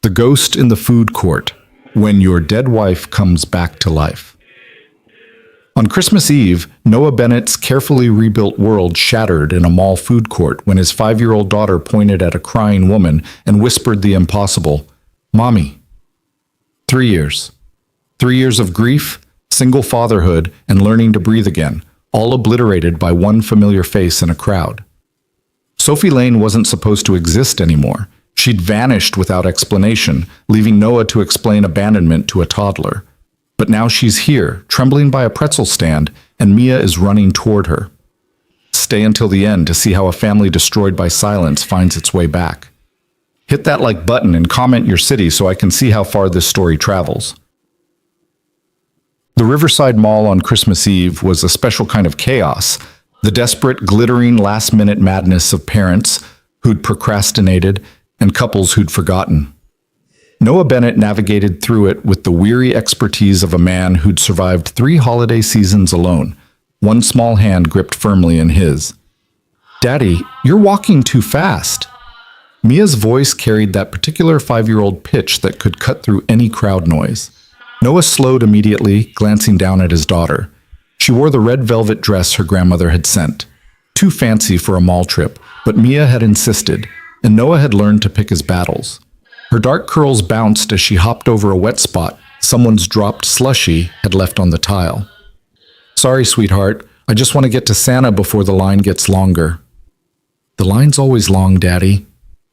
The Ghost in the Food Court, When Your Dead Wife Comes Back to Life. On Christmas Eve, Noah Bennett's carefully rebuilt world shattered in a mall food court when his 5-year-old daughter pointed at a crying woman and whispered the impossible, "Mommy." 3 years. 3 years of grief, single fatherhood, and learning to breathe again, all obliterated by one familiar face in a crowd. Sophie Lane wasn't supposed to exist anymore. She'd vanished without explanation, leaving Noah to explain abandonment to a toddler. But now she's here, trembling by a pretzel stand, and Mia is running toward her. Stay until the end to see how a family destroyed by silence finds its way back. Hit that like button and comment your city so I can see how far this story travels. The Riverside Mall on Christmas Eve was a special kind of chaos, the desperate, glittering, last-minute madness of parents who'd procrastinated and couples who'd forgotten. Noah Bennett navigated through it with the weary expertise of a man who'd survived 3 holiday seasons alone, one small hand gripped firmly in his. "Daddy, you're walking too fast." Mia's voice carried that particular 5-year-old pitch that could cut through any crowd noise. Noah slowed immediately, glancing down at his daughter. She wore the red velvet dress her grandmother had sent. Too fancy for a mall trip, but Mia had insisted, and Noah had learned to pick his battles. Her dark curls bounced as she hopped over a wet spot someone's dropped slushie had left on the tile. "Sorry, sweetheart. I just want to get to Santa before the line gets longer." "The line's always long, Daddy."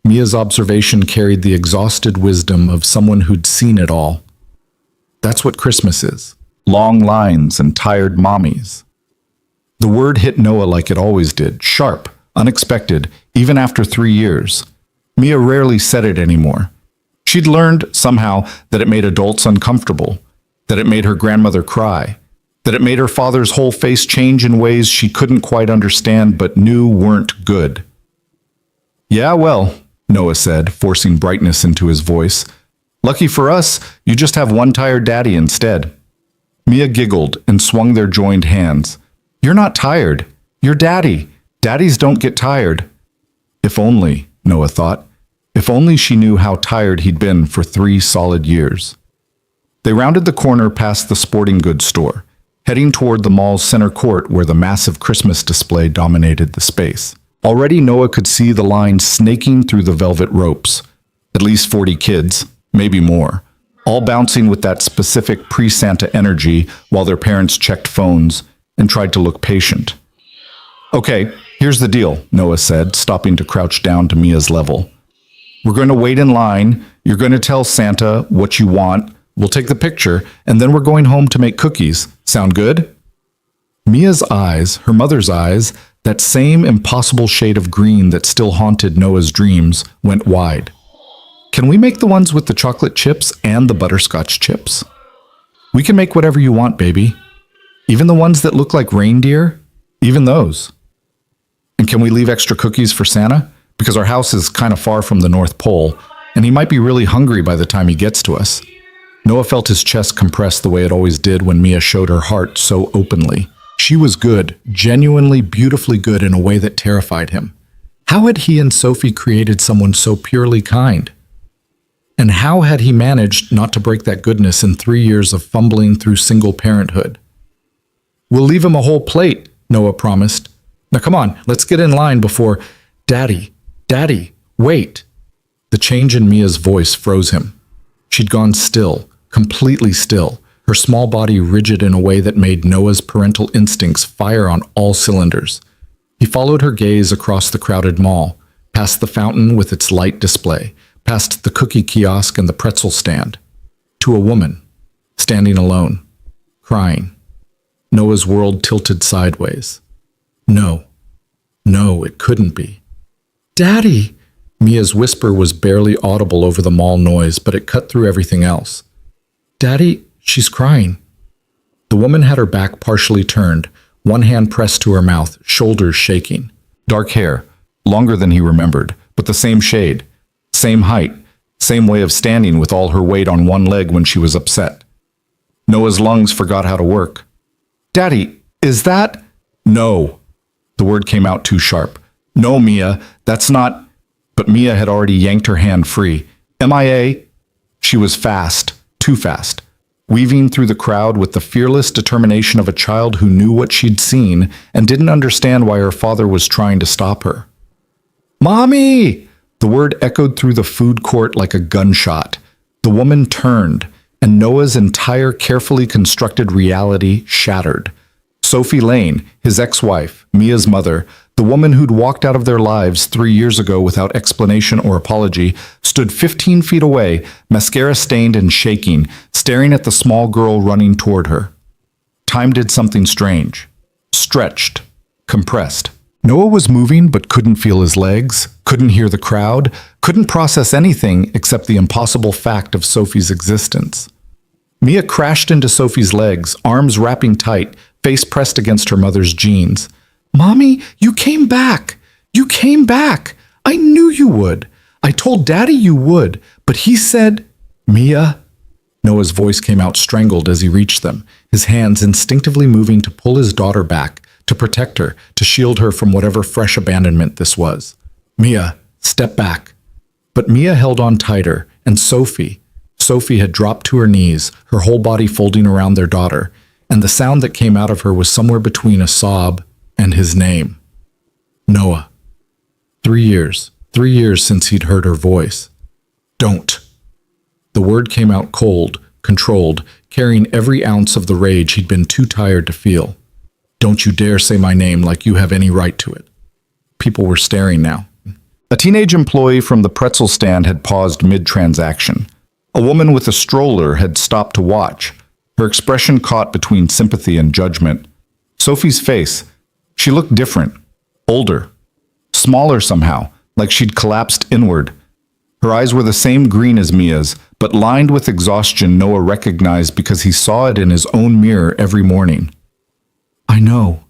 Mia's observation carried the exhausted wisdom of someone who'd seen it all. That's what Christmas is. Long lines and tired mommies. The word hit Noah like it always did, sharp, unexpected, even after 3 years. Mia rarely said it anymore. She'd learned, somehow, that it made adults uncomfortable, that it made her grandmother cry, that it made her father's whole face change in ways she couldn't quite understand but knew weren't good. "Yeah, well," Noah said, forcing brightness into his voice. "Lucky for us, you just have one tired daddy instead." Mia giggled and swung their joined hands. "You're not tired. You're daddy. Daddies don't get tired." If only, Noah thought. If only she knew how tired he'd been for 3 solid years. They rounded the corner past the sporting goods store, heading toward the mall's center court where the massive Christmas display dominated the space. Already Noah could see the line snaking through the velvet ropes. At least 40 kids, maybe more, all bouncing with that specific pre-Santa energy while their parents checked phones and tried to look patient. "Okay, here's the deal," Noah said, stopping to crouch down to Mia's level. "We're going to wait in line. You're going to tell Santa what you want. We'll take the picture, and then we're going home to make cookies. Sound good?" Mia's eyes, her mother's eyes, that same impossible shade of green that still haunted Noah's dreams, went wide. "Can we make the ones with the chocolate chips and the butterscotch chips?" "We can make whatever you want, baby. Even the ones that look like reindeer? Even those." "And can we leave extra cookies for Santa? Because our house is kind of far from the North Pole, and he might be really hungry by the time he gets to us." Noah felt his chest compress the way it always did when Mia showed her heart so openly. She was good, genuinely beautifully good in a way that terrified him. How had he and Sophie created someone so purely kind? And how had he managed not to break that goodness in 3 years of fumbling through single parenthood? "We'll leave him a whole plate," Noah promised. "Now come on, let's get in line before—" Daddy, wait." The change in Mia's voice froze him. She'd gone still, completely still, her small body rigid in a way that made Noah's parental instincts fire on all cylinders. He followed her gaze across the crowded mall, past the fountain with its light display, past the cookie kiosk and the pretzel stand, to a woman, standing alone, crying. Noah's world tilted sideways. No, it couldn't be. "Daddy!" Mia's whisper was barely audible over the mall noise, but it cut through everything else. "Daddy, she's crying." The woman had her back partially turned, one hand pressed to her mouth, shoulders shaking. Dark hair, longer than he remembered, but the same shade, same height, same way of standing with all her weight on one leg when she was upset. Noah's lungs forgot how to work. "Daddy, is that—" "No." The word came out too sharp. "No, Mia, that's not—" But Mia had already yanked her hand free. "MIA, She was fast, too fast, weaving through the crowd with the fearless determination of a child who knew what she'd seen and didn't understand why her father was trying to stop her. "Mommy!" The word echoed through the food court like a gunshot. The woman turned, and Noah's entire carefully constructed reality shattered. Sophie Lane, his ex-wife, Mia's mother, the woman who'd walked out of their lives 3 years ago without explanation or apology, stood 15 feet away, mascara stained and shaking, staring at the small girl running toward her. Time did something strange. Stretched. Compressed. Noah was moving but couldn't feel his legs, couldn't hear the crowd, couldn't process anything except the impossible fact of Sophie's existence. Mia crashed into Sophie's legs, arms wrapping tight, face pressed against her mother's jeans. "Mommy, you came back! You came back! I knew you would! I told Daddy you would, but he said—" "Mia?" Noah's voice came out strangled as he reached them, his hands instinctively moving to pull his daughter back, to protect her, to shield her from whatever fresh abandonment this was. "Mia, step back." But Mia held on tighter, and Sophie had dropped to her knees, her whole body folding around their daughter, and the sound that came out of her was somewhere between a sob and his name. Noah. 3 years. 3 years since he'd heard her voice. "Don't." The word came out cold, controlled, carrying every ounce of the rage he'd been too tired to feel. "Don't you dare say my name like you have any right to it." People were staring now. A teenage employee from the pretzel stand had paused mid-transaction. A woman with a stroller had stopped to watch, her expression caught between sympathy and judgment. Sophie's face, she looked different, older, smaller somehow, like she'd collapsed inward. Her eyes were the same green as Mia's, but lined with exhaustion Noah recognized because he saw it in his own mirror every morning. "I know,"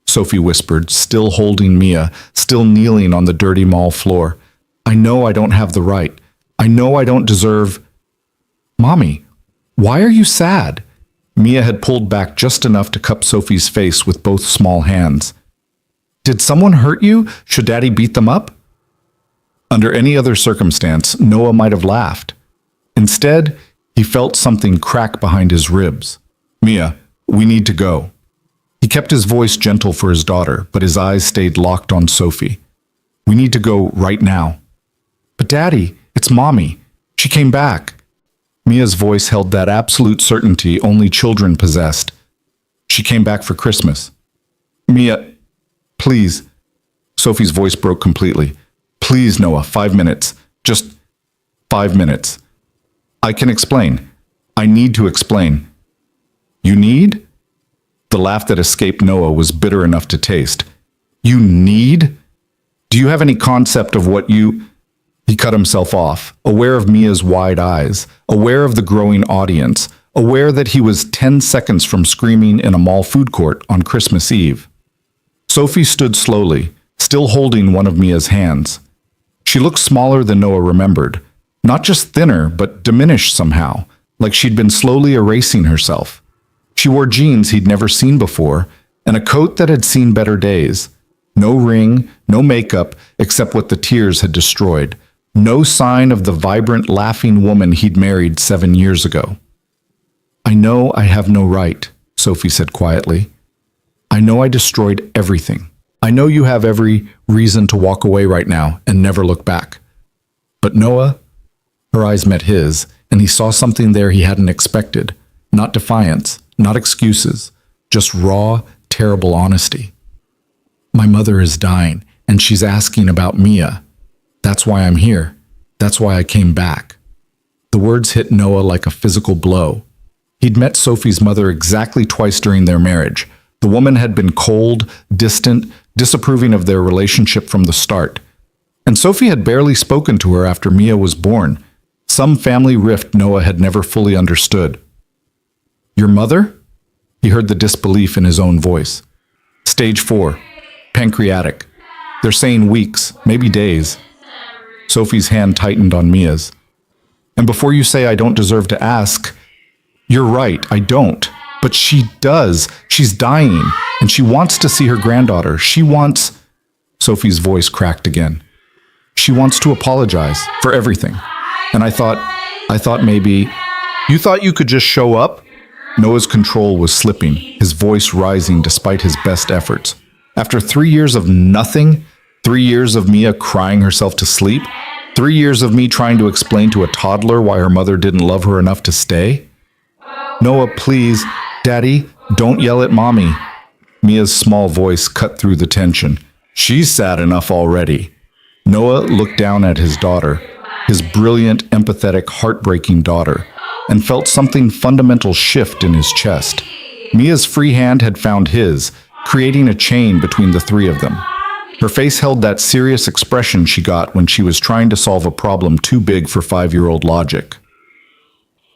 Sophie whispered, still holding Mia, still kneeling on the dirty mall floor. "I know I don't have the right. I know I don't deserve—" "Mommy, why are you sad?" Mia had pulled back just enough to cup Sophie's face with both small hands. "Did someone hurt you? Should Daddy beat them up?" Under any other circumstance, Noah might have laughed. Instead, he felt something crack behind his ribs. "Mia, we need to go." He kept his voice gentle for his daughter, but his eyes stayed locked on Sophie. "We need to go right now." "But Daddy, it's Mommy. She came back." Mia's voice held that absolute certainty only children possessed. "She came back for Christmas." "Mia, please." Sophie's voice broke completely. "Please, Noah, 5 minutes. Just 5 minutes. I can explain. I need to explain." "You need?" The laugh that escaped Noah was bitter enough to taste. "You need? Do you have any concept of what you—" He cut himself off, aware of Mia's wide eyes, aware of the growing audience, aware that he was 10 seconds from screaming in a mall food court on Christmas Eve. Sophie stood slowly, still holding one of Mia's hands. She looked smaller than Noah remembered, not just thinner, but diminished somehow, like she'd been slowly erasing herself. She wore jeans he'd never seen before, and a coat that had seen better days. No ring, no makeup, except what the tears had destroyed. No sign of the vibrant, laughing woman he'd married 7 years ago. "I know I have no right," Sophie said quietly. "I know I destroyed everything. I know you have every reason to walk away right now and never look back. But Noah," her eyes met his, and he saw something there he hadn't expected. Not defiance, not excuses, just raw, terrible honesty. "My mother is dying, and she's asking about Mia. That's why I'm here. That's why I came back." The words hit Noah like a physical blow. He'd met Sophie's mother exactly twice during their marriage. The woman had been cold, distant, disapproving of their relationship from the start. And Sophie had barely spoken to her after Mia was born. Some family rift Noah had never fully understood. "Your mother?" He heard the disbelief in his own voice. "Stage 4. Pancreatic. They're saying weeks, maybe days." Sophie's hand tightened on Mia's. "And before you say I don't deserve to ask, you're right, I don't. But she does. She's dying, and she wants to see her granddaughter. She wants—" Sophie's voice cracked again. "She wants to apologize for everything." And I thought, I thought maybe... You thought you could just show up? Noah's control was slipping, his voice rising despite his best efforts. After 3 years of nothing, 3 years of Mia crying herself to sleep, 3 years of me trying to explain to a toddler why her mother didn't love her enough to stay? Noah, please, Daddy, don't yell at Mommy. Mia's small voice cut through the tension. She's sad enough already. Noah looked down at his daughter, his brilliant, empathetic, heartbreaking daughter, and felt something fundamental shift in his chest. Mia's free hand had found his, creating a chain between the three of them. Her face held that serious expression she got when she was trying to solve a problem too big for 5-year-old logic.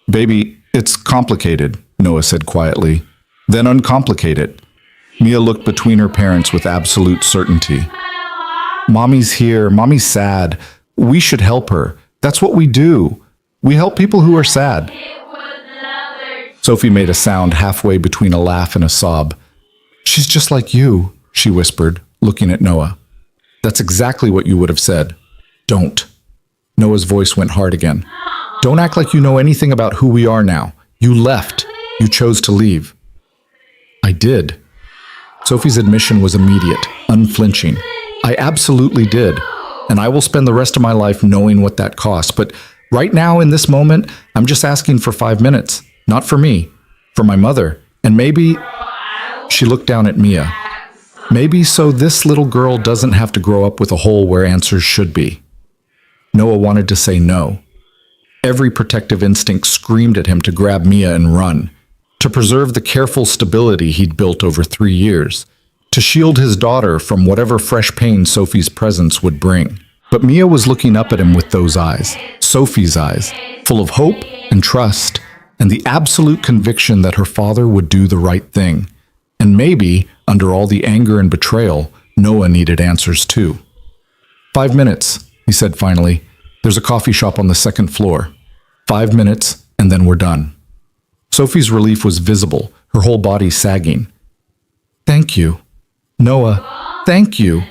Baby, it's complicated, Noah said quietly. Then uncomplicate it. Mia looked between her parents with absolute certainty. Mommy's here. Mommy's sad. We should help her. That's what we do. We help people who are sad. Sophie made a sound halfway between a laugh and a sob. She's just like you, she whispered, looking at Noah. That's exactly what you would have said. Don't. Noah's voice went hard again. Don't act like you know anything about who we are now. You left. You chose to leave. I did. Sophie's admission was immediate, unflinching. I absolutely did. And I will spend the rest of my life knowing what that costs. But right now, in this moment, I'm just asking for 5 minutes. Not for me. For my mother. And maybe... She looked down at Mia. Maybe so this little girl doesn't have to grow up with a hole where answers should be. Noah wanted to say no. Every protective instinct screamed at him to grab Mia and run, to preserve the careful stability he'd built over 3 years, to shield his daughter from whatever fresh pain Sophie's presence would bring. But Mia was looking up at him with those eyes, Sophie's eyes, full of hope and trust, and the absolute conviction that her father would do the right thing. And maybe, under all the anger and betrayal, Noah needed answers too. 5 minutes, he said finally. There's a coffee shop on the second floor. 5 minutes, and then we're done. Sophie's relief was visible, her whole body sagging. Thank you. Noah, thank you.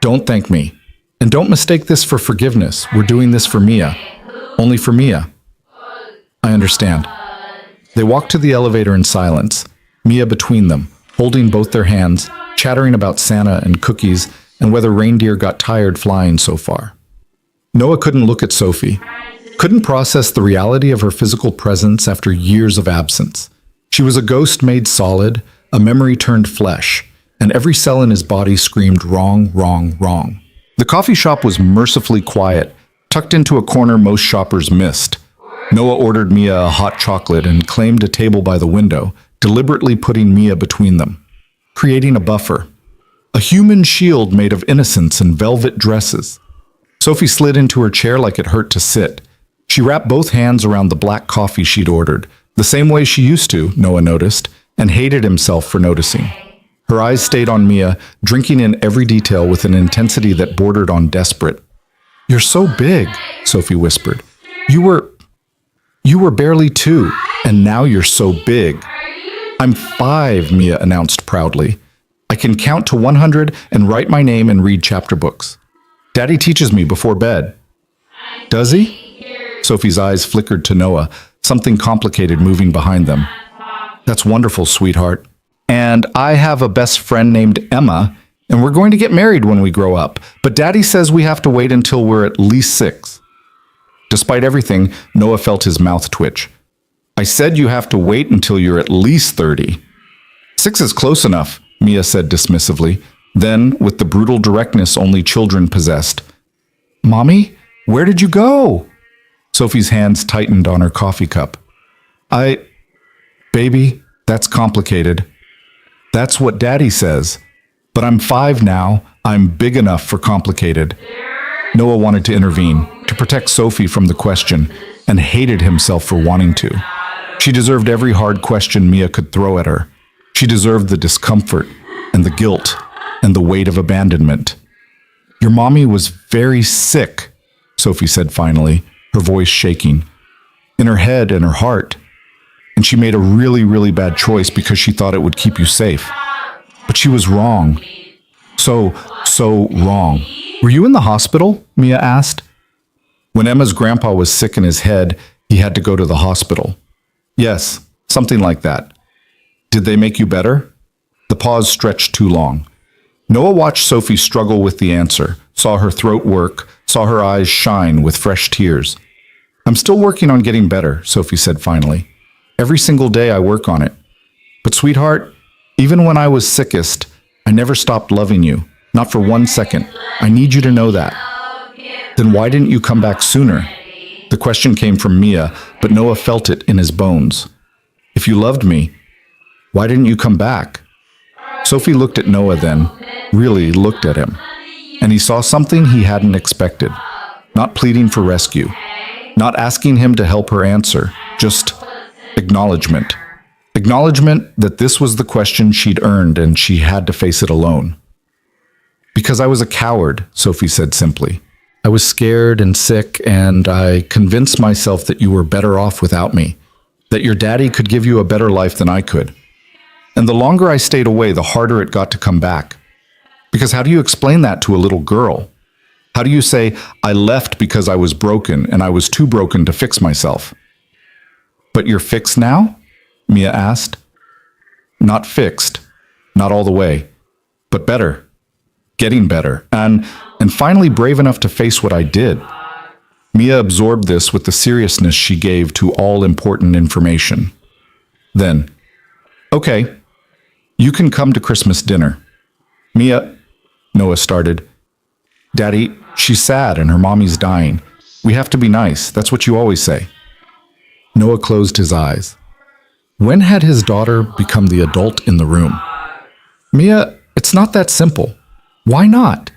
Don't thank me. And don't mistake this for forgiveness. We're doing this for Mia. Only for Mia. I understand. They walked to the elevator in silence, Mia between them, holding both their hands, chattering about Santa and cookies and whether reindeer got tired flying so far. Noah couldn't look at Sophie, couldn't process the reality of her physical presence after years of absence. She was a ghost made solid, a memory turned flesh, and every cell in his body screamed wrong, wrong, wrong. The coffee shop was mercifully quiet, tucked into a corner most shoppers missed. Noah ordered Mia a hot chocolate and claimed a table by the window, deliberately putting Mia between them, creating a buffer. A human shield made of innocence and velvet dresses. Sophie slid into her chair like it hurt to sit. She wrapped both hands around the black coffee she'd ordered, the same way she used to, Noah noticed, and hated himself for noticing. Her eyes stayed on Mia, drinking in every detail with an intensity that bordered on desperate. You're so big, Sophie whispered. You were barely 2, and now you're so big. I'm 5, Mia announced proudly. I can count to 100 and write my name and read chapter books. Daddy teaches me before bed. Does he? Sophie's eyes flickered to Noah, something complicated moving behind them. That's wonderful, sweetheart. And I have a best friend named Emma, and we're going to get married when we grow up. But Daddy says we have to wait until we're at least 6. Despite everything, Noah felt his mouth twitch. I said you have to wait until you're at least 30. 6 is close enough, Mia said dismissively. Then, with the brutal directness only children possessed, Mommy, where did you go? Sophie's hands tightened on her coffee cup. Baby, that's complicated. That's what Daddy says. But I'm 5 now. I'm big enough for complicated. Noah wanted to intervene, to protect Sophie from the question, and hated himself for wanting to. She deserved every hard question Mia could throw at her. She deserved the discomfort and the guilt and the weight of abandonment. Your mommy was very sick, Sophie said finally, her voice shaking. In her head and her heart. And she made a really, really bad choice because she thought it would keep you safe. But she was wrong. So wrong. Were you in the hospital? Mia asked. When Emma's grandpa was sick in his head, He had to go to the hospital. Yes, something like that. Did they make you better? The pause stretched too long. Noah watched Sophie struggle with the answer, saw her throat work, saw her eyes shine with fresh tears. I'm still working on getting better, Sophie said finally. Every single day I work on it. But sweetheart, even when I was sickest, I never stopped loving you. Not for 1 second. I need you to know that. Then why didn't you come back sooner? The question came from Mia, but Noah felt it in his bones. If you loved me, why didn't you come back? Sophie looked at Noah then, really looked at him. And he saw something he hadn't expected. Not pleading for rescue. Not asking him to help her answer. Just acknowledgement. Acknowledgement that this was the question she'd earned and she had to face it alone. Because I was a coward, Sophie said simply. I was scared and sick, and I convinced myself that you were better off without me, that your daddy could give you a better life than I could. And the longer I stayed away, the harder it got to come back. Because how do you explain that to a little girl? How do you say, I left because I was broken and I was too broken to fix myself? But you're fixed now? Mia asked. Not fixed, not all the way, but better. Getting better, and finally brave enough to face what I did. Mia absorbed this with the seriousness she gave to all important information. Then, okay, you can come to Christmas dinner. Mia, Noah started. Daddy, she's sad and her mommy's dying. We have to be nice, that's what you always say. Noah closed his eyes. When had his daughter become the adult in the room? Mia, it's not that simple. Why not?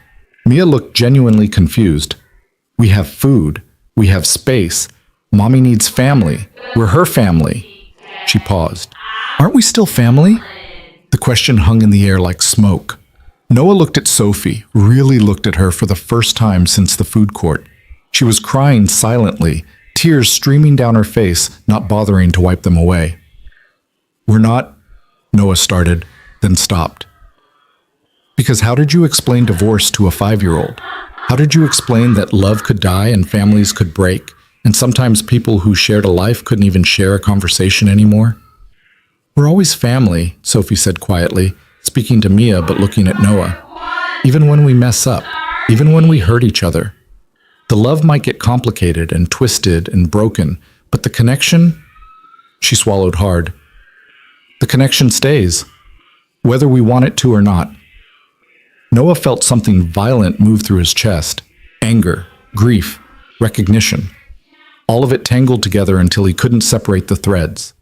Mia looked genuinely confused. We have food. We have space. Mommy needs family. We're her family. She paused. Aren't we still family? The question hung in the air like smoke. Noah looked at Sophie, really looked at her for the first time since the food court. She was crying silently, tears streaming down her face, not bothering to wipe them away. We're not, Noah started, then stopped. Because how did you explain divorce to a 5-year-old? How did you explain that love could die and families could break, and sometimes people who shared a life couldn't even share a conversation anymore? We're always family, Sophie said quietly, speaking to Mia but looking at Noah. Even when we mess up, even when we hurt each other. The love might get complicated and twisted and broken, but the connection, she swallowed hard. The connection stays, whether we want it to or not. Noah felt something violent move through his chest. Anger, grief, recognition. All of it tangled together until he couldn't separate the threads.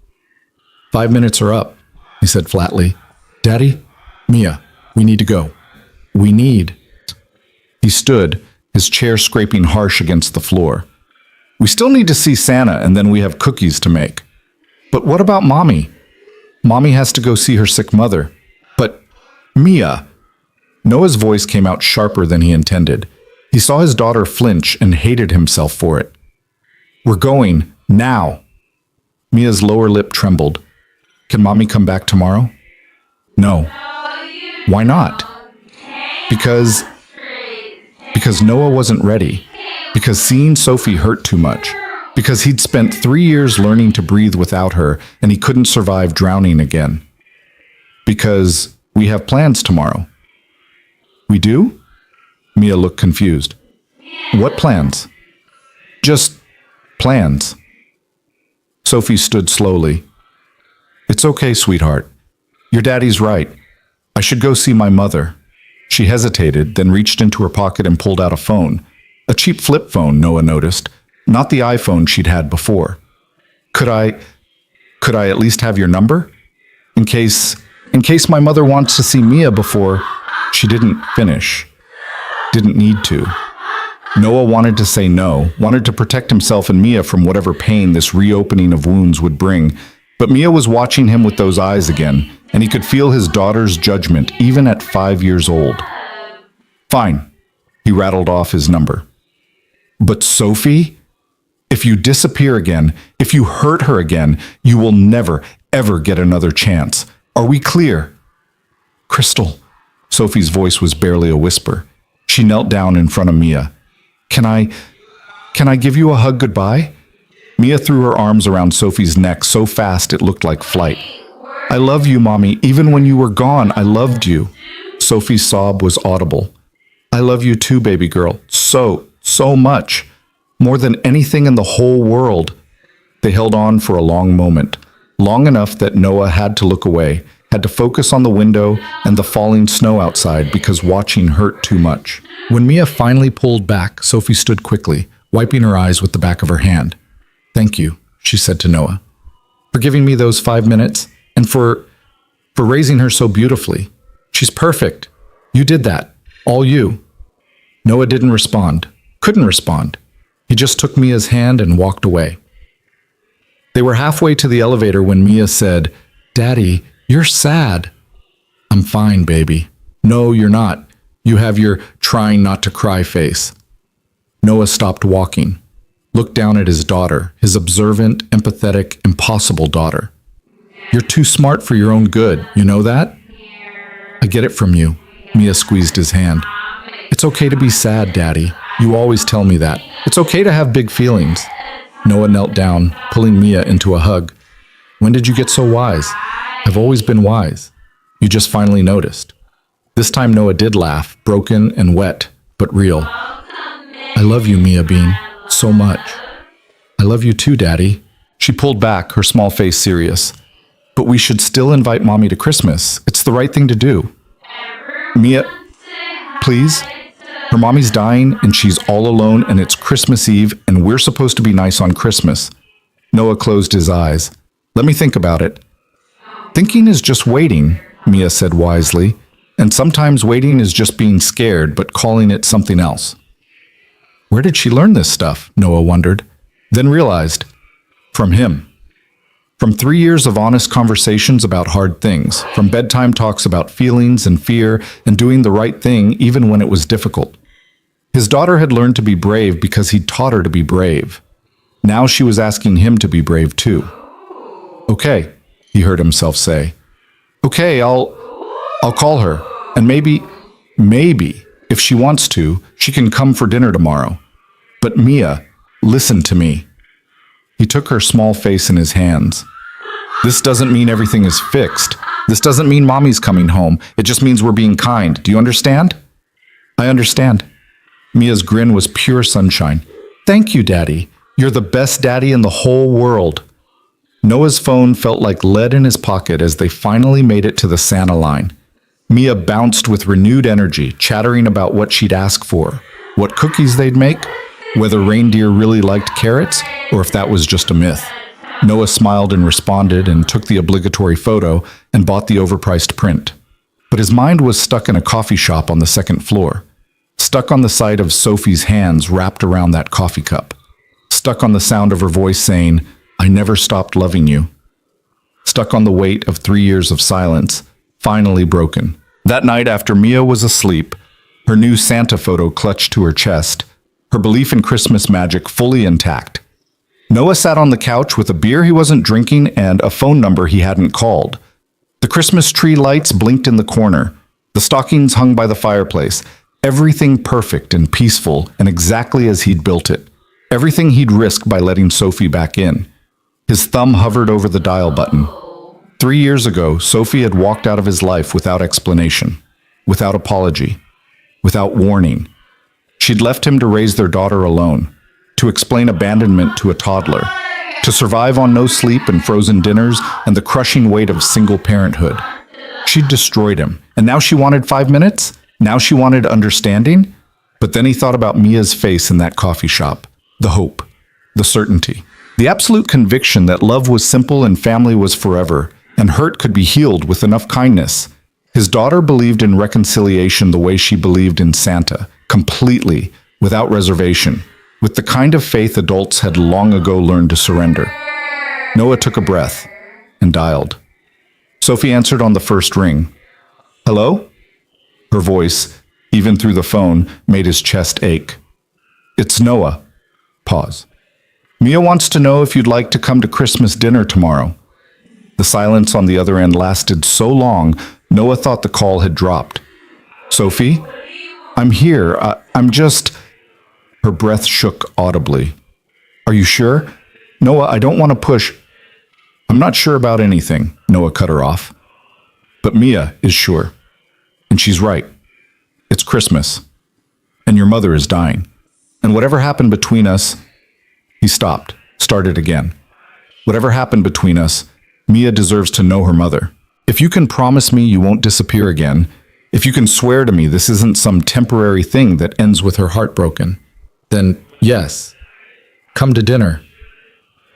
5 minutes are up, he said flatly. Daddy, Mia, we need to go. We need. He stood, his chair scraping harsh against the floor. We still need to see Santa, and then we have cookies to make. But what about Mommy? Mommy has to go see her sick mother. But Mia... Noah's voice came out sharper than he intended. He saw his daughter flinch and hated himself for it. We're going, now. Mia's lower lip trembled. Can Mommy come back tomorrow? No. Why not? Because Noah wasn't ready. Because seeing Sophie hurt too much. Because he'd spent 3 years learning to breathe without her and he couldn't survive drowning again. Because we have plans tomorrow. We do? Mia looked confused. What plans? Just plans. Sophie stood slowly. It's okay, sweetheart. Your daddy's right. I should go see my mother. She hesitated, then reached into her pocket and pulled out a phone. A cheap flip phone, Noah noticed, not the iPhone she'd had before. Could I at least have your number? In case my mother wants to see Mia before... She didn't finish. Didn't need to. Noah wanted to say no, wanted to protect himself and Mia from whatever pain this reopening of wounds would bring, but Mia was watching him with those eyes again, and he could feel his daughter's judgment even at 5 years old. Fine, he rattled off his number. But Sophie, if you disappear again, if you hurt her again, you will never, ever get another chance. Are we clear? Crystal. Sophie's voice was barely a whisper. She knelt down in front of Mia. Can I give you a hug goodbye? Mia threw her arms around Sophie's neck so fast it looked like flight. I love you, Mommy. Even when you were gone, I loved you. Sophie's sob was audible. I love you too, baby girl. So much. More than anything in the whole world. They held on for a long moment. Long enough that Noah had to look away, had to focus on the window and the falling snow outside because watching hurt too much. When Mia finally pulled back, Sophie stood quickly, wiping her eyes with the back of her hand. Thank you, she said to Noah, for giving me those 5 minutes and for raising her so beautifully. She's perfect. You did that. All you. Noah didn't respond, couldn't respond. He just took Mia's hand and walked away. They were halfway to the elevator when Mia said, Daddy, you're sad. I'm fine, baby. No, you're not. You have your trying not to cry face. Noah stopped walking, looked down at his daughter, his observant, empathetic, impossible daughter. You're too smart for your own good, you know that? I get it from you. Mia squeezed his hand. It's okay to be sad, Daddy. You always tell me that. It's okay to have big feelings. Noah knelt down, pulling Mia into a hug. When did you get so wise? I've always been wise. You just finally noticed. This time Noah did laugh, broken and wet, but real. I love you, Mia Bean, so much. I love you too, Daddy. She pulled back, her small face serious. But we should still invite Mommy to Christmas. It's the right thing to do. Mia, please? Her mommy's dying and she's all alone and it's Christmas Eve and we're supposed to be nice on Christmas. Noah closed his eyes. Let me think about it. Thinking is just waiting, Mia said wisely. And sometimes waiting is just being scared, but calling it something else. Where did she learn this stuff? Noah wondered, then realized. From him. From 3 years of honest conversations about hard things, from bedtime talks about feelings and fear and doing the right thing even when it was difficult. His daughter had learned to be brave because he taught her to be brave. Now she was asking him to be brave too. Okay, he heard himself say. Okay, I'll call her. And maybe, if she wants to, she can come for dinner tomorrow. But Mia, listen to me. He took her small face in his hands. This doesn't mean everything is fixed. This doesn't mean Mommy's coming home. It just means we're being kind. Do you understand? I understand. Mia's grin was pure sunshine. Thank you, Daddy. You're the best daddy in the whole world. Noah's phone felt like lead in his pocket as they finally made it to the Santa line. Mia bounced with renewed energy, chattering about what she'd ask for, what cookies they'd make, whether reindeer really liked carrots, or if that was just a myth. Noah smiled and responded and took the obligatory photo and bought the overpriced print. But his mind was stuck in a coffee shop on the second floor. Stuck on the sight of Sophie's hands wrapped around that coffee cup. Stuck on the sound of her voice saying, I never stopped loving you. Stuck on the weight of 3 years of silence, finally broken. That night after Mia was asleep, her new Santa photo clutched to her chest, her belief in Christmas magic fully intact. Noah sat on the couch with a beer he wasn't drinking and a phone number he hadn't called. The Christmas tree lights blinked in the corner. The stockings hung by the fireplace. Everything perfect and peaceful and exactly as he'd built it. Everything he'd risked by letting Sophie back in. His thumb hovered over the dial button. 3 years ago, Sophie had walked out of his life without explanation, without apology, without warning. She'd left him to raise their daughter alone, to explain abandonment to a toddler, to survive on no sleep and frozen dinners and the crushing weight of single parenthood. She'd destroyed him, and now she wanted 5 minutes? Now she wanted understanding? But then he thought about Mia's face in that coffee shop, the hope, the certainty, the absolute conviction that love was simple and family was forever, and hurt could be healed with enough kindness. His daughter believed in reconciliation the way she believed in Santa, completely, without reservation, with the kind of faith adults had long ago learned to surrender. Noah took a breath and dialed. Sophie answered on the first ring. Hello? Her voice, even through the phone, made his chest ache. It's Noah. Pause. Mia wants to know if you'd like to come to Christmas dinner tomorrow. The silence on the other end lasted so long, Noah thought the call had dropped. Sophie? I'm here. I'm just... Her breath shook audibly. Are you sure? Noah, I don't want to push. I'm not sure about anything, Noah cut her off. But Mia is sure. And she's right. It's Christmas. And your mother is dying. And whatever happened between us, he stopped, started again. Whatever happened between us, Mia deserves to know her mother. If you can promise me you won't disappear again, if you can swear to me this isn't some temporary thing that ends with her heart broken, then yes, come to dinner.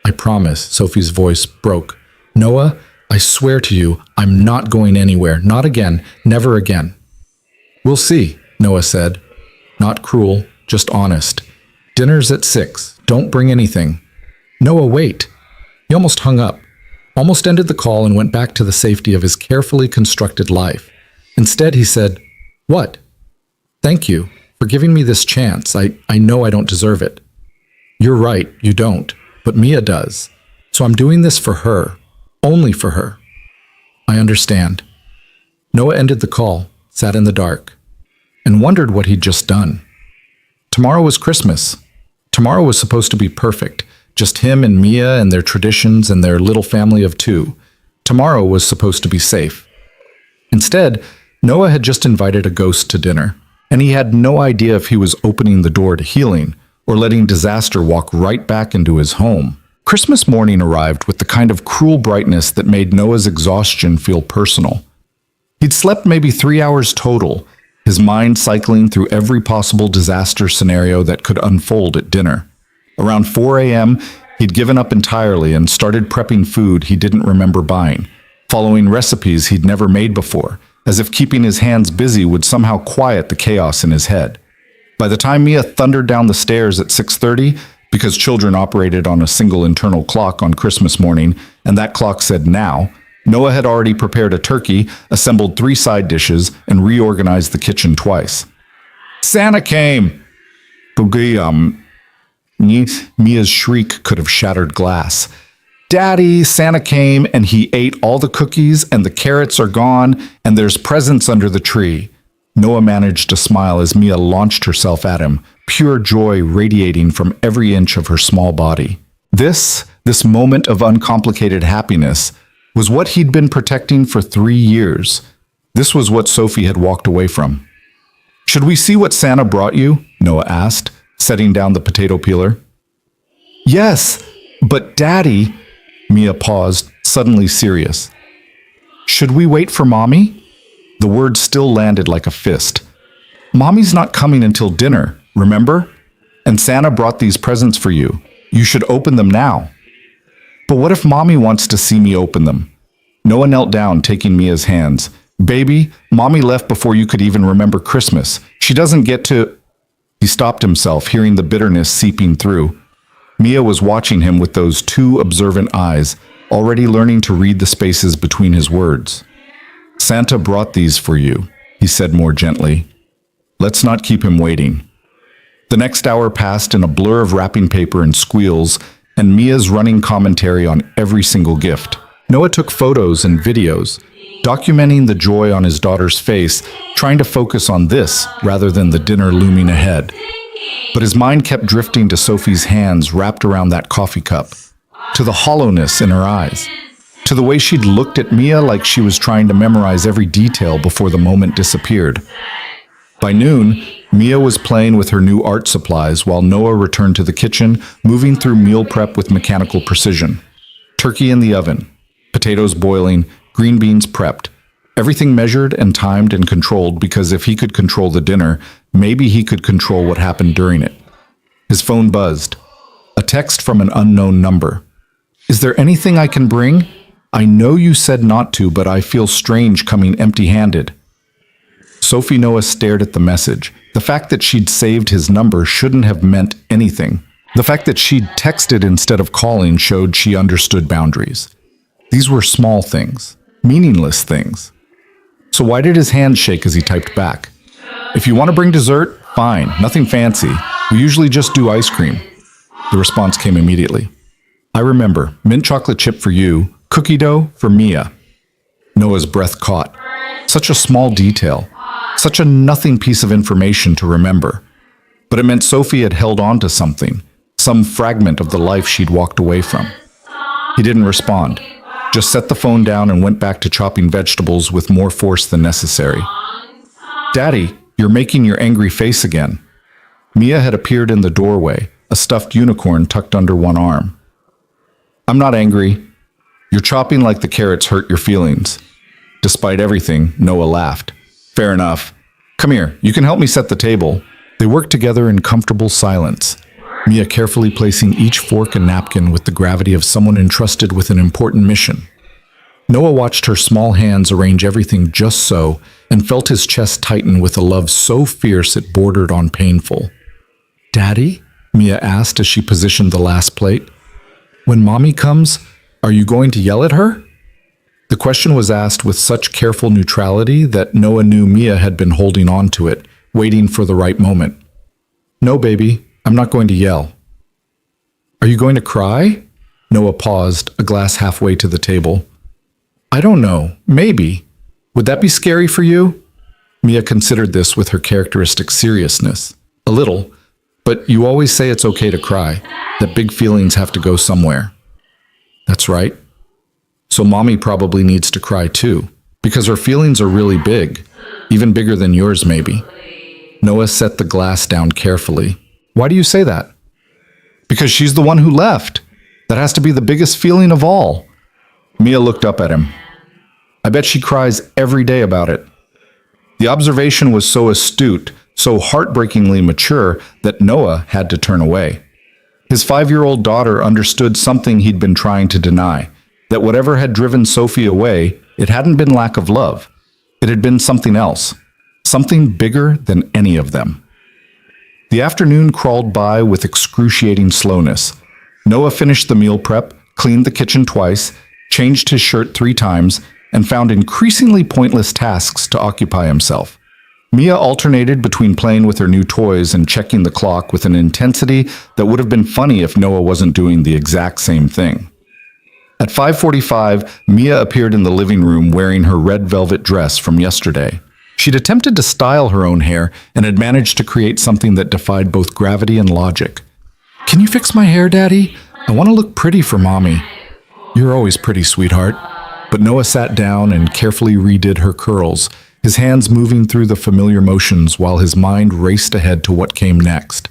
I promise, Sophie's voice broke. Noah, I swear to you, I'm not going anywhere. Not again. Never again. We'll see, Noah said. Not cruel, just honest. Dinner's at 6. Don't bring anything. Noah, wait. He almost hung up, almost ended the call and went back to the safety of his carefully constructed life. Instead, he said, What? Thank you for giving me this chance. I know I don't deserve it. You're right, you don't, but Mia does. So I'm doing this for her, only for her. I understand. Noah ended the call, sat in the dark, and wondered what he'd just done. Tomorrow was Christmas. Tomorrow was supposed to be perfect. Just him and Mia and their traditions and their little family of 2. Tomorrow was supposed to be safe. Instead, Noah had just invited a ghost to dinner, and he had no idea if he was opening the door to healing or letting disaster walk right back into his home. Christmas morning arrived with the kind of cruel brightness that made Noah's exhaustion feel personal. He'd slept maybe 3 hours total, his mind cycling through every possible disaster scenario that could unfold at dinner. Around 4 a.m., he'd given up entirely and started prepping food he didn't remember buying, following recipes he'd never made before, as if keeping his hands busy would somehow quiet the chaos in his head. By the time Mia thundered down the stairs at 6:30, because children operated on a single internal clock on Christmas morning, and that clock said now, Noah had already prepared a turkey, assembled 3 side dishes, and reorganized the kitchen twice. Santa came! Mia's shriek could have shattered glass. Daddy, Santa came and he ate all the cookies and the carrots are gone and there's presents under the tree. Noah managed to smile as Mia launched herself at him, pure joy radiating from every inch of her small body. This moment of uncomplicated happiness was what he'd been protecting for 3 years. This was what Sophie had walked away from. Should we see what Santa brought you? Noah asked, setting down the potato peeler. Yes, but Daddy, Mia paused, suddenly serious. Should we wait for Mommy? The word still landed like a fist. Mommy's not coming until dinner, remember? And Santa brought these presents for you. You should open them now. But what if Mommy wants to see me open them? Noah knelt down, taking Mia's hands. Baby, Mommy left before you could even remember Christmas. She doesn't get to... He stopped himself, hearing the bitterness seeping through. Mia was watching him with those 2 observant eyes, already learning to read the spaces between his words. Santa brought these for you, he said more gently. Let's not keep him waiting. The next hour passed in a blur of wrapping paper and squeals, and Mia's running commentary on every single gift. Noah took photos and videos, documenting the joy on his daughter's face, trying to focus on this rather than the dinner looming ahead. But his mind kept drifting to Sophie's hands wrapped around that coffee cup, to the hollowness in her eyes, to the way she'd looked at Mia like she was trying to memorize every detail before the moment disappeared. By noon, Mia was playing with her new art supplies while Noah returned to the kitchen, moving through meal prep with mechanical precision. Turkey in the oven, potatoes boiling, green beans prepped. Everything measured and timed and controlled because if he could control the dinner, maybe he could control what happened during it. His phone buzzed. A text from an unknown number. Is there anything I can bring? I know you said not to, but I feel strange coming empty-handed. Sophie Noah stared at the message. The fact that she'd saved his number shouldn't have meant anything. The fact that she'd texted instead of calling showed she understood boundaries. These were small things, meaningless things. So why did his hand shake as he typed back? If you want to bring dessert, fine, nothing fancy. We usually just do ice cream. The response came immediately. I remember, mint chocolate chip for you, cookie dough for Mia. Noah's breath caught. Such a small detail, such a nothing piece of information to remember. But it meant Sophie had held on to something some fragment of the life she'd walked away from. He didn't respond, just set the phone down and went back to chopping vegetables with more force than necessary. "Daddy, you're making your angry face again." Mia had appeared in the doorway, a stuffed unicorn tucked under one arm. "I'm not angry. You're chopping like the carrots hurt your feelings." Despite everything, Noah laughed. "Fair enough. Come here, you can help me set the table." They worked together in comfortable silence, Mia carefully placing each fork and napkin with the gravity of someone entrusted with an important mission. Noah watched her small hands arrange everything just so and felt his chest tighten with a love so fierce it bordered on painful. "Daddy?" Mia asked as she positioned the last plate. "When Mommy comes, are you going to yell at her?" The question was asked with such careful neutrality that Noah knew Mia had been holding on to it, waiting for the right moment. "No, baby, I'm not going to yell." "Are you going to cry?" Noah paused, a glass halfway to the table. "I don't know. Maybe. Would that be scary for you?" Mia considered this with her characteristic seriousness. "A little. But you always say it's okay to cry, that big feelings have to go somewhere." "That's right. So Mommy probably needs to cry too, because her feelings are really big, even bigger than yours maybe." Noah set the glass down carefully. "Why do you say that?" "Because she's the one who left. That has to be the biggest feeling of all." Mia looked up at him. "I bet she cries every day about it." The observation was so astute, so heartbreakingly mature, that Noah had to turn away. His 5-year-old daughter understood something he'd been trying to deny, that whatever had driven Sophie away, it hadn't been lack of love. It had been something else, something bigger than any of them. The afternoon crawled by with excruciating slowness. Noah finished the meal prep, cleaned the kitchen twice, changed his shirt 3 times, and found increasingly pointless tasks to occupy himself. Mia alternated between playing with her new toys and checking the clock with an intensity that would have been funny if Noah wasn't doing the exact same thing. At 5:45, Mia appeared in the living room wearing her red velvet dress from yesterday. She'd attempted to style her own hair and had managed to create something that defied both gravity and logic. "Can you fix my hair, Daddy? I want to look pretty for Mommy." "You're always pretty, sweetheart." But Noah sat down and carefully redid her curls, his hands moving through the familiar motions while his mind raced ahead to what came next.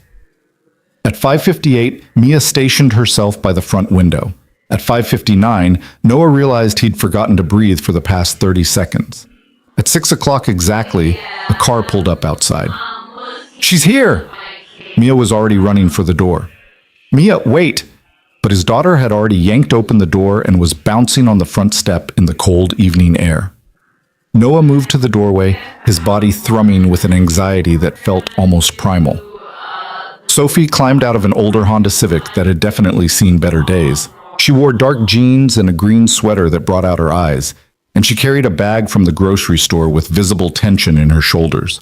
At 5:58, Mia stationed herself by the front window. At 5:59, Noah realized he'd forgotten to breathe for the past 30 seconds. At 6 o'clock exactly, a car pulled up outside. "She's here!" Mia was already running for the door. "Mia, wait!" But his daughter had already yanked open the door and was bouncing on the front step in the cold evening air. Noah moved to the doorway, his body thrumming with an anxiety that felt almost primal. Sophie climbed out of an older Honda Civic that had definitely seen better days. She wore dark jeans and a green sweater that brought out her eyes, and she carried a bag from the grocery store with visible tension in her shoulders.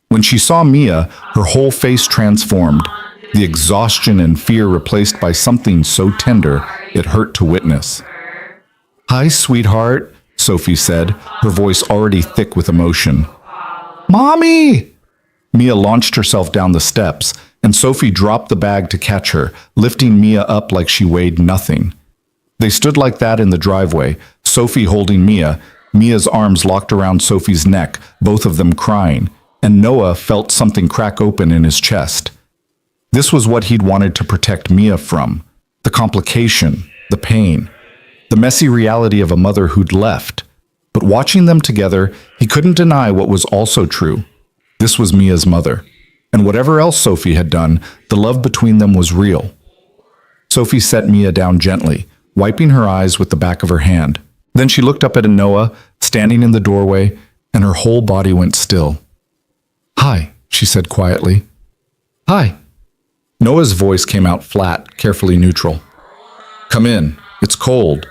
When she saw Mia, her whole face transformed, the exhaustion and fear replaced by something so tender it hurt to witness. "Hi, sweetheart," Sophie said, her voice already thick with emotion. "Mommy!" Mia launched herself down the steps, and Sophie dropped the bag to catch her, lifting Mia up like she weighed nothing. They stood like that in the driveway, Sophie holding Mia, Mia's arms locked around Sophie's neck, both of them crying, and Noah felt something crack open in his chest. This was what he'd wanted to protect Mia from, the complication, the pain, the messy reality of a mother who'd left. But watching them together, he couldn't deny what was also true. This was Mia's mother, and whatever else Sophie had done, the love between them was real. Sophie set Mia down gently, wiping her eyes with the back of her hand. Then she looked up at Noah, standing in the doorway, and her whole body went still. "Hi," she said quietly. "Hi." Noah's voice came out flat, carefully neutral. "Come in. It's cold."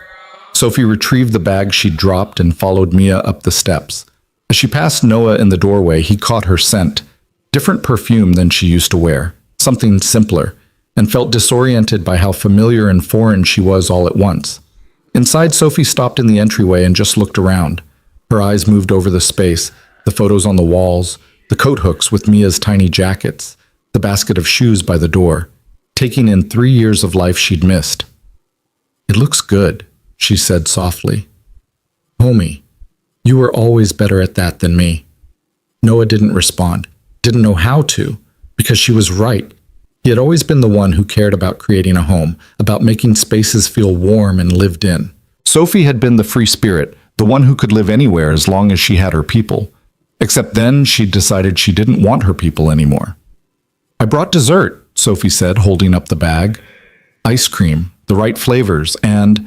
Sophie retrieved the bag she'd dropped and followed Mia up the steps. As she passed Noah in the doorway, he caught her scent. Different perfume than she used to wear, something simpler, and felt disoriented by how familiar and foreign she was all at once. Inside, Sophie stopped in the entryway and just looked around. Her eyes moved over the space, the photos on the walls, the coat hooks with Mia's tiny jackets, the basket of shoes by the door. taking in 3 years of life she'd missed. "It looks good," she said softly. "Homie, you were always better at that than me." Noah didn't respond, didn't know how to, because she was right. He had always been the one who cared about creating a home, about making spaces feel warm and lived in. Sophie had been the free spirit, the one who could live anywhere as long as she had her people. Except then she'd decided she didn't want her people anymore. "I brought dessert," Sophie said, holding up the bag. "Ice cream, the right flavors, and..."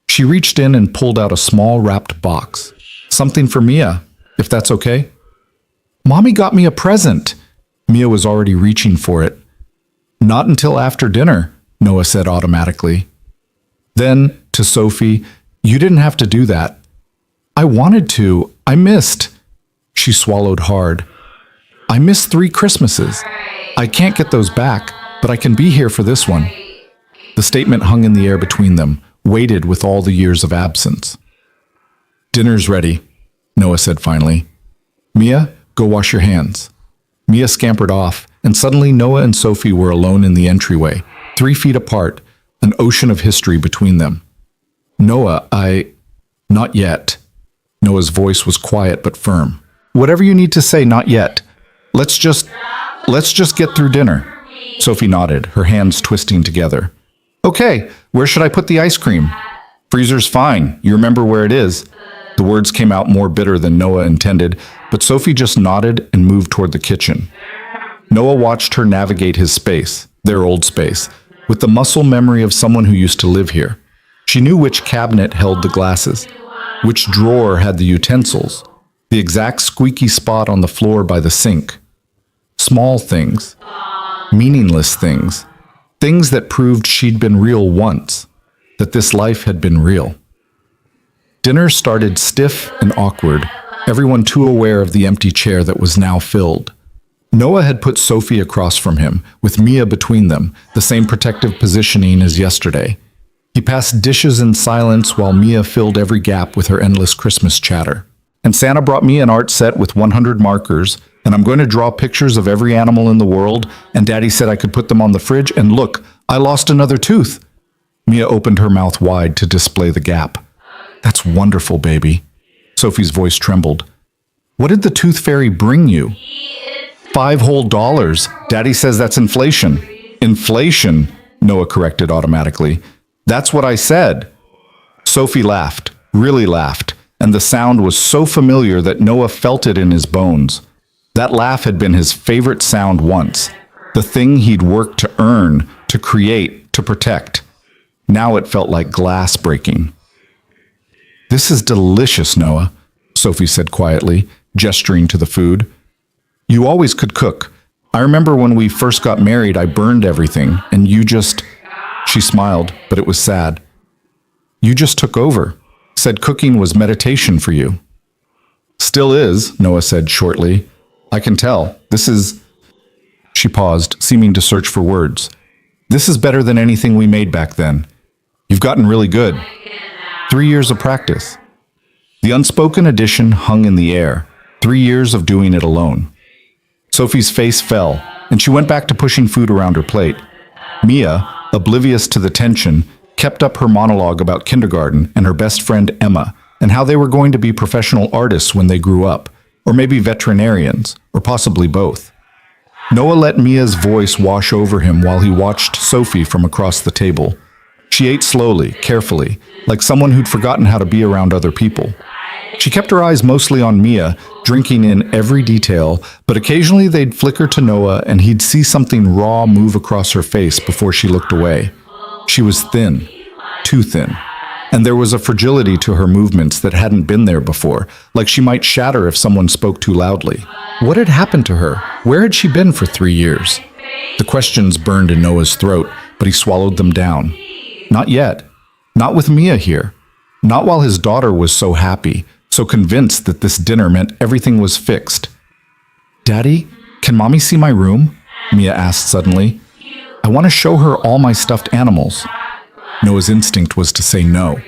She reached in and pulled out a small wrapped box. "Something for Mia, if that's okay." "Mommy got me a present." Mia was already reaching for it. "Not until after dinner," Noah said automatically. Then, to Sophie, "You didn't have to do that." "I wanted to. I missed." She swallowed hard. "I missed 3 Christmases. I can't get those back, but I can be here for this one." The statement hung in the air between them, weighted with all the years of absence. "Dinner's ready," Noah said finally. "Mia, go wash your hands." Mia scampered off, and suddenly Noah and Sophie were alone in the entryway, 3 feet apart, an ocean of history between them. "Noah, Not yet." Noah's voice was quiet but firm. "Whatever you need to say, not yet. Let's just get through dinner." Sophie nodded, her hands twisting together. "Okay, where should I put the ice cream?" "Freezer's fine. You remember where it is." The words came out more bitter than Noah intended, but Sophie just nodded and moved toward the kitchen. Noah watched her navigate his space, their old space, with the muscle memory of someone who used to live here. She knew which cabinet held the glasses, which drawer had the utensils, the exact squeaky spot on the floor by the sink. Small things, meaningless things, things that proved she'd been real once, that this life had been real. Dinner started stiff and awkward, everyone too aware of the empty chair that was now filled. Noah had put Sophie across from him, with Mia between them, the same protective positioning as yesterday. He passed dishes in silence while Mia filled every gap with her endless Christmas chatter. "And Santa brought me an art set with 100 markers, and I'm going to draw pictures of every animal in the world, and Daddy said I could put them on the fridge, and look, I lost another tooth." Mia opened her mouth wide to display the gap. "That's wonderful, baby." Sophie's voice trembled. "What did the tooth fairy bring you?" $5 whole. Daddy says that's inflation." "Inflation," Noah corrected automatically. "That's what I said." Sophie laughed, really laughed, and the sound was so familiar that Noah felt it in his bones. That laugh had been his favorite sound once, the thing he'd worked to earn, to create, to protect. Now it felt like glass breaking. "This is delicious, Noah," Sophie said quietly, gesturing to the food. "You always could cook. I remember when we first got married, I burned everything, and you just..." She smiled, but it was sad. "You just took over, said cooking was meditation for you." "Still is," Noah said shortly. "I can tell. This is..." She paused, seeming to search for words. "This is better than anything we made back then. You've gotten really good. 3 years of practice." The unspoken edition hung in the air, 3 years of doing it alone. Sophie's face fell, and she went back to pushing food around her plate. Mia, oblivious to the tension, kept up her monologue about kindergarten and her best friend Emma, and how they were going to be professional artists when they grew up, or maybe veterinarians, or possibly both. Noah let Mia's voice wash over him while he watched Sophie from across the table. She ate slowly, carefully, like someone who'd forgotten how to be around other people. She kept her eyes mostly on Mia, drinking in every detail, but occasionally they'd flicker to Noah and he'd see something raw move across her face before she looked away. She was thin, too thin, and there was a fragility to her movements that hadn't been there before, like she might shatter if someone spoke too loudly. What had happened to her? Where had she been for 3 years? The questions burned in Noah's throat, but he swallowed them down. Not yet. Not with Mia here. Not while his daughter was so happy, so convinced that this dinner meant everything was fixed. "Daddy, can Mommy see my room?" Mia asked suddenly. "I want to show her all my stuffed animals." Noah's instinct was to say no,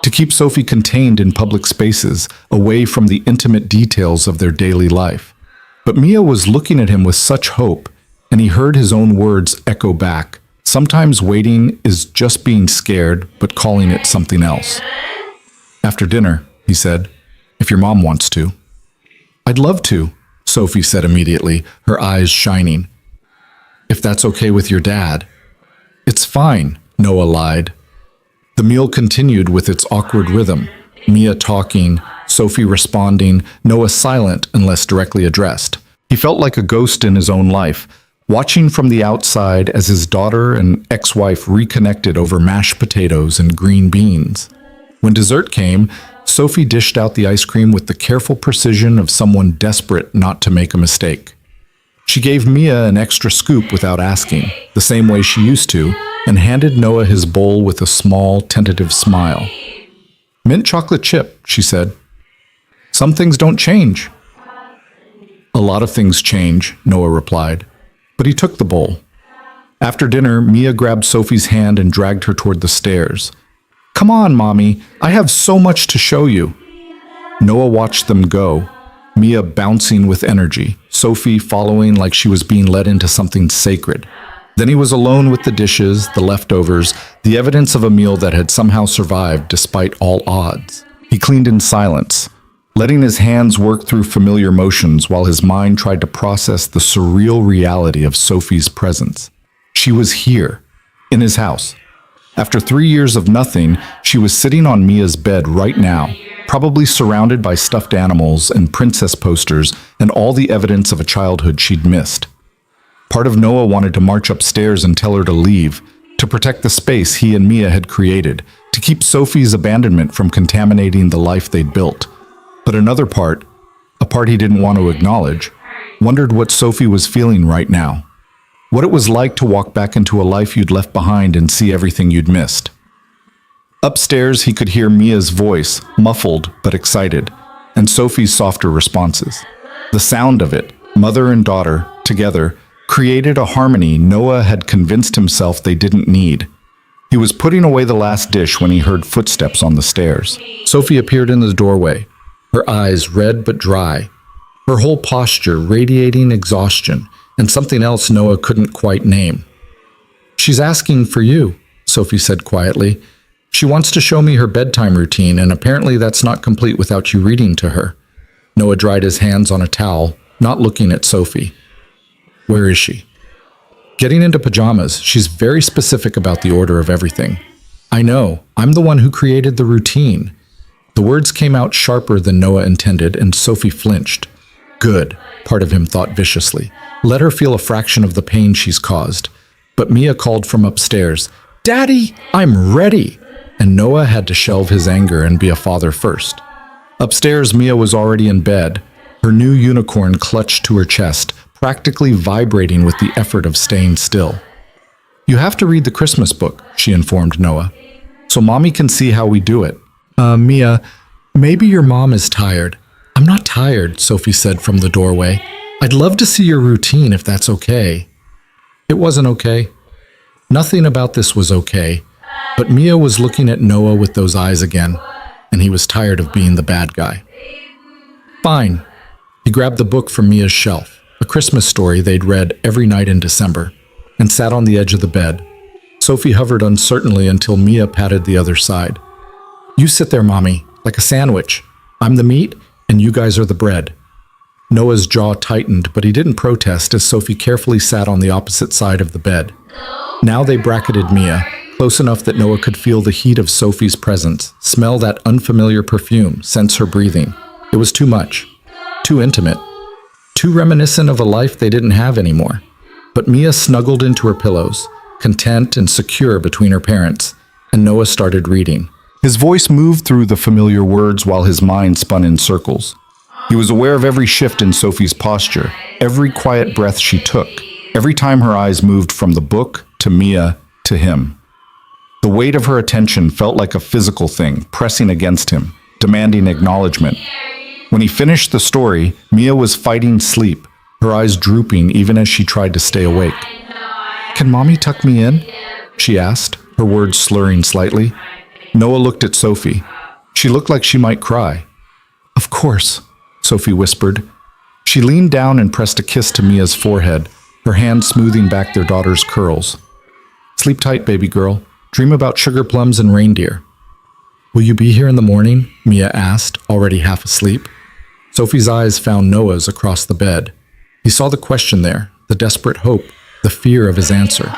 to keep Sophie contained in public spaces, away from the intimate details of their daily life. But Mia was looking at him with such hope, and he heard his own words echo back, Sometimes waiting is just being scared, but calling it something else. After dinner, he said, if your mom wants to. I'd love to, Sophie said immediately, her eyes shining. If that's okay with your dad. It's fine, Noah lied. The meal continued with its awkward rhythm, Mia talking, Sophie responding, Noah silent unless directly addressed. He felt like a ghost in his own life, watching from the outside as his daughter and ex-wife reconnected over mashed potatoes and green beans. When dessert came, Sophie dished out the ice cream with the careful precision of someone desperate not to make a mistake. She gave Mia an extra scoop without asking, the same way she used to, and handed Noah his bowl with a small, tentative smile. Mint chocolate chip, she said. Some things don't change. A lot of things change, Noah replied, but he took the bowl. After dinner, Mia grabbed Sophie's hand and dragged her toward the stairs. Come on, Mommy, I have so much to show you. Noah watched them go, Mia bouncing with energy, Sophie following like she was being led into something sacred. Then he was alone with the dishes, the leftovers, the evidence of a meal that had somehow survived despite all odds. He cleaned in silence, letting his hands work through familiar motions while his mind tried to process the surreal reality of Sophie's presence. She was here, in his house. After 3 years of nothing, she was sitting on Mia's bed right now, probably surrounded by stuffed animals and princess posters and all the evidence of a childhood she'd missed. Part of Noah wanted to march upstairs and tell her to leave, to protect the space he and Mia had created, to keep Sophie's abandonment from contaminating the life they'd built. But another part, a part he didn't want to acknowledge, wondered what Sophie was feeling right now. What it was like to walk back into a life you'd left behind and see everything you'd missed. Upstairs, he could hear Mia's voice, muffled but excited, and Sophie's softer responses. The sound of it, mother and daughter, together, created a harmony Noah had convinced himself they didn't need. He was putting away the last dish when he heard footsteps on the stairs. Sophie appeared in the doorway, her eyes red but dry, her whole posture radiating exhaustion and something else Noah couldn't quite name. She's asking for you, Sophie said quietly. She wants to show me her bedtime routine, and apparently that's not complete without you reading to her. Noah dried his hands on a towel, not looking at Sophie. Where is she? Getting into pajamas. She's very specific about the order of everything. I know. I'm the one who created the routine. The words came out sharper than Noah intended, and Sophie flinched. Good, part of him thought viciously. Let her feel a fraction of the pain she's caused. But Mia called from upstairs, Daddy, I'm ready! And Noah had to shelve his anger and be a father first. Upstairs, Mia was already in bed, her new unicorn clutched to her chest, practically vibrating with the effort of staying still. You have to read the Christmas book, she informed Noah, so Mommy can see how we do it. Mia, maybe your mom is tired. I'm not tired, Sophie said from the doorway. I'd love to see your routine if that's okay. It wasn't okay. Nothing about this was okay, but Mia was looking at Noah with those eyes again, and he was tired of being the bad guy. Fine. He grabbed the book from Mia's shelf, a Christmas story they'd read every night in December, and sat on the edge of the bed. Sophie hovered uncertainly until Mia patted the other side. You sit there, Mommy, like a sandwich. I'm the meat, and you guys are the bread. Noah's jaw tightened, but he didn't protest as Sophie carefully sat on the opposite side of the bed. Now they bracketed Mia, close enough that Noah could feel the heat of Sophie's presence, smell that unfamiliar perfume, sense her breathing. It was too much. Too intimate. Too reminiscent of a life they didn't have anymore. But Mia snuggled into her pillows, content and secure between her parents, and Noah started reading. His voice moved through the familiar words while his mind spun in circles. He was aware of every shift in Sophie's posture, every quiet breath she took, every time her eyes moved from the book to Mia to him. The weight of her attention felt like a physical thing, pressing against him, demanding acknowledgement. When he finished the story, Mia was fighting sleep, her eyes drooping even as she tried to stay awake. Can Mommy tuck me in? She asked, her words slurring slightly. Noah looked at Sophie. She looked like she might cry. Of course, Sophie whispered. She leaned down and pressed a kiss to Mia's forehead, her hand smoothing back their daughter's curls. Sleep tight, baby girl. Dream about sugar plums and reindeer. Will you be here in the morning? Mia asked, already half asleep. Sophie's eyes found Noah's across the bed. He saw the question there, the desperate hope, the fear of his answer.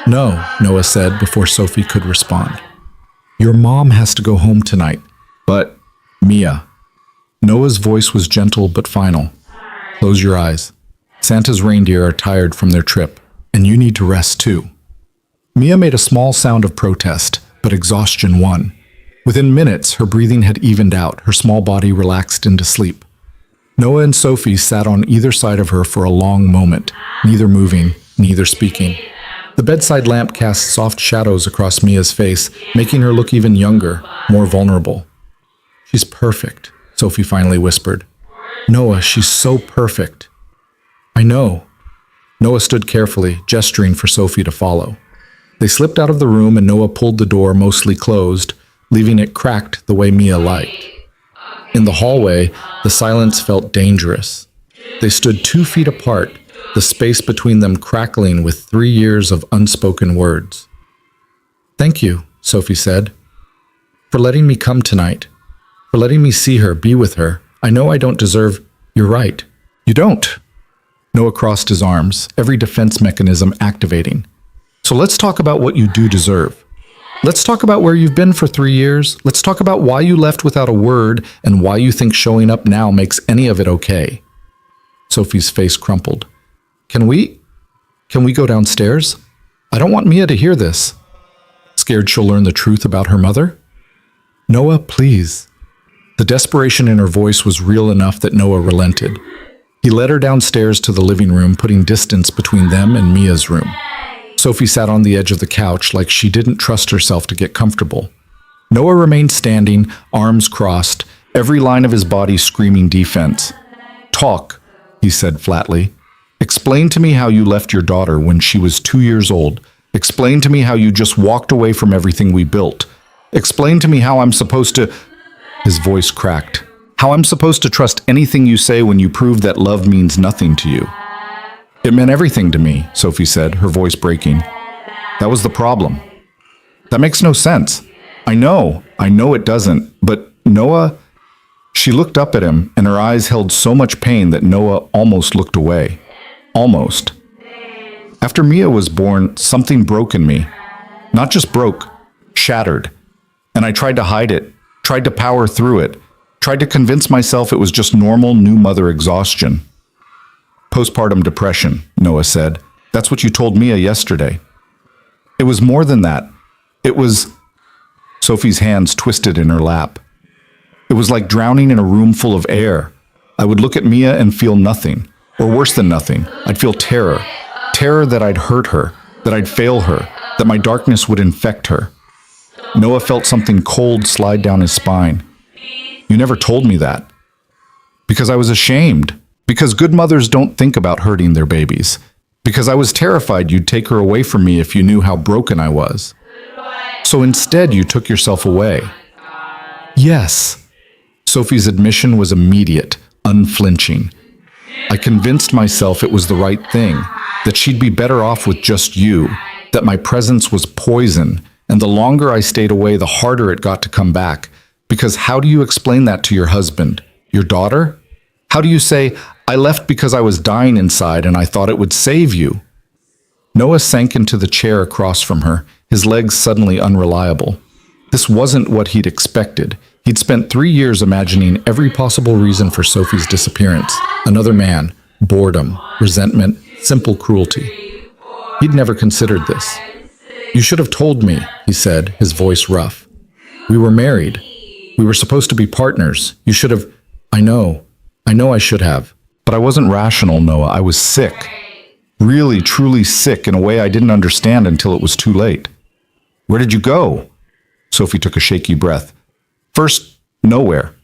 No, Noah said before Sophie could respond. Your mom has to go home tonight. But, Mia. Noah's voice was gentle but final. Close your eyes. Santa's reindeer are tired from their trip, and you need to rest too. Mia made a small sound of protest, but exhaustion won. Within minutes, her breathing had evened out, her small body relaxed into sleep. Noah and Sophie sat on either side of her for a long moment, neither moving, neither speaking. The bedside lamp cast soft shadows across Mia's face, making her look even younger, more vulnerable. She's perfect, Sophie finally whispered. Noah, she's so perfect. I know. Noah stood carefully, gesturing for Sophie to follow. They slipped out of the room and Noah pulled the door mostly closed, leaving it cracked the way Mia liked. In the hallway, the silence felt dangerous. They stood 2 feet apart, the space between them crackling with 3 years of unspoken words. Thank you, Sophie said, for letting me come tonight, for letting me see her, be with her. I know I don't deserve. You're right. You don't. Noah crossed his arms, every defense mechanism activating. So let's talk about what you do deserve. Let's talk about where you've been for 3 years. Let's talk about why you left without a word and why you think showing up now makes any of it okay. Sophie's face crumpled. Can we go downstairs? I don't want Mia to hear this. Scared she'll learn the truth about her mother? Noah, please. The desperation in her voice was real enough that Noah relented. He led her downstairs to the living room, putting distance between them and Mia's room. Sophie sat on the edge of the couch like she didn't trust herself to get comfortable. Noah remained standing, arms crossed, every line of his body screaming defense. Talk, he said flatly. Explain to me how you left your daughter when she was 2 years old. Explain to me how you just walked away from everything we built. Explain to me how I'm supposed to... His voice cracked. How I'm supposed to trust anything you say when you prove that love means nothing to you. It meant everything to me, Sophie said, her voice breaking. That was the problem. That makes no sense. I know it doesn't, but Noah... She looked up at him, and her eyes held so much pain that Noah almost looked away. Almost. After Mia was born, something broke in me. Not just broke, shattered. And I tried to hide it, tried to power through it, tried to convince myself it was just normal new mother exhaustion. Postpartum depression, Noah said. That's what you told Mia yesterday. It was more than that. It was... Sophie's hands twisted in her lap. It was like drowning in a room full of air. I would look at Mia and feel nothing, or worse than nothing. I'd feel terror. Terror that I'd hurt her, that I'd fail her, that my darkness would infect her. Noah felt something cold slide down his spine. You never told me that. Because I was ashamed. Because good mothers don't think about hurting their babies. Because I was terrified you'd take her away from me if you knew how broken I was. So instead you took yourself away. Yes. Sophie's admission was immediate, unflinching. I convinced myself it was the right thing, that she'd be better off with just you, that my presence was poison, and the longer I stayed away, the harder it got to come back. Because how do you explain that to your husband? Your daughter? How do you say, I left because I was dying inside and I thought it would save you? Noah sank into the chair across from her, his legs suddenly unreliable. This wasn't what he'd expected. He'd spent 3 years imagining every possible reason for Sophie's disappearance. Another man, boredom, resentment, simple cruelty. He'd never considered this. You should have told me, he said, his voice rough. We were married. We were supposed to be partners. You should have... I know I should have. But I wasn't rational, Noah. I was sick. Really, truly sick in a way I didn't understand until it was too late. Where did you go? Sophie took a shaky breath. First, nowhere.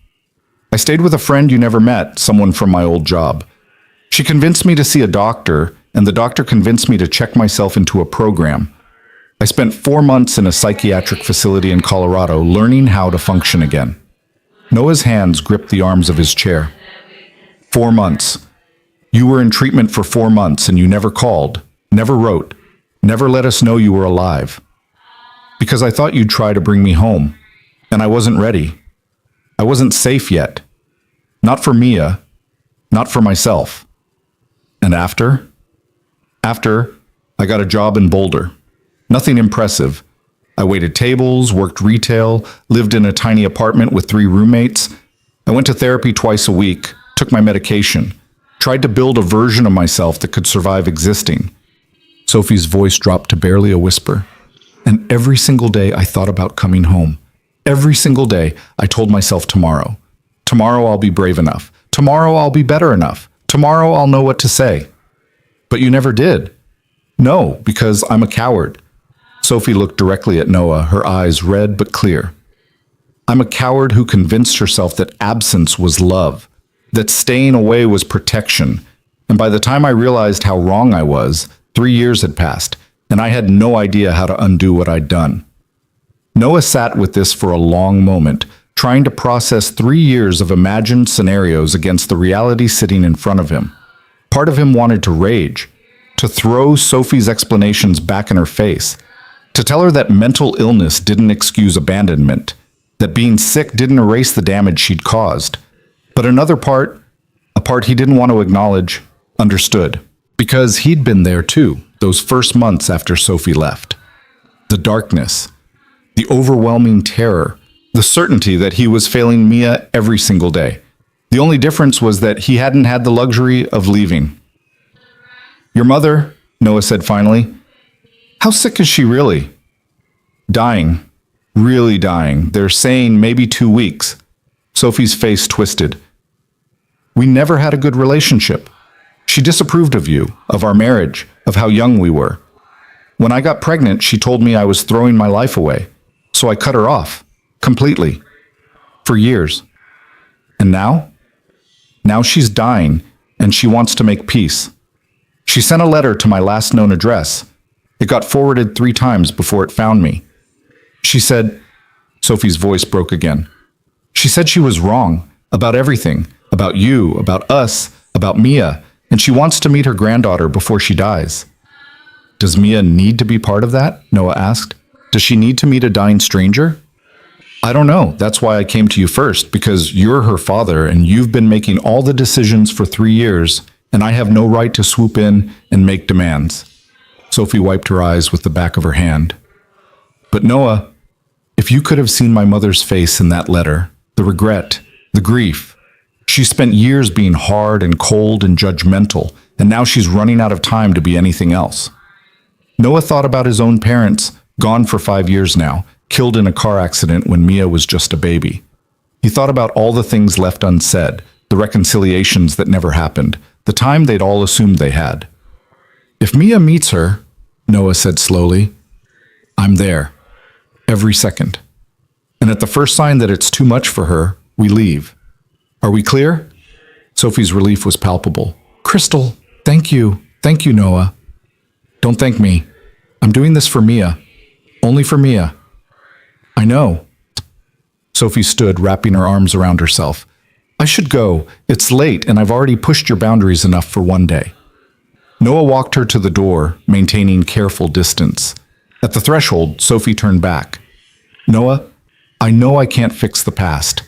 I stayed with a friend you never met, someone from my old job. She convinced me to see a doctor, and the doctor convinced me to check myself into a program. I spent 4 months in a psychiatric facility in Colorado learning how to function again. Noah's hands gripped the arms of his chair. 4 months. You were in treatment for 4 months and you never called, never wrote, Never let us know you were alive. Because I thought you'd try to bring me home, and I wasn't ready. I wasn't safe yet. Not for Mia, not for myself. And after? After, I got a job in Boulder. Nothing impressive. I waited tables, worked retail, lived in a tiny apartment with 3 roommates. I went to therapy twice a week, took my medication, tried to build a version of myself that could survive existing. Sophie's voice dropped to barely a whisper. And every single day I thought about coming home. Every single day I told myself tomorrow. Tomorrow I'll be brave enough. Tomorrow I'll be better enough. Tomorrow I'll know what to say. But you never did. No, because I'm a coward. Sophie looked directly at Noah, her eyes red but clear. I'm a coward who convinced herself that absence was love, that staying away was protection. And by the time I realized how wrong I was, 3 years had passed, and I had no idea how to undo what I'd done. Noah sat with this for a long moment, trying to process 3 years of imagined scenarios against the reality sitting in front of him. Part of him wanted to rage, to throw Sophie's explanations back in her face, to tell her that mental illness didn't excuse abandonment, that being sick didn't erase the damage she'd caused. But another part, a part he didn't want to acknowledge, understood. Because he'd been there too, those first months after Sophie left. The darkness, the overwhelming terror, the certainty that he was failing Mia every single day. The only difference was that he hadn't had the luxury of leaving. Your mother, Noah said finally. How sick is she really? Dying. Really dying. They're saying maybe 2 weeks. Sophie's face twisted. We never had a good relationship. She disapproved of you, of our marriage, of how young we were. When I got pregnant, she told me I was throwing my life away. So I cut her off. Completely. For years. And now? Now she's dying, and she wants to make peace. She sent a letter to my last known address. It got forwarded 3 times before it found me. She said, Sophie's voice broke again. She said she was wrong about everything, about you, about us, about Mia, and she wants to meet her granddaughter before she dies. Does Mia need to be part of that? Noah asked. Does she need to meet a dying stranger? I don't know. That's why I came to you first, because you're her father and you've been making all the decisions for 3 years, and I have no right to swoop in and make demands. Sophie wiped her eyes with the back of her hand. But Noah, if you could have seen my mother's face in that letter, the regret, the grief. She spent years being hard and cold and judgmental, and now she's running out of time to be anything else. Noah thought about his own parents, gone for 5 years now, killed in a car accident when Mia was just a baby. He thought about all the things left unsaid, the reconciliations that never happened, the time they'd all assumed they had. If Mia meets her, Noah said slowly, I'm there. Every second. And at the first sign that it's too much for her, we leave. Are we clear? Sophie's relief was palpable. Crystal, thank you. Thank you, Noah. Don't thank me. I'm doing this for Mia. Only for Mia. I know. Sophie stood, wrapping her arms around herself. I should go. It's late, and I've already pushed your boundaries enough for one day. Noah walked her to the door, maintaining careful distance. At the threshold, Sophie turned back. Noah, I know I can't fix the past.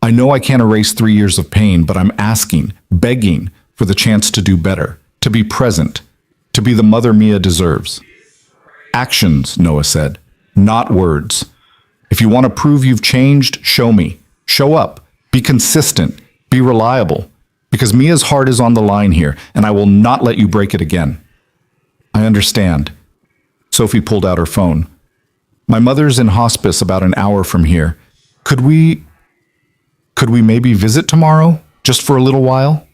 I know I can't erase 3 years of pain, but I'm asking, begging, for the chance to do better, to be present, to be the mother Mia deserves. Actions, Noah said, not words. If you want to prove you've changed, show me. Show up. Be consistent. Be reliable. Because Mia's heart is on the line here, and I will not let you break it again. I understand. Sophie pulled out her phone. My mother's in hospice about an hour from here. Could we maybe visit tomorrow, just for a little while?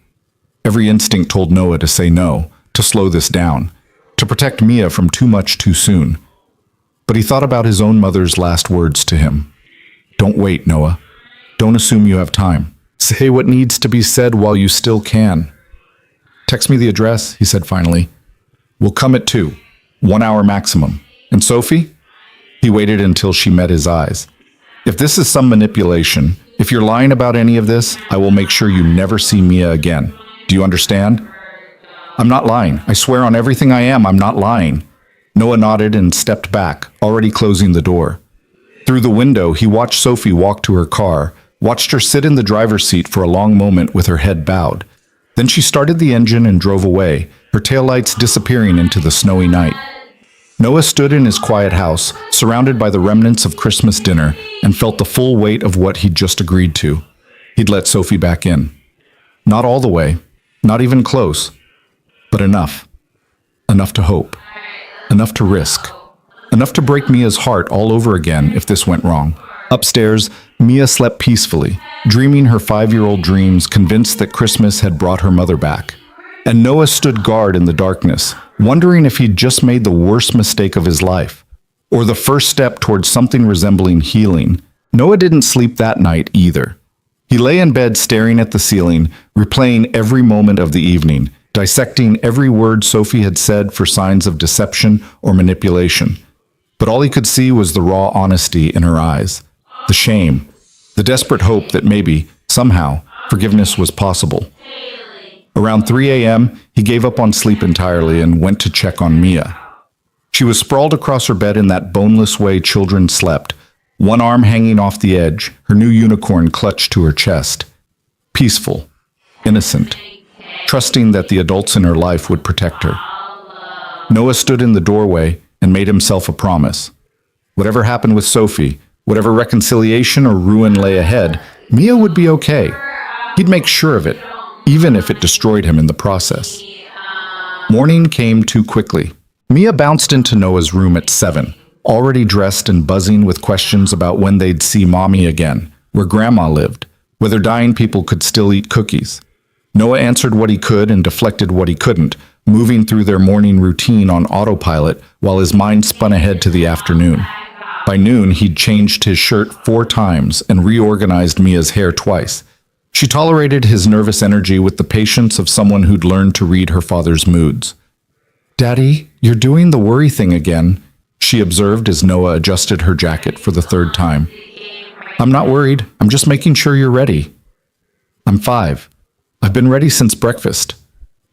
Every instinct told Noah to say no, to slow this down, to protect Mia from too much too soon. But he thought about his own mother's last words to him. Don't wait, Noah. Don't assume you have time. Say what needs to be said while you still can. Text me the address, he said finally. We'll come at 2, 1 hour maximum. And Sophie? He waited until she met his eyes. If this is some manipulation, if you're lying about any of this, I will make sure you never see Mia again. Do you understand? I'm not lying. I swear on everything I am, I'm not lying. Noah nodded and stepped back, already closing the door. Through the window, he watched Sophie walk to her car, watched her sit in the driver's seat for a long moment with her head bowed. Then she started the engine and drove away, her taillights disappearing into the snowy night. Noah stood in his quiet house, surrounded by the remnants of Christmas dinner, and felt the full weight of what he'd just agreed to. He'd let Sophie back in. Not all the way, not even close, but enough. Enough to hope. Enough to risk. Enough to break Mia's heart all over again if this went wrong. Upstairs, Mia slept peacefully, dreaming her 5-year-old dreams, convinced that Christmas had brought her mother back. And Noah stood guard in the darkness, wondering if he'd just made the worst mistake of his life, or the first step towards something resembling healing. Noah didn't sleep that night either. He lay in bed staring at the ceiling, replaying every moment of the evening, dissecting every word Sophie had said for signs of deception or manipulation. But all he could see was the raw honesty in her eyes, the shame, the desperate hope that maybe, somehow, forgiveness was possible. Around 3 a.m., he gave up on sleep entirely and went to check on Mia. She was sprawled across her bed in that boneless way children slept, one arm hanging off the edge, her new unicorn clutched to her chest. Peaceful, innocent, trusting that the adults in her life would protect her. Noah stood in the doorway and made himself a promise. Whatever happened with Sophie, whatever reconciliation or ruin lay ahead, Mia would be okay. He'd make sure of it, even if it destroyed him in the process. Morning came too quickly. Mia bounced into Noah's room at 7, already dressed and buzzing with questions about when they'd see Mommy again, where Grandma lived, whether dying people could still eat cookies. Noah answered what he could and deflected what he couldn't, moving through their morning routine on autopilot while his mind spun ahead to the afternoon. By noon, he'd changed his shirt 4 times and reorganized Mia's hair twice. She tolerated his nervous energy with the patience of someone who'd learned to read her father's moods. "Daddy, you're doing the worry thing again," she observed as Noah adjusted her jacket for the 3rd time. "I'm not worried. I'm just making sure you're ready." "I'm 5. I've been ready since breakfast."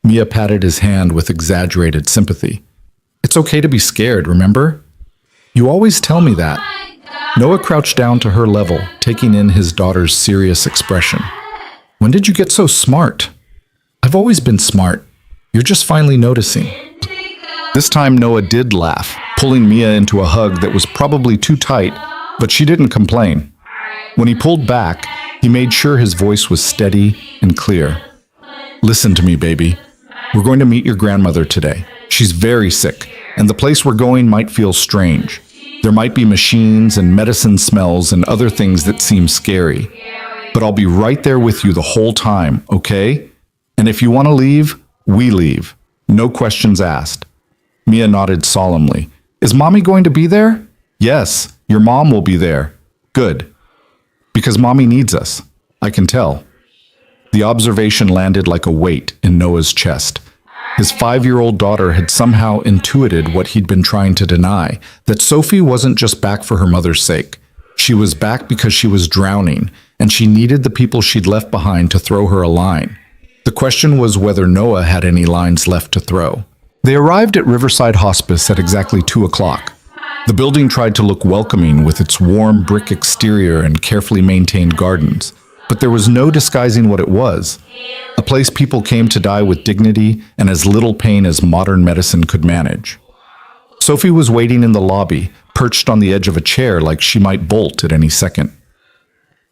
Mia patted his hand with exaggerated sympathy. "It's okay to be scared, remember? You always tell me that." Noah crouched down to her level, taking in his daughter's serious expression. "When did you get so smart?" "I've always been smart. You're just finally noticing." This time Noah did laugh, pulling Mia into a hug that was probably too tight, but she didn't complain. When he pulled back, he made sure his voice was steady and clear. "Listen to me, baby. We're going to meet your grandmother today. She's very sick, and the place we're going might feel strange. There might be machines and medicine smells and other things that seem scary. But I'll be right there with you the whole time, okay? And if you want to leave, we leave. No questions asked." Mia nodded solemnly. "Is Mommy going to be there?" "Yes, your mom will be there." "Good. Because Mommy needs us. I can tell." The observation landed like a weight in Noah's chest. His 5-year-old daughter had somehow intuited what he'd been trying to deny, that Sophie wasn't just back for her mother's sake. She was back because she was drowning, and she needed the people she'd left behind to throw her a line. The question was whether Noah had any lines left to throw. They arrived at Riverside Hospice at exactly 2 o'clock. The building tried to look welcoming with its warm brick exterior and carefully maintained gardens, but there was no disguising what it was. A place people came to die with dignity and as little pain as modern medicine could manage. Sophie was waiting in the lobby, perched on the edge of a chair like she might bolt at any second.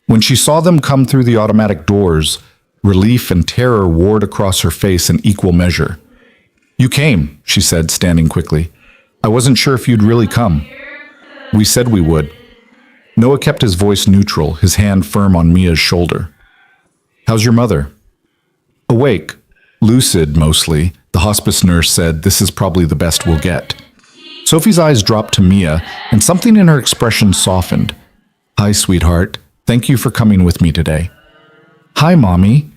When she saw them come through the automatic doors, relief and terror warred across her face in equal measure. "You came," she said, standing quickly. "I wasn't sure if you'd really come." "We said we would." Noah kept his voice neutral, his hand firm on Mia's shoulder. "How's your mother?" "Awake. Lucid, mostly. The hospice nurse said this is probably the best we'll get." Sophie's eyes dropped to Mia, and something in her expression softened. "Hi, sweetheart. Thank you for coming with me today." "Hi, Mommy."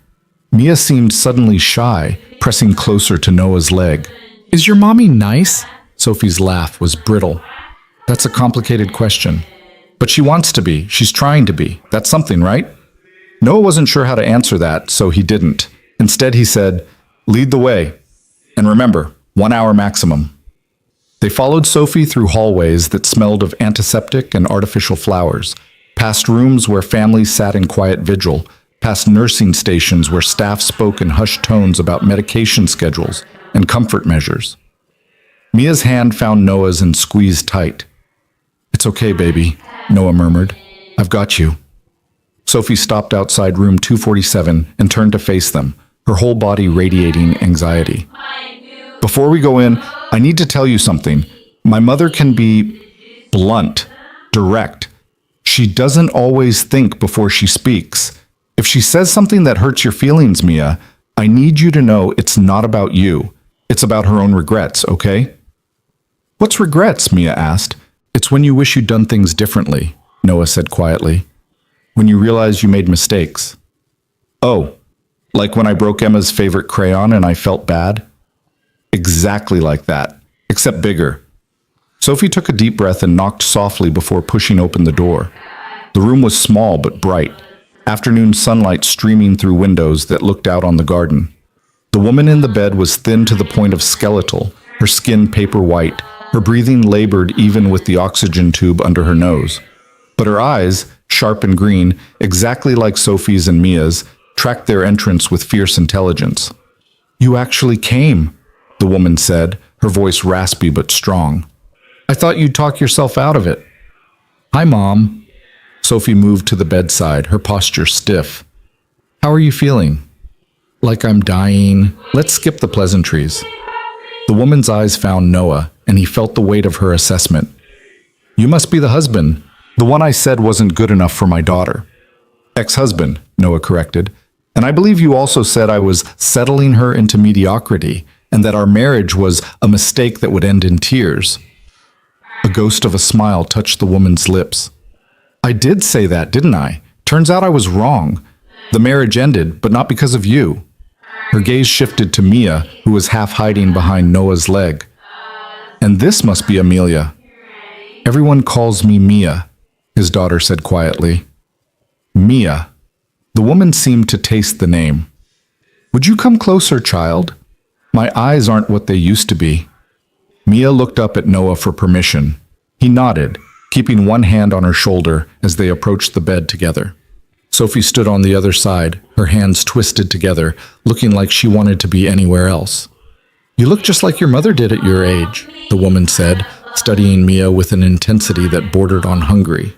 Mia seemed suddenly shy, pressing closer to Noah's leg. "Is your mommy nice?" Sophie's laugh was brittle. "That's a complicated question. But she wants to be. She's trying to be. That's something, right?" Noah wasn't sure how to answer that, so he didn't. Instead, he said, "Lead the way. And remember, 1 hour maximum." They followed Sophie through hallways that smelled of antiseptic and artificial flowers, past rooms where families sat in quiet vigil, past nursing stations where staff spoke in hushed tones about medication schedules and comfort measures. Mia's hand found Noah's and squeezed tight. "It's okay, baby," Noah murmured. "I've got you." Sophie stopped outside room 247 and turned to face them, her whole body radiating anxiety. "Before we go in, I need to tell you something. My mother can be blunt, direct. She doesn't always think before she speaks. If she says something that hurts your feelings, Mia, I need you to know it's not about you. It's about her own regrets, okay?" "What's regrets?" Mia asked. "It's when you wish you'd done things differently," Noah said quietly. "When you realize you made mistakes." "Oh, like when I broke Emma's favorite crayon and I felt bad?" "Exactly like that, except bigger." Sophie took a deep breath and knocked softly before pushing open the door. The room was small but bright, afternoon sunlight streaming through windows that looked out on the garden. The woman in the bed was thin to the point of skeletal, her skin paper white, her breathing labored even with the oxygen tube under her nose. But her eyes, sharp and green, exactly like Sophie's and Mia's, tracked their entrance with fierce intelligence. "You actually came," the woman said, her voice raspy but strong. "I thought you'd talk yourself out of it." "Hi, Mom." Sophie moved to the bedside, her posture stiff. "How are you feeling?" "Like I'm dying. Let's skip the pleasantries." The woman's eyes found Noah, and he felt the weight of her assessment. "You must be the husband. The one I said wasn't good enough for my daughter." "Ex-husband," Noah corrected. "And I believe you also said I was settling her into mediocrity, and that our marriage was a mistake that would end in tears." A ghost of a smile touched the woman's lips. "I did say that, didn't I? Turns out I was wrong. The marriage ended, but not because of you." Her gaze shifted to Mia, who was half hiding behind Noah's leg. "And this must be Amelia." "Everyone calls me Mia," his daughter said quietly. "Mia." The woman seemed to taste the name. "Would you come closer, child? My eyes aren't what they used to be." Mia looked up at Noah for permission. He nodded, keeping one hand on her shoulder as they approached the bed together. Sophie stood on the other side, her hands twisted together, looking like she wanted to be anywhere else. "You look just like your mother did at your age," the woman said, studying Mia with an intensity that bordered on hungry.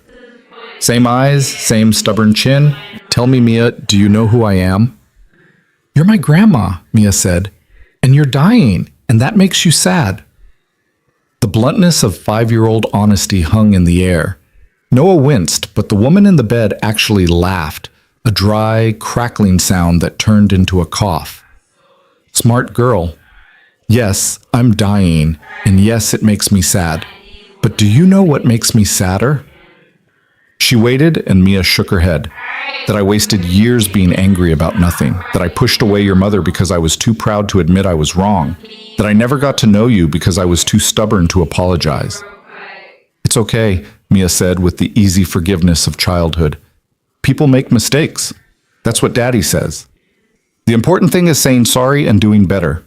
"Same eyes, same stubborn chin. Tell me, Mia, do you know who I am?" "You're my grandma," Mia said, "and you're dying, and that makes you sad." The bluntness of 5-year-old honesty hung in the air. Noah winced, but the woman in the bed actually laughed, a dry, crackling sound that turned into a cough. "Smart girl. Yes, I'm dying, and yes, it makes me sad. But do you know what makes me sadder?" She waited, and Mia shook her head. "That I wasted years being angry about nothing, that I pushed away your mother because I was too proud to admit I was wrong, that I never got to know you because I was too stubborn to apologize." "It's okay," Mia said with the easy forgiveness of childhood. "People make mistakes. That's what Daddy says. The important thing is saying sorry and doing better."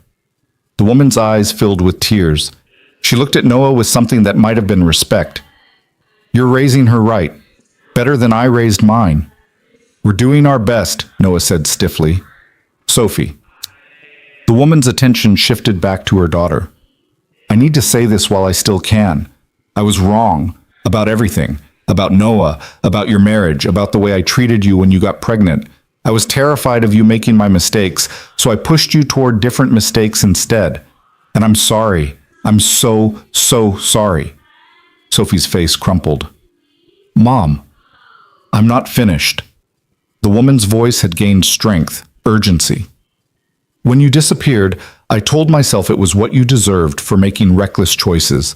The woman's eyes filled with tears. She looked at Noah with something that might have been respect. "You're raising her right. Better than I raised mine." "We're doing our best," Noah said stiffly. "Sophie." The woman's attention shifted back to her daughter. "I need to say this while I still can. I was wrong. About everything. About Noah. About your marriage. About the way I treated you when you got pregnant. I was terrified of you making my mistakes, so I pushed you toward different mistakes instead. And I'm sorry. I'm so sorry." Sophie's face crumpled. "Mom, I'm not finished." The woman's voice had gained strength, urgency. "When you disappeared, I told myself it was what you deserved for making reckless choices.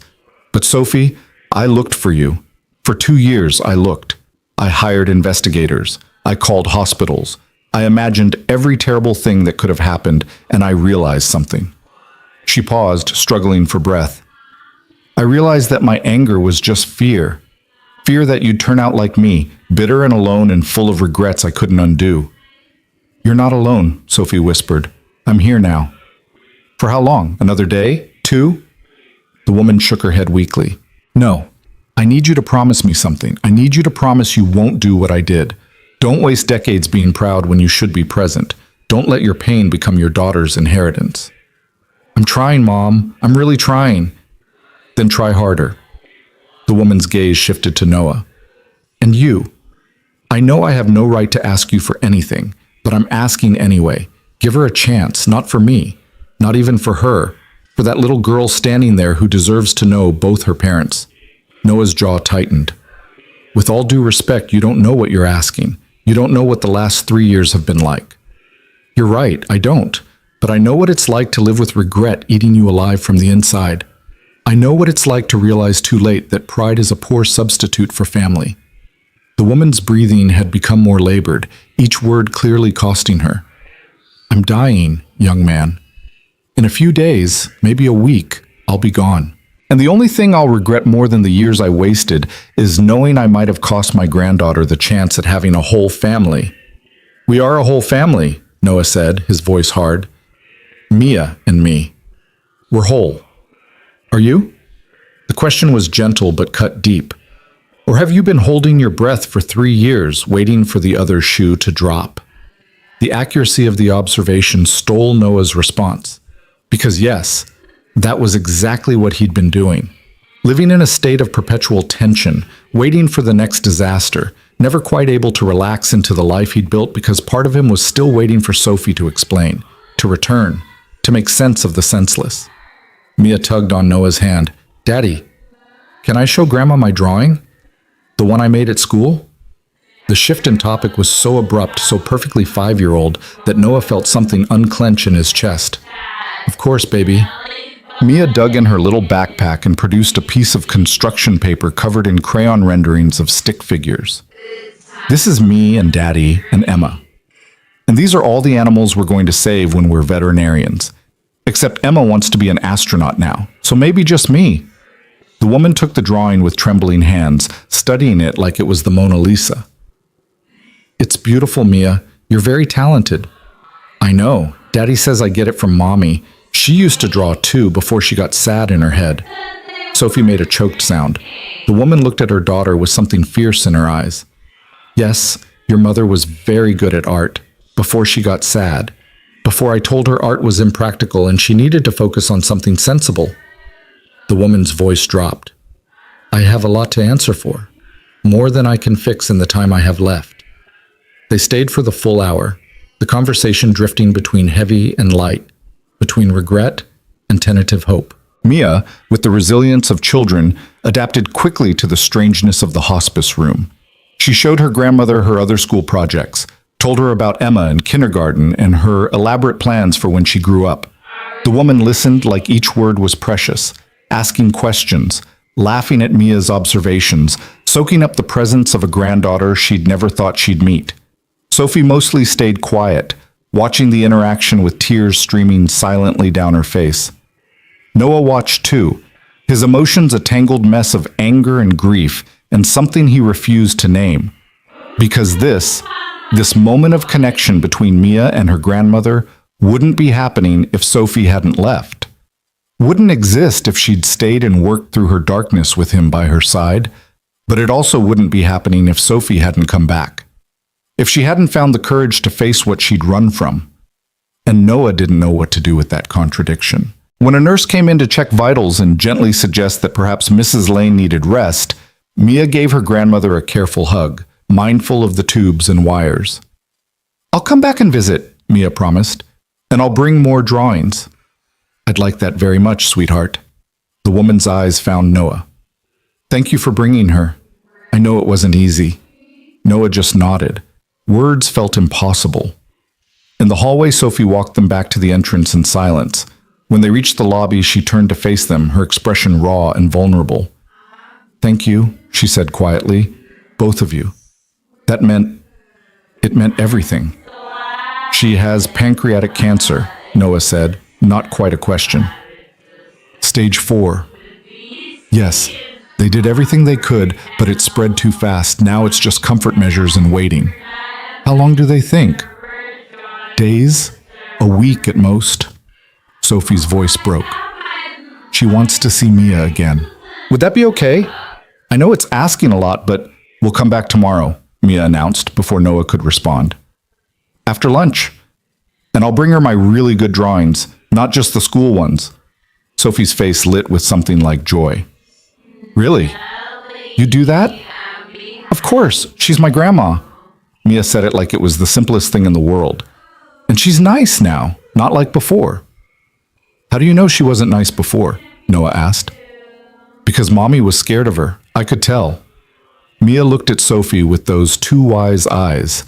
But Sophie, I looked for you. For 2 years, I looked. I hired investigators. I called hospitals. I imagined every terrible thing that could have happened, and I realized something." She paused, struggling for breath. "I realized that my anger was just fear. Fear that you'd turn out like me, bitter and alone and full of regrets I couldn't undo." "You're not alone," Sophie whispered. "I'm here now." "For how long? Another day? 2?" The woman shook her head weakly. No, I need you to promise me something. I need you to promise you won't do what I did. Don't waste decades being proud when you should be present. Don't let your pain become your daughter's inheritance. I'm trying, Mom. I'm really trying. Then try harder. The woman's gaze shifted to Noah. And you. I know I have no right to ask you for anything, but I'm asking anyway. Give her a chance, not for me, not even for her, for that little girl standing there who deserves to know both her parents. Noah's jaw tightened. With all due respect, you don't know what you're asking. You don't know what the last 3 years have been like. You're right, I don't. But I know what it's like to live with regret eating you alive from the inside. I know what it's like to realize too late that pride is a poor substitute for family. The woman's breathing had become more labored, each word clearly costing her. I'm dying, young man. In a few days, maybe a week, I'll be gone. And the only thing I'll regret more than the years I wasted is knowing I might have cost my granddaughter the chance at having a whole family. We are a whole family, Noah said, his voice hard. Mia and me. We're whole. Are you? The question was gentle but cut deep. Or have you been holding your breath for 3 years, waiting for the other shoe to drop? The accuracy of the observation stole Noah's response. Because yes, that was exactly what he'd been doing. Living in a state of perpetual tension, waiting for the next disaster, never quite able to relax into the life he'd built because part of him was still waiting for Sophie to explain, to return, to make sense of the senseless. Mia tugged on Noah's hand. Daddy, can I show Grandma my drawing? The one I made at school? The shift in topic was so abrupt, so perfectly 5-year-old, that Noah felt something unclench in his chest. Of course, baby. Mia dug in her little backpack and produced a piece of construction paper covered in crayon renderings of stick figures. This is me and Daddy and Emma. And these are all the animals we're going to save when we're veterinarians. Except Emma wants to be an astronaut now, so maybe just me. The woman took the drawing with trembling hands, studying it like it was the Mona Lisa. It's beautiful, Mia. You're very talented. I know. Daddy says I get it from Mommy. She used to draw too before she got sad in her head. Sophie made a choked sound. The woman looked at her daughter with something fierce in her eyes. Yes, your mother was very good at art, before she got sad, before I told her art was impractical and she needed to focus on something sensible. The woman's voice dropped. I have a lot to answer for, more than I can fix in the time I have left. They stayed for the full hour, the conversation drifting between heavy and light, between regret and tentative hope. Mia, with the resilience of children, adapted quickly to the strangeness of the hospice room. She showed her grandmother her other school projects, told her about Emma in kindergarten and her elaborate plans for when she grew up. The woman listened like each word was precious, asking questions, laughing at Mia's observations, soaking up the presence of a granddaughter she'd never thought she'd meet. Sophie mostly stayed quiet, watching the interaction with tears streaming silently down her face. Noah watched too, his emotions a tangled mess of anger and grief and something he refused to name. Because this moment of connection between Mia and her grandmother wouldn't be happening if Sophie hadn't left. Wouldn't exist if she'd stayed and worked through her darkness with him by her side, but it also wouldn't be happening if Sophie hadn't come back. If she hadn't found the courage to face what she'd run from. And Noah didn't know what to do with that contradiction. When a nurse came in to check vitals and gently suggest that perhaps Mrs. Lane needed rest, Mia gave her grandmother a careful hug, mindful of the tubes and wires. I'll come back and visit, Mia promised, and I'll bring more drawings. I'd like that very much, sweetheart. The woman's eyes found Noah. Thank you for bringing her. I know it wasn't easy. Noah just nodded. Words felt impossible. In the hallway, Sophie walked them back to the entrance in silence. When they reached the lobby, she turned to face them, her expression raw and vulnerable. Thank you, she said quietly. Both of you. It meant everything. She has pancreatic cancer, Noah said, not quite a question. Stage 4. Yes, they did everything they could, but it spread too fast. Now it's just comfort measures and waiting. How long do they think? Days? A week at most? Sophie's voice broke. She wants to see Mia again. Would that be okay? I know it's asking a lot, but we'll come back tomorrow, Mia announced before Noah could respond. After lunch. And I'll bring her my really good drawings, not just the school ones. Sophie's face lit with something like joy. Really? You do that? Of course, she's my grandma. Mia said it like it was the simplest thing in the world. And she's nice now, not like before. How do you know she wasn't nice before? Noah asked. Because Mommy was scared of her. I could tell. Mia looked at Sophie with those two wise eyes.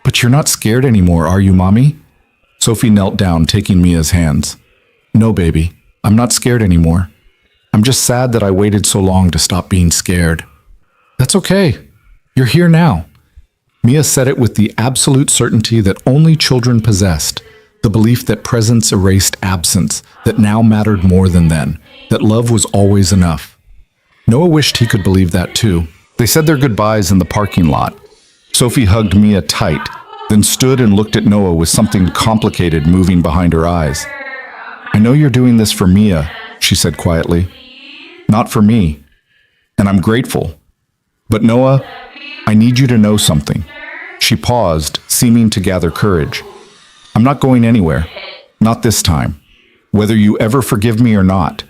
But you're not scared anymore, are you, Mommy? Sophie knelt down, taking Mia's hands. No, baby, I'm not scared anymore. I'm just sad that I waited so long to stop being scared. That's okay. You're here now. Mia said it with the absolute certainty that only children possessed, the belief that presence erased absence, that now mattered more than then, that love was always enough. Noah wished he could believe that too. They said their goodbyes in the parking lot. Sophie hugged Mia tight, then stood and looked at Noah with something complicated moving behind her eyes. I know you're doing this for Mia, she said quietly. Not for me. And I'm grateful. But Noah, I need you to know something. She paused, seeming to gather courage. I'm not going anywhere. Not this time. Whether you ever forgive me or not,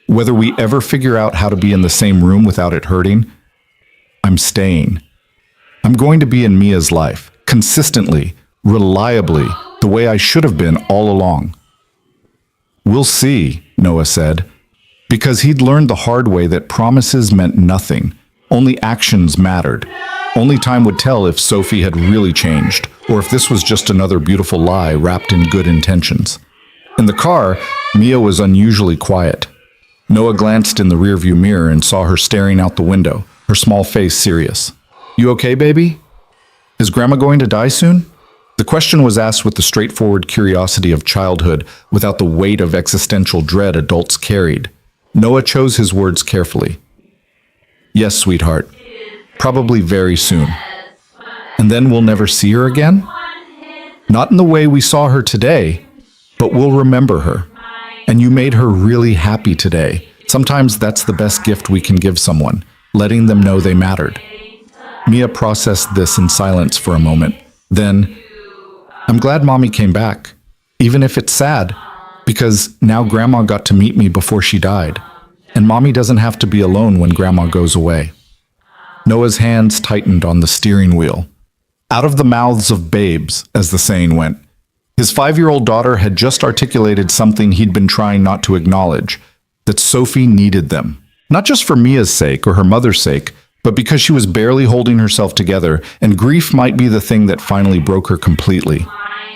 whether we ever figure out how to be in the same room without it hurting, I'm staying. I'm going to be in Mia's life, consistently, reliably, the way I should have been all along. We'll see, Noah said, because he'd learned the hard way that promises meant nothing. Only actions mattered. Only time would tell if Sophie had really changed, or if this was just another beautiful lie wrapped in good intentions. In the car, Mia was unusually quiet. Noah glanced in the rearview mirror and saw her staring out the window, her small face serious. You okay, baby? Is Grandma going to die soon? The question was asked with the straightforward curiosity of childhood, without the weight of existential dread adults carried. Noah chose his words carefully. Yes, sweetheart. Probably very soon. And then we'll never see her again? Not in the way we saw her today, but we'll remember her. And you made her really happy today. Sometimes that's the best gift we can give someone, letting them know they mattered. Mia processed this in silence for a moment. Then, I'm glad Mommy came back, even if it's sad, because now Grandma got to meet me before she died, and Mommy doesn't have to be alone when Grandma goes away. Noah's hands tightened on the steering wheel. Out of the mouths of babes, as the saying went. His 5-year-old daughter had just articulated something he'd been trying not to acknowledge, that Sophie needed them. Not just for Mia's sake or her mother's sake, but because she was barely holding herself together, and grief might be the thing that finally broke her completely.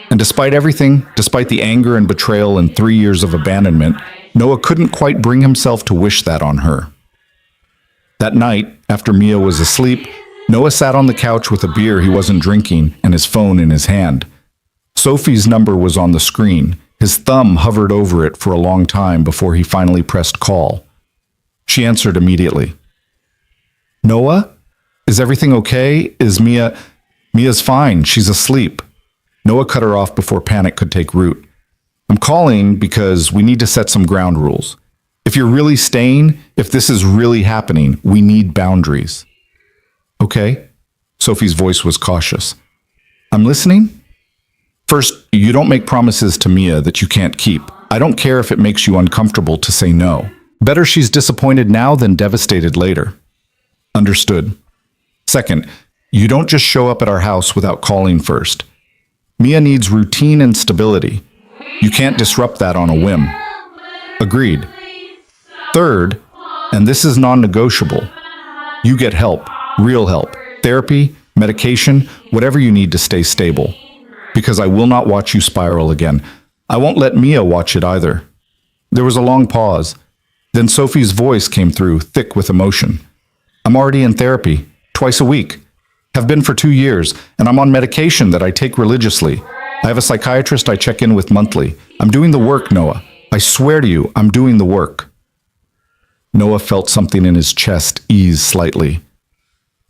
And despite everything, despite the anger and betrayal and 3 years of abandonment, Noah couldn't quite bring himself to wish that on her. That night, after Mia was asleep, Noah sat on the couch with a beer he wasn't drinking and his phone in his hand. Sophie's number was on the screen. His thumb hovered over it for a long time before he finally pressed call. She answered immediately. Noah? Is everything okay? Is Mia... Mia's fine. She's asleep. Noah cut her off before panic could take root. I'm calling because we need to set some ground rules. If you're really staying, if this is really happening, we need boundaries. Okay? Sophie's voice was cautious. I'm listening? First, you don't make promises to Mia that you can't keep. I don't care if it makes you uncomfortable to say no. Better she's disappointed now than devastated later. Understood. Second, you don't just show up at our house without calling first. Mia needs routine and stability. You can't disrupt that on a whim. Agreed. Third, and this is non-negotiable, you get help, real help, therapy, medication, whatever you need to stay stable. Because I will not watch you spiral again. I won't let Mia watch it either. There was a long pause. Then Sophie's voice came through, thick with emotion. I'm already in therapy, twice a week. Have been for 2 years, and I'm on medication that I take religiously. I have a psychiatrist I check in with monthly. I'm doing the work, Noah. I swear to you, I'm doing the work. Noah felt something in his chest ease slightly.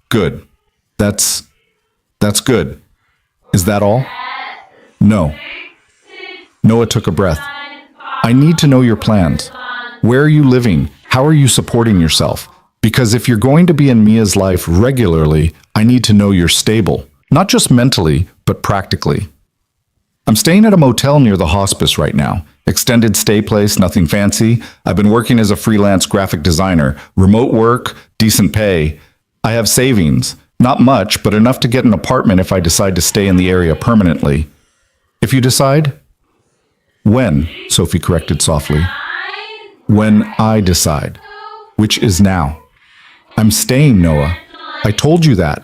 Good. That's good. Is that all? No. Noah took a breath. I need to know your plans. Where are you living? How are you supporting yourself? Because if you're going to be in Mia's life regularly, I need to know you're stable, not just mentally, but practically. I'm staying at a motel near the hospice right now. Extended stay place, nothing fancy. I've been working as a freelance graphic designer, remote work, decent pay. I have savings, not much, but enough to get an apartment if I decide to stay in the area permanently. If you decide? When, Sophie corrected softly. When I decide, which is now. I'm staying, Noah. I told you that.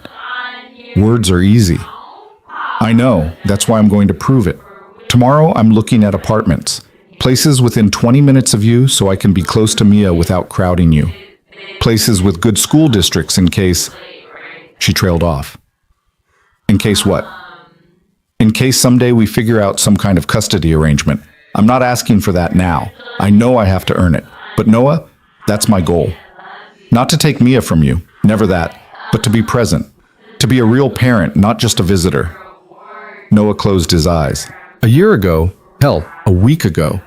Words are easy. I know, that's why I'm going to prove it. Tomorrow I'm looking at apartments, places within 20 minutes of you so I can be close to Mia without crowding you. Places with good school districts in case... She trailed off. In case what? In case someday we figure out some kind of custody arrangement. I'm not asking for that now. I know I have to earn it. But Noah, that's my goal. Not to take Mia from you, never that, but to be present. To be a real parent, not just a visitor. Noah closed his eyes. A year ago, hell, a week ago,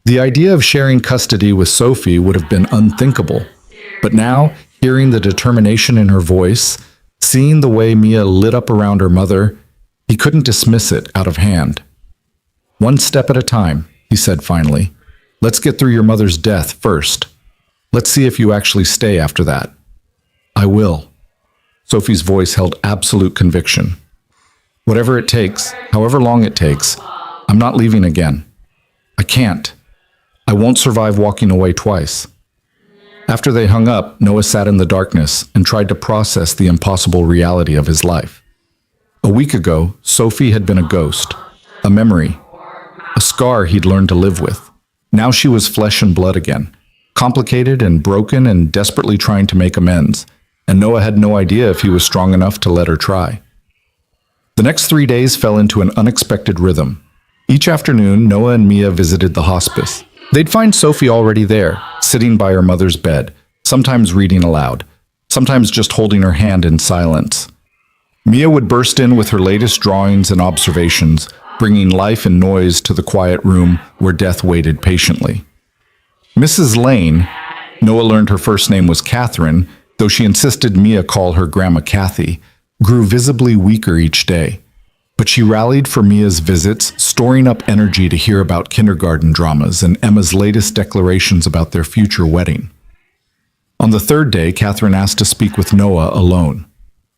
the idea of sharing custody with Sophie would have been unthinkable. But now, hearing the determination in her voice, seeing the way Mia lit up around her mother, he couldn't dismiss it out of hand. One step at a time, he said finally. Let's get through your mother's death first. Let's see if you actually stay after that. I will. Sophie's voice held absolute conviction. Whatever it takes, however long it takes, I'm not leaving again. I can't. I won't survive walking away twice. After they hung up, Noah sat in the darkness and tried to process the impossible reality of his life. A week ago, Sophie had been a ghost, a memory, a scar he'd learned to live with. Now she was flesh and blood again, complicated and broken and desperately trying to make amends, and Noah had no idea if he was strong enough to let her try. The next 3 days fell into an unexpected rhythm. Each afternoon, Noah and Mia visited the hospice. They'd find Sophie already there, sitting by her mother's bed, sometimes reading aloud, sometimes just holding her hand in silence. Mia would burst in with her latest drawings and observations, bringing life and noise to the quiet room where death waited patiently. Mrs. Lane, Noah learned her first name was Catherine, though she insisted Mia call her Grandma Kathy, grew visibly weaker each day. But she rallied for Mia's visits, storing up energy to hear about kindergarten dramas and Emma's latest declarations about their future wedding. On the third day, Catherine asked to speak with Noah alone.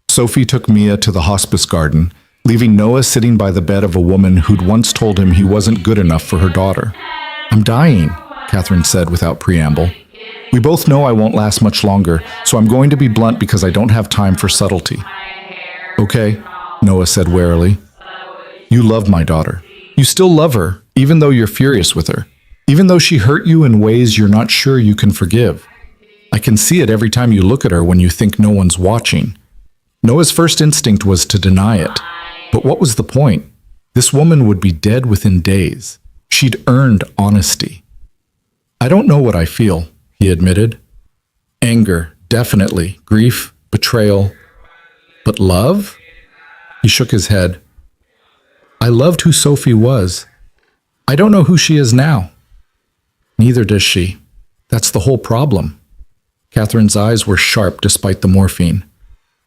Sophie took Mia to the hospice garden, leaving Noah sitting by the bed of a woman who'd once told him he wasn't good enough for her daughter. I'm dying, Catherine said without preamble. We both know I won't last much longer, so I'm going to be blunt because I don't have time for subtlety. Okay, Noah said warily. You love my daughter. You still love her, even though you're furious with her. Even though she hurt you in ways you're not sure you can forgive. I can see it every time you look at her when you think no one's watching. Noah's first instinct was to deny it. But what was the point? This woman would be dead within days. She'd earned honesty. I don't know what I feel, he admitted. Anger, definitely. Grief, betrayal. But love? He shook his head. I loved who Sophie was. I don't know who she is now. Neither does she. That's the whole problem. Catherine's eyes were sharp despite the morphine.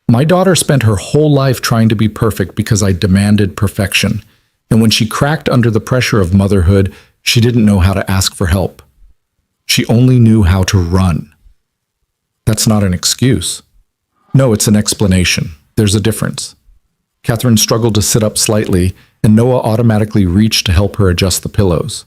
My daughter spent her whole life trying to be perfect because I demanded perfection. And when she cracked under the pressure of motherhood, she didn't know how to ask for help. She only knew how to run. That's not an excuse. No, it's an explanation. There's a difference. Catherine struggled to sit up slightly, and Noah automatically reached to help her adjust the pillows.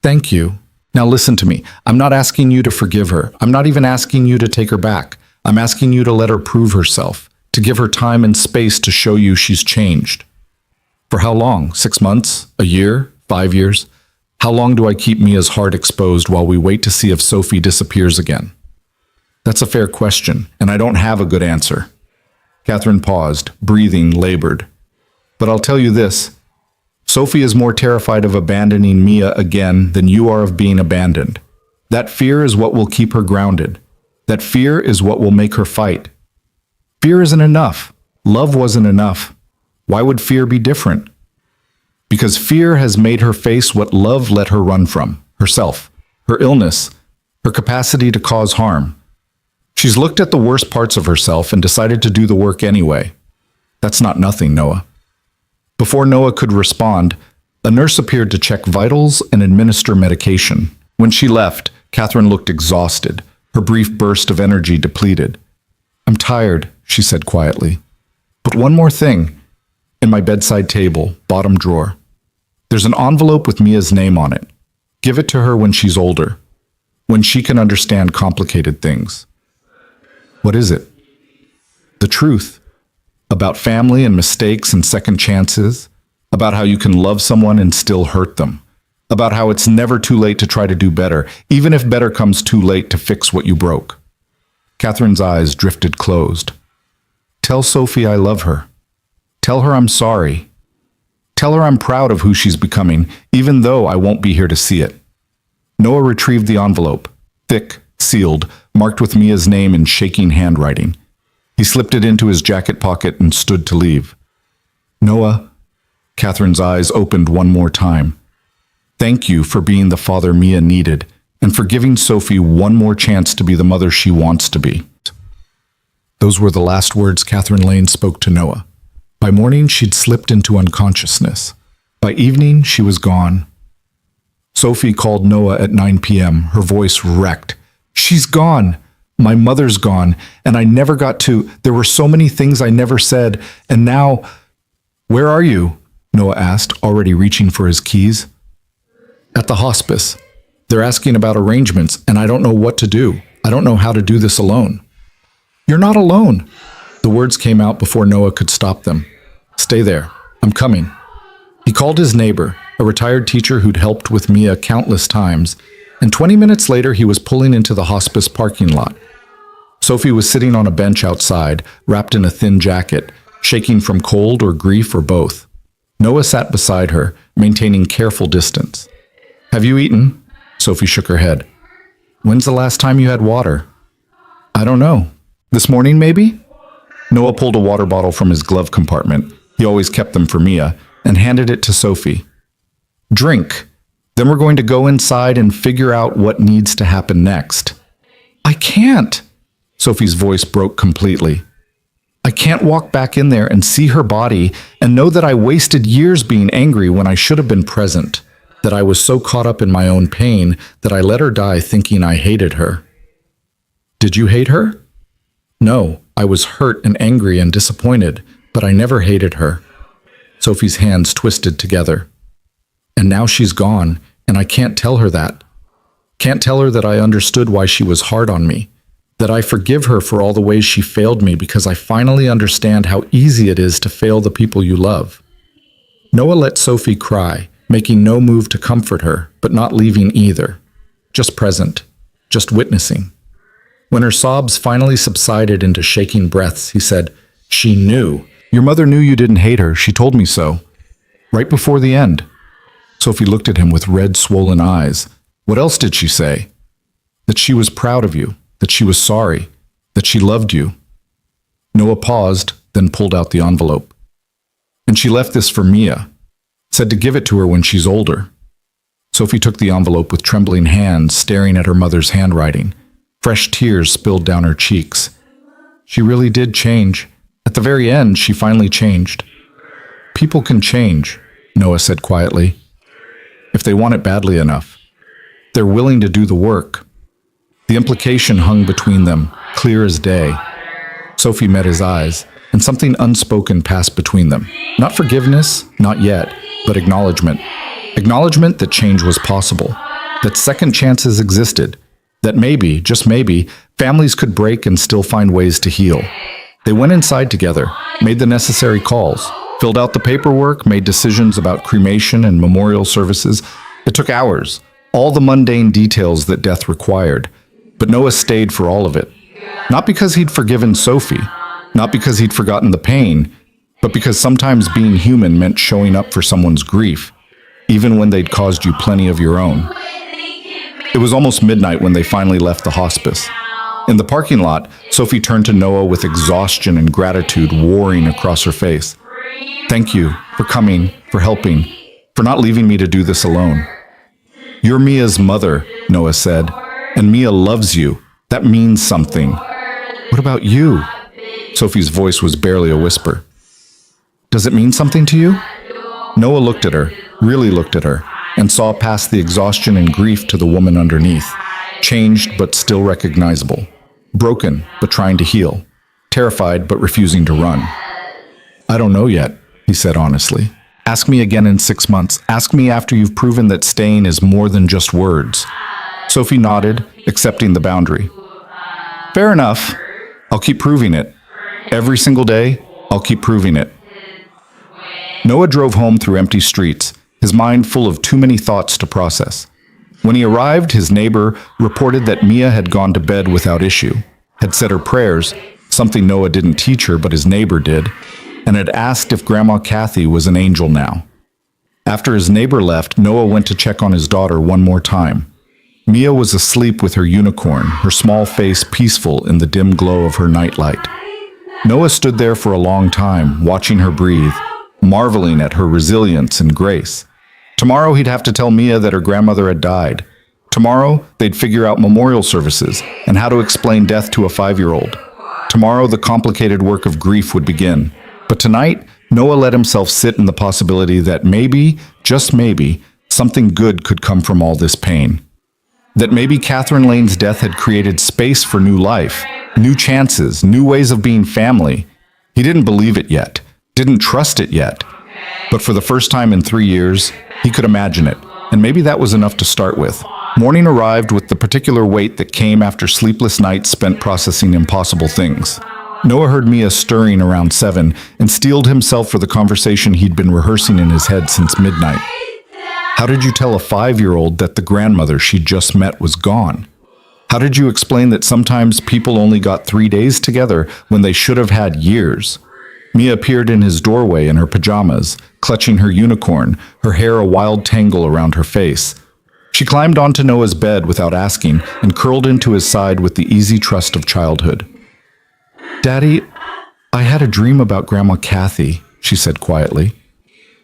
Thank you. Now listen to me. I'm not asking you to forgive her. I'm not even asking you to take her back. I'm asking you to let her prove herself, to give her time and space to show you she's changed. For how long? 6 months? A year? 5 years? How long do I keep Mia's heart exposed while we wait to see if Sophie disappears again? That's a fair question, and I don't have a good answer. Catherine paused, breathing labored. But I'll tell you this. Sophie is more terrified of abandoning Mia again than you are of being abandoned. That fear is what will keep her grounded. That fear is what will make her fight. Fear isn't enough. Love wasn't enough. Why would fear be different? Because fear has made her face what love let her run from, herself, her illness, her capacity to cause harm. She's looked at the worst parts of herself and decided to do the work anyway. That's not nothing, Noah. Before Noah could respond, a nurse appeared to check vitals and administer medication. When she left, Catherine looked exhausted, her brief burst of energy depleted. "I'm tired," she said quietly. "But one more thing. In my bedside table, bottom drawer. There's an envelope with Mia's name on it. Give it to her when she's older, when she can understand complicated things." "What is it?" "The truth. About family and mistakes and second chances. About how you can love someone and still hurt them. About how it's never too late to try to do better, even if better comes too late to fix what you broke." Catherine's eyes drifted closed. "Tell Sophie I love her. Tell her I'm sorry. Tell her I'm proud of who she's becoming, even though I won't be here to see it." Noah retrieved the envelope, thick, sealed, marked with Mia's name in shaking handwriting. He slipped it into his jacket pocket and stood to leave. "Noah," Catherine's eyes opened one more time. "Thank you for being the father Mia needed, and for giving Sophie one more chance to be the mother she wants to be." Those were the last words Catherine Lane spoke to Noah. By morning, she'd slipped into unconsciousness. By evening, she was gone. Sophie called Noah at 9 p.m., her voice wrecked. "She's gone. My mother's gone, and I never got to. There were so many things I never said, and now—" "Where are you?" Noah asked, already reaching for his keys. "At the hospice. They're asking about arrangements, and I don't know what to do. I don't know how to do this alone." "You're not alone." The words came out before Noah could stop them. "Stay there. I'm coming." He called his neighbor, a retired teacher who'd helped with Mia countless times, and 20 minutes later he was pulling into the hospice parking lot. Sophie was sitting on a bench outside, wrapped in a thin jacket, shaking from cold or grief or both. Noah sat beside her, maintaining careful distance. "Have you eaten?" Sophie shook her head. "When's the last time you had water?" "I don't know. This morning, maybe?" Noah pulled a water bottle from his glove compartment, he always kept them for Mia, and handed it to Sophie. "Drink. Then we're going to go inside and figure out what needs to happen next." "I can't." Sophie's voice broke completely. "I can't walk back in there and see her body and know that I wasted years being angry when I should have been present, that I was so caught up in my own pain that I let her die thinking I hated her." "Did you hate her?" "No, I was hurt and angry and disappointed, but I never hated her." Sophie's hands twisted together. "And now she's gone, and I can't tell her that. Can't tell her that I understood why she was hard on me, that I forgive her for all the ways she failed me because I finally understand how easy it is to fail the people you love." Noah let Sophie cry, making no move to comfort her, but not leaving either. Just present, just witnessing. When her sobs finally subsided into shaking breaths, he said, "She knew. Your mother knew you didn't hate her. She told me so. Right before the end." Sophie looked at him with red, swollen eyes. "What else did she say?" "That she was proud of you, that she was sorry, that she loved you." Noah paused, then pulled out the envelope. "And she left this for Mia. Said to give it to her when she's older." Sophie took the envelope with trembling hands, staring at her mother's handwriting. Fresh tears spilled down her cheeks. She really did change. At the very end, she finally changed. "People can change," Noah said quietly, "if they want it badly enough. They're willing to do the work." The implication hung between them, clear as day. Sophie met his eyes, and something unspoken passed between them. Not forgiveness, not yet, but acknowledgement. Acknowledgement that change was possible, that second chances existed, that maybe, just maybe, families could break and still find ways to heal. They went inside together, made the necessary calls, filled out the paperwork, made decisions about cremation and memorial services. It took hours, all the mundane details that death required. But Noah stayed for all of it. Not because he'd forgiven Sophie, not because he'd forgotten the pain, but because sometimes being human meant showing up for someone's grief, even when they'd caused you plenty of your own. It was almost midnight when they finally left the hospice. In the parking lot, Sophie turned to Noah with exhaustion and gratitude warring across her face. "Thank you for coming, for helping, for not leaving me to do this alone." "You're Mia's mother," Noah said, And Mia loves you. That means something. What about you? Sophie's voice was barely a whisper. Does it mean something to you? Noah looked at her, really looked at her, and saw past the exhaustion and grief to the woman underneath, changed but still recognizable, broken but trying to heal, terrified but refusing to run. I don't know yet, he said honestly. Ask me again in 6 months. Ask me after you've proven that staying is more than just words. Sophie nodded, accepting the boundary. Fair enough. I'll keep proving it. Every single day, I'll keep proving it. Noah drove home through empty streets, his mind full of too many thoughts to process. When he arrived, his neighbor reported that Mia had gone to bed without issue, had said her prayers, something Noah didn't teach her but his neighbor did, and had asked if Grandma Kathy was an angel now. After his neighbor left, Noah went to check on his daughter one more time. Mia was asleep with her unicorn, her small face peaceful in the dim glow of her nightlight. Noah stood there for a long time, watching her breathe, marveling at her resilience and grace. Tomorrow he'd have to tell Mia that her grandmother had died. Tomorrow they'd figure out memorial services and how to explain death to a 5-year-old. Tomorrow the complicated work of grief would begin. But tonight, Noah let himself sit in the possibility that maybe, just maybe, something good could come from all this pain. That maybe Catherine Lane's death had created space for new life, new chances, new ways of being family. He didn't believe it yet, didn't trust it yet. But for the first time in 3 years, he could imagine it, and maybe that was enough to start with. Morning arrived with the particular weight that came after sleepless nights spent processing impossible things. Noah heard Mia stirring around 7 and steeled himself for the conversation he'd been rehearsing in his head since midnight. How did you tell a 5-year-old that the grandmother she'd just met was gone? How did you explain that sometimes people only got 3 days together when they should have had years? Mia appeared in his doorway in her pajamas, clutching her unicorn, her hair a wild tangle around her face. She climbed onto Noah's bed without asking and curled into his side with the easy trust of childhood. Daddy, I had a dream about Grandma Kathy, she said quietly.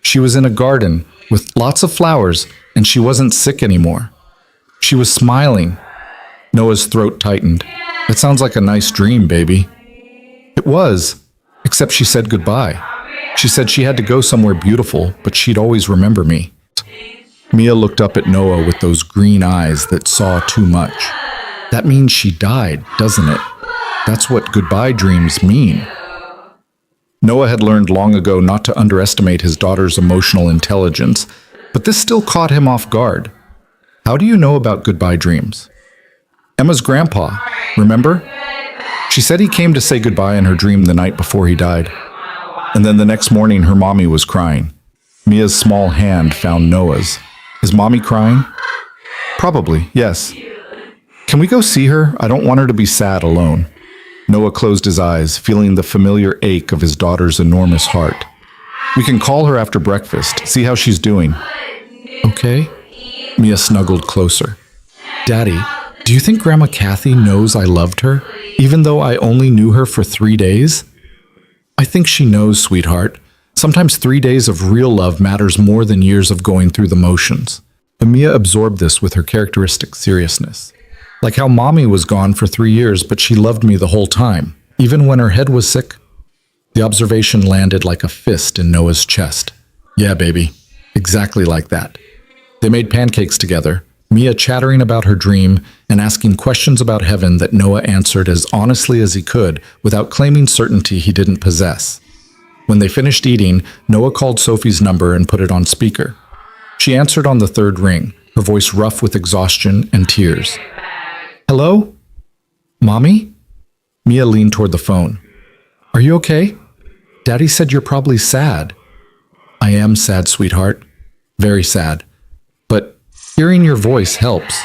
She was in a garden with lots of flowers, and she wasn't sick anymore. She was smiling. Noah's throat tightened. That sounds like a nice dream, baby. It was, except she said goodbye. She said she had to go somewhere beautiful, but she'd always remember me. Mia looked up at Noah with those green eyes that saw too much. That means she died, doesn't it? That's what goodbye dreams mean. Noah had learned long ago not to underestimate his daughter's emotional intelligence, but this still caught him off guard. How do you know about goodbye dreams? Emma's grandpa, remember? She said he came to say goodbye in her dream the night before he died. And then the next morning her mommy was crying. Mia's small hand found Noah's. Is mommy crying? Probably, yes. Can we go see her? I don't want her to be sad alone. Noah closed his eyes, feeling the familiar ache of his daughter's enormous heart. We can call her after breakfast, see how she's doing. Okay? Mia snuggled closer. Daddy, do you think Grandma Kathy knows I loved her, even though I only knew her for 3 days? I think she knows, sweetheart. Sometimes 3 days of real love matters more than years of going through the motions. And Mia absorbed this with her characteristic seriousness. Like how mommy was gone for 3 years, but she loved me the whole time, even when her head was sick. The observation landed like a fist in Noah's chest. Yeah, baby, exactly like that. They made pancakes together, Mia chattering about her dream and asking questions about heaven that Noah answered as honestly as he could without claiming certainty he didn't possess. When they finished eating, Noah called Sophie's number and put it on speaker. She answered on the 3rd ring, her voice rough with exhaustion and tears. Hello? Mommy? Mia leaned toward the phone. Are you okay? Daddy said you're probably sad. I am sad, sweetheart. Very sad. But hearing your voice helps.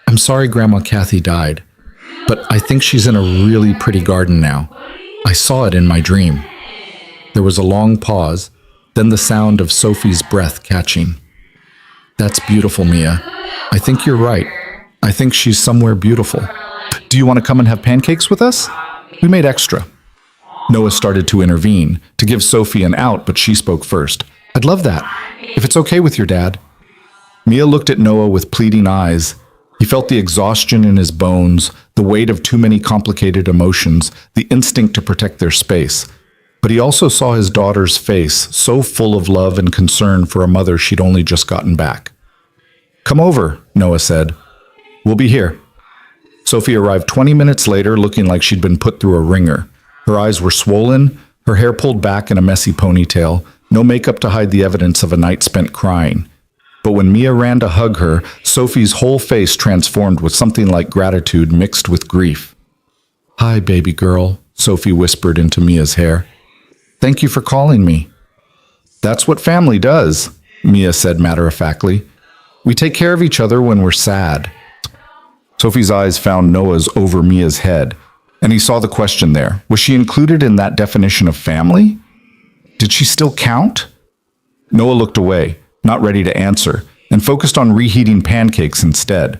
I'm sorry Grandma Kathy died, but I think she's in a really pretty garden now. I saw it in my dream. There was a long pause, then the sound of Sophie's breath catching. That's beautiful, Mia. I think you're right. I think she's somewhere beautiful. Do you want to come and have pancakes with us? We made extra. Noah started to intervene, to give Sophie an out, but she spoke first. I'd love that, if it's okay with your dad. Mia looked at Noah with pleading eyes. He felt the exhaustion in his bones, the weight of too many complicated emotions, the instinct to protect their space. But he also saw his daughter's face, so full of love and concern for a mother she'd only just gotten back. "Come over," Noah said. "We'll be here." Sophie arrived 20 minutes later looking like she'd been put through a ringer. Her eyes were swollen, her hair pulled back in a messy ponytail, no makeup to hide the evidence of a night spent crying. But when Mia ran to hug her, Sophie's whole face transformed with something like gratitude mixed with grief. "Hi, baby girl," Sophie whispered into Mia's hair. "Thank you for calling me." "That's what family does," Mia said matter-of-factly. "We take care of each other when we're sad." Sophie's eyes found Noah's over Mia's head, and he saw the question there. Was she included in that definition of family? Did she still count? Noah looked away, not ready to answer, and focused on reheating pancakes instead.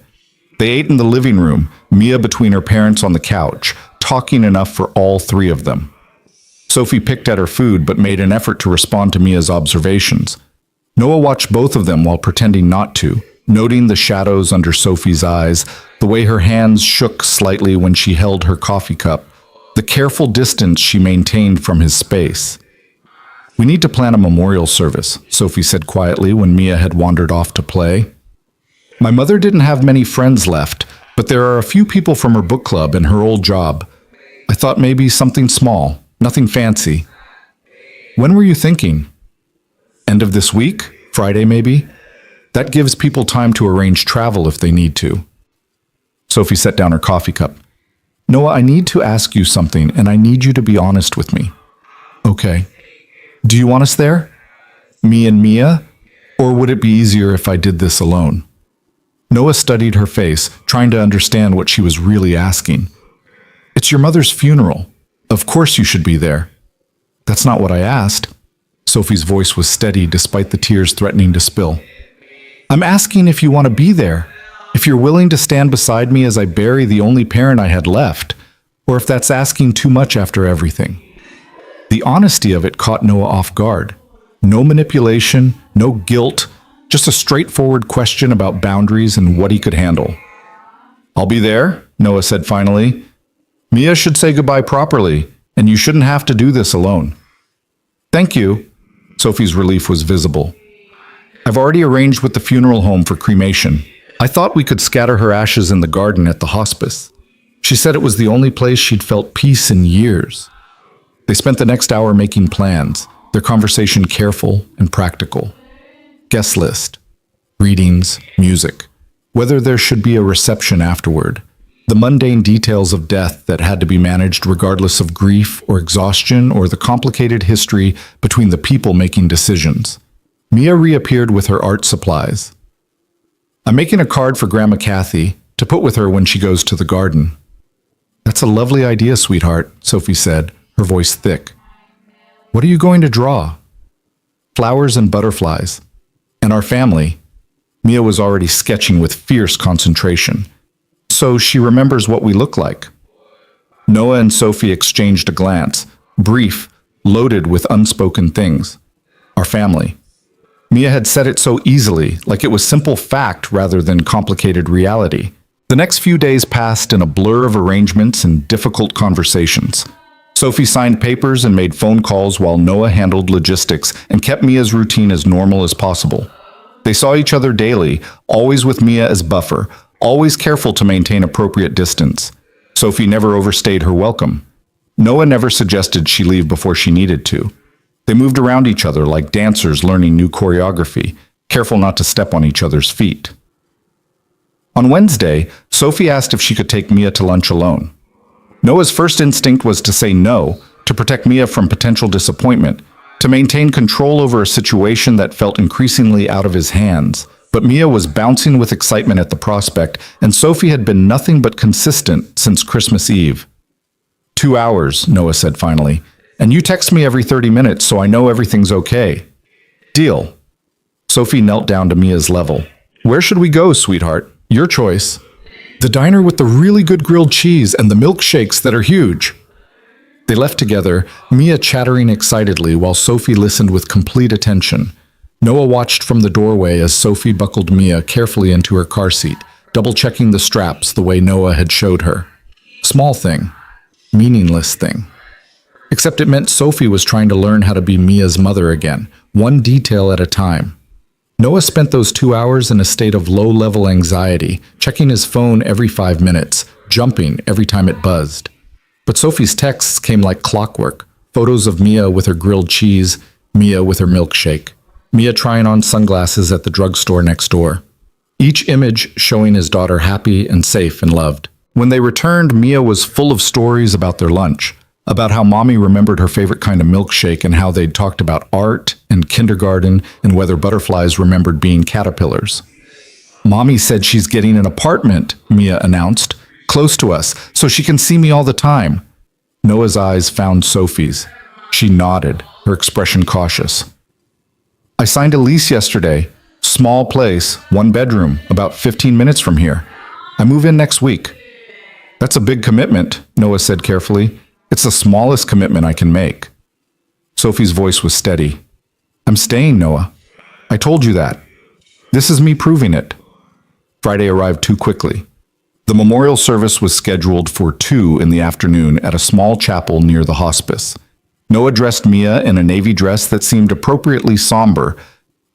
They ate in the living room, Mia between her parents on the couch, talking enough for all three of them. Sophie picked at her food but made an effort to respond to Mia's observations. Noah watched both of them while pretending not to, noting the shadows under Sophie's eyes, the way her hands shook slightly when she held her coffee cup, the careful distance she maintained from his space. "We need to plan a memorial service," Sophie said quietly when Mia had wandered off to play. "My mother didn't have many friends left, but there are a few people from her book club and her old job. I thought maybe something small. Nothing fancy." "When were you thinking?" "End of this week? Friday, maybe? That gives people time to arrange travel if they need to." Sophie set down her coffee cup. "Noah, I need to ask you something, and I need you to be honest with me." "Okay. Do you want us there? Me and Mia? Or would it be easier if I did this alone?" Noah studied her face, trying to understand what she was really asking. "It's your mother's funeral. Of course you should be there." "That's not what I asked." Sophie's voice was steady despite the tears threatening to spill. "I'm asking if you want to be there, if you're willing to stand beside me as I bury the only parent I had left, or if that's asking too much after everything." The honesty of it caught Noah off guard. No manipulation, no guilt, just a straightforward question about boundaries and what he could handle. "I'll be there," Noah said finally. "Mia should say goodbye properly, and you shouldn't have to do this alone." "Thank you." Sophie's relief was visible. "I've already arranged with the funeral home for cremation. I thought we could scatter her ashes in the garden at the hospice." She said it was the only place she'd felt peace in years. They spent the next hour making plans, their conversation careful and practical. Guest list, readings, music, whether there should be a reception afterward, the mundane details of death that had to be managed regardless of grief or exhaustion or the complicated history between the people making decisions. Mia reappeared with her art supplies. "I'm making a card for Grandma Kathy to put with her when she goes to the garden." "That's a lovely idea, sweetheart," Sophie said, her voice thick. "What are you going to draw?" "Flowers and butterflies. And our family." Mia was already sketching with fierce concentration. "So she remembers what we look like." Noah and Sophie exchanged a glance, brief, loaded with unspoken things. Our family. Mia had said it so easily, like it was simple fact rather than complicated reality. The next few days passed in a blur of arrangements and difficult conversations. Sophie signed papers and made phone calls while Noah handled logistics and kept Mia's routine as normal as possible. They saw each other daily, always with Mia as buffer, always careful to maintain appropriate distance. Sophie never overstayed her welcome. Noah never suggested she leave before she needed to. They moved around each other like dancers learning new choreography, careful not to step on each other's feet. On Wednesday, Sophie asked if she could take Mia to lunch alone. Noah's first instinct was to say no, to protect Mia from potential disappointment, to maintain control over a situation that felt increasingly out of his hands. But Mia was bouncing with excitement at the prospect, and Sophie had been nothing but consistent since Christmas Eve. 2 hours, Noah said finally, and you text me every 30 minutes so I know everything's okay. Deal. Sophie knelt down to Mia's level. Where should we go, sweetheart? Your choice. The diner with the really good grilled cheese and the milkshakes that are huge. They left together, Mia chattering excitedly while Sophie listened with complete attention. Noah watched from the doorway as Sophie buckled Mia carefully into her car seat, double-checking the straps the way Noah had showed her. Small thing, meaningless thing. Except it meant Sophie was trying to learn how to be Mia's mother again, one detail at a time. Noah spent those 2 hours in a state of low-level anxiety, checking his phone every 5 minutes, jumping every time it buzzed. But Sophie's texts came like clockwork. Photos of Mia with her grilled cheese, Mia with her milkshake, Mia trying on sunglasses at the drugstore next door. Each image showing his daughter happy and safe and loved. When they returned, Mia was full of stories about their lunch, about how Mommy remembered her favorite kind of milkshake and how they'd talked about art and kindergarten and whether butterflies remembered being caterpillars. Mommy said she's getting an apartment, Mia announced, close to us, so she can see me all the time. Noah's eyes found Sophie's. She nodded, her expression cautious. I signed a lease yesterday. Small place, 1 bedroom, about 15 minutes from here. I move in next week. That's a big commitment, Noah said carefully. It's the smallest commitment I can make. Sophie's voice was steady. I'm staying, Noah. I told you that. This is me proving it. Friday arrived too quickly. The memorial service was scheduled for 2 in the afternoon at a small chapel near the hospice. Noah dressed Mia in a navy dress that seemed appropriately somber,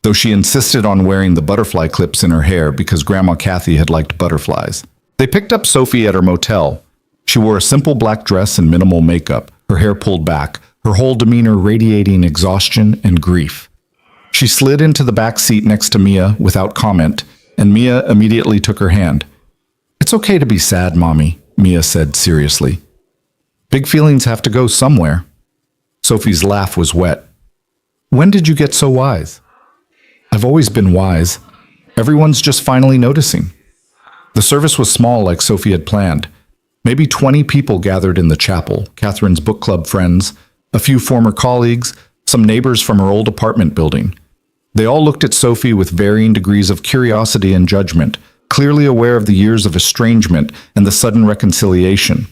though she insisted on wearing the butterfly clips in her hair because Grandma Kathy had liked butterflies. They picked up Sophie at her motel. She wore a simple black dress and minimal makeup, her hair pulled back, her whole demeanor radiating exhaustion and grief. She slid into the back seat next to Mia without comment, and Mia immediately took her hand. It's okay to be sad, Mommy, Mia said seriously. Big feelings have to go somewhere. Sophie's laugh was wet. When did you get so wise? I've always been wise. Everyone's just finally noticing. The service was small like Sophie had planned. Maybe 20 people gathered in the chapel, Catherine's book club friends, a few former colleagues, some neighbors from her old apartment building. They all looked at Sophie with varying degrees of curiosity and judgment, clearly aware of the years of estrangement and the sudden reconciliation.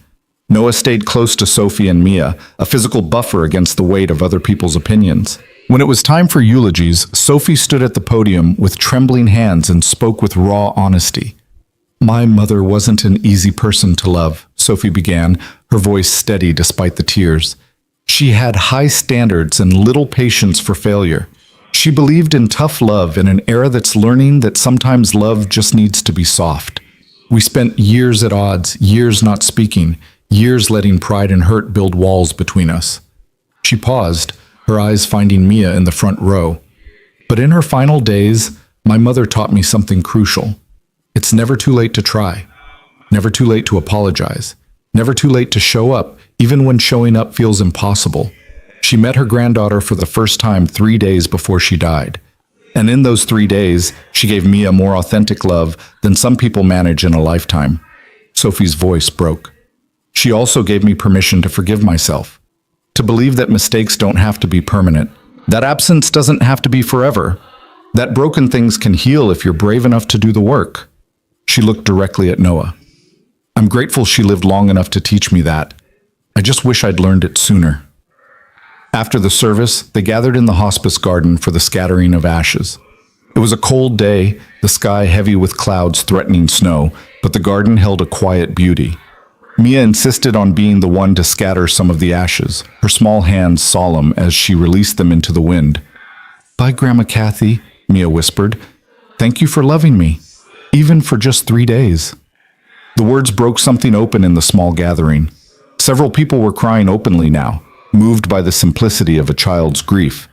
Noah stayed close to Sophie and Mia, a physical buffer against the weight of other people's opinions. When it was time for eulogies, Sophie stood at the podium with trembling hands and spoke with raw honesty. My mother wasn't an easy person to love, Sophie began, her voice steady despite the tears. She had high standards and little patience for failure. She believed in tough love in an era that's learning that sometimes love just needs to be soft. We spent years at odds, years not speaking, years letting pride and hurt build walls between us. She paused, her eyes finding Mia in the front row. But in her final days, my mother taught me something crucial. It's never too late to try. Never too late to apologize. Never too late to show up, even when showing up feels impossible. She met her granddaughter for the first time 3 days before she died. And in those 3 days, she gave Mia more authentic love than some people manage in a lifetime. Sophie's voice broke. She also gave me permission to forgive myself, to believe that mistakes don't have to be permanent, that absence doesn't have to be forever, that broken things can heal if you're brave enough to do the work. She looked directly at Noah. I'm grateful she lived long enough to teach me that. I just wish I'd learned it sooner. After the service, they gathered in the hospice garden for the scattering of ashes. It was a cold day, the sky heavy with clouds threatening snow, but the garden held a quiet beauty. Mia insisted on being the one to scatter some of the ashes, her small hands solemn as she released them into the wind. Bye, Grandma Kathy, Mia whispered. Thank you for loving me, even for just 3 days. The words broke something open in the small gathering. Several people were crying openly now, moved by the simplicity of a child's grief.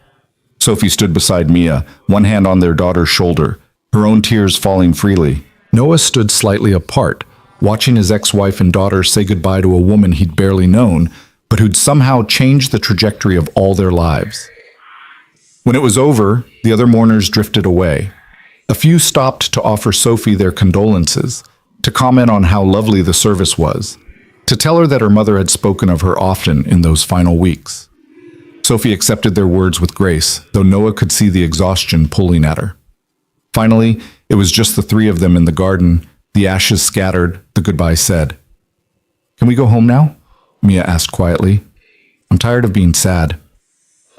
Sophie stood beside Mia, one hand on their daughter's shoulder, her own tears falling freely. Noah stood slightly apart, watching his ex-wife and daughter say goodbye to a woman he'd barely known, but who'd somehow changed the trajectory of all their lives. When it was over, the other mourners drifted away. A few stopped to offer Sophie their condolences, to comment on how lovely the service was, to tell her that her mother had spoken of her often in those final weeks. Sophie accepted their words with grace, though Noah could see the exhaustion pulling at her. Finally, it was just the 3 of them in the garden, the ashes scattered, the goodbye said. Can we go home now? Mia asked quietly. I'm tired of being sad.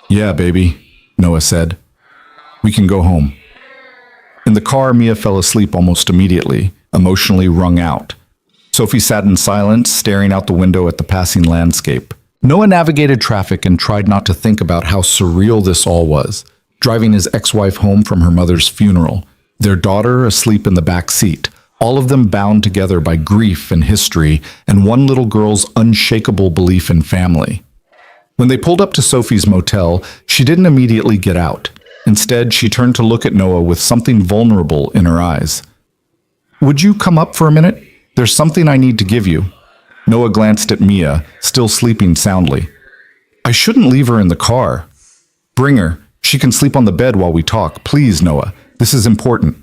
Yeah, baby, Noah said. We can go home. In the car, Mia fell asleep almost immediately, emotionally wrung out. Sophie sat in silence, staring out the window at the passing landscape. Noah navigated traffic and tried not to think about how surreal this all was, driving his ex-wife home from her mother's funeral, their daughter asleep in the back seat, all of them bound together by grief and history, and one little girl's unshakable belief in family. When they pulled up to Sophie's motel, she didn't immediately get out. Instead, she turned to look at Noah with something vulnerable in her eyes. "Would you come up for a minute? There's something I need to give you." Noah glanced at Mia, still sleeping soundly. "I shouldn't leave her in the car." "Bring her. She can sleep on the bed while we talk. Please, Noah. This is important."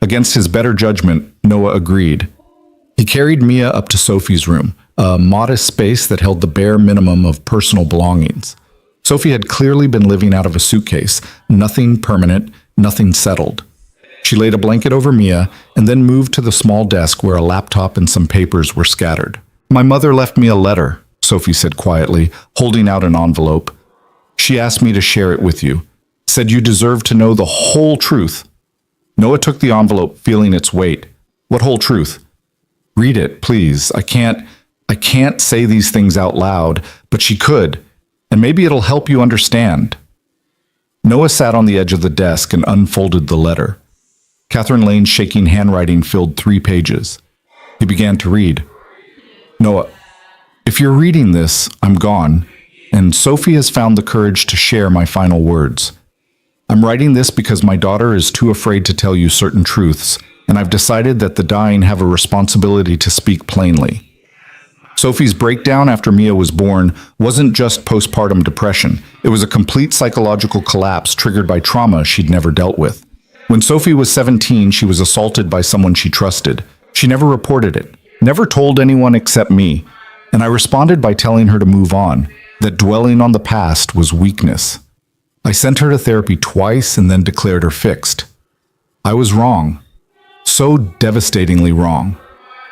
Against his better judgment, Noah agreed. He carried Mia up to Sophie's room, a modest space that held the bare minimum of personal belongings. Sophie had clearly been living out of a suitcase, nothing permanent, nothing settled. She laid a blanket over Mia and then moved to the small desk where a laptop and some papers were scattered. "My mother left me a letter," Sophie said quietly, holding out an envelope. "She asked me to share it with you. Said you deserve to know the whole truth." Noah took the envelope, feeling its weight. "What whole truth?" "Read it, please. I can't say these things out loud, but she could, and maybe it'll help you understand." Noah sat on the edge of the desk and unfolded the letter. Catherine Lane's shaking handwriting filled 3 pages. He began to read. "Noah, if you're reading this, I'm gone, and Sophie has found the courage to share my final words. I'm writing this because my daughter is too afraid to tell you certain truths, and I've decided that the dying have a responsibility to speak plainly." Sophie's breakdown after Mia was born wasn't just postpartum depression. It was a complete psychological collapse triggered by trauma she'd never dealt with. When Sophie was 17, she was assaulted by someone she trusted. She never reported it, never told anyone except me, and I responded by telling her to move on, that dwelling on the past was weakness. I sent her to therapy twice and then declared her fixed. I was wrong. So devastatingly wrong.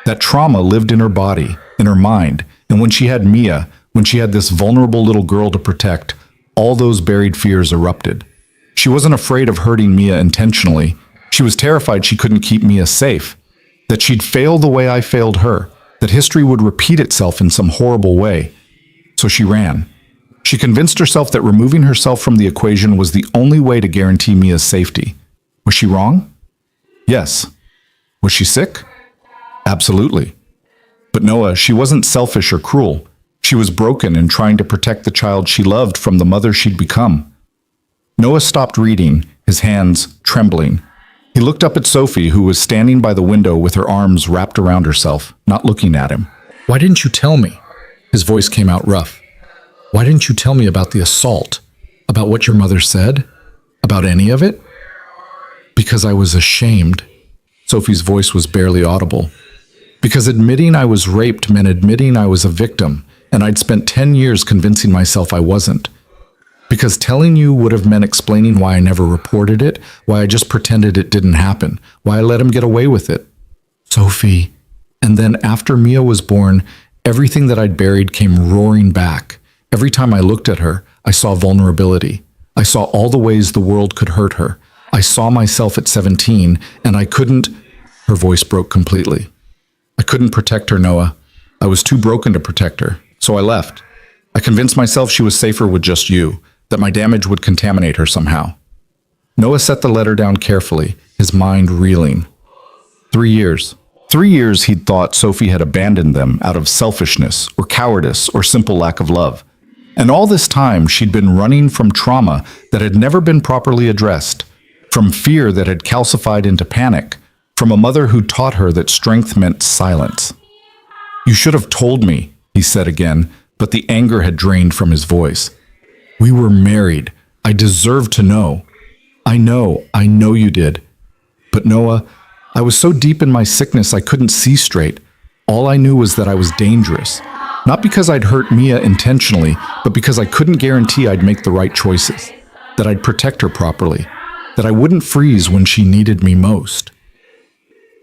That trauma lived in her body, in her mind, and when she had Mia, when she had this vulnerable little girl to protect, all those buried fears erupted. She wasn't afraid of hurting Mia intentionally. She was terrified she couldn't keep Mia safe, that she'd fail the way I failed her, that history would repeat itself in some horrible way. So she ran. She convinced herself that removing herself from the equation was the only way to guarantee Mia's safety. Was she wrong? Yes. Was she sick? Absolutely. But Noah, she wasn't selfish or cruel. She was broken and trying to protect the child she loved from the mother she'd become. Noah stopped reading, his hands trembling. He looked up at Sophie, who was standing by the window with her arms wrapped around herself, not looking at him. "Why didn't you tell me?" His voice came out rough. "Why didn't you tell me about the assault? About what your mother said? About any of it?" "Because I was ashamed." Sophie's voice was barely audible. "Because admitting I was raped meant admitting I was a victim, and I'd spent 10 years convincing myself I wasn't. Because telling you would have meant explaining why I never reported it, why I just pretended it didn't happen, why I let him get away with it." "Sophie." And then after Mia was born, everything that I'd buried came roaring back. Every time I looked at her, I saw vulnerability. I saw all the ways the world could hurt her. I saw myself at 17, and I couldn't... Her voice broke completely. "I couldn't protect her, Noah. I was too broken to protect her, so I left. I convinced myself she was safer with just you, that my damage would contaminate her somehow." Noah set the letter down carefully, his mind reeling. 3 years. 3 years he'd thought Sophie had abandoned them out of selfishness or cowardice or simple lack of love. And all this time she'd been running from trauma that had never been properly addressed, from fear that had calcified into panic, from a mother who taught her that strength meant silence. "You should have told me," he said again, but the anger had drained from his voice. "We were married. I deserve to know." I know you did. But Noah, I was so deep in my sickness I couldn't see straight. All I knew was that I was dangerous. Not because I'd hurt Mia intentionally, but because I couldn't guarantee I'd make the right choices, that I'd protect her properly, that I wouldn't freeze when she needed me most.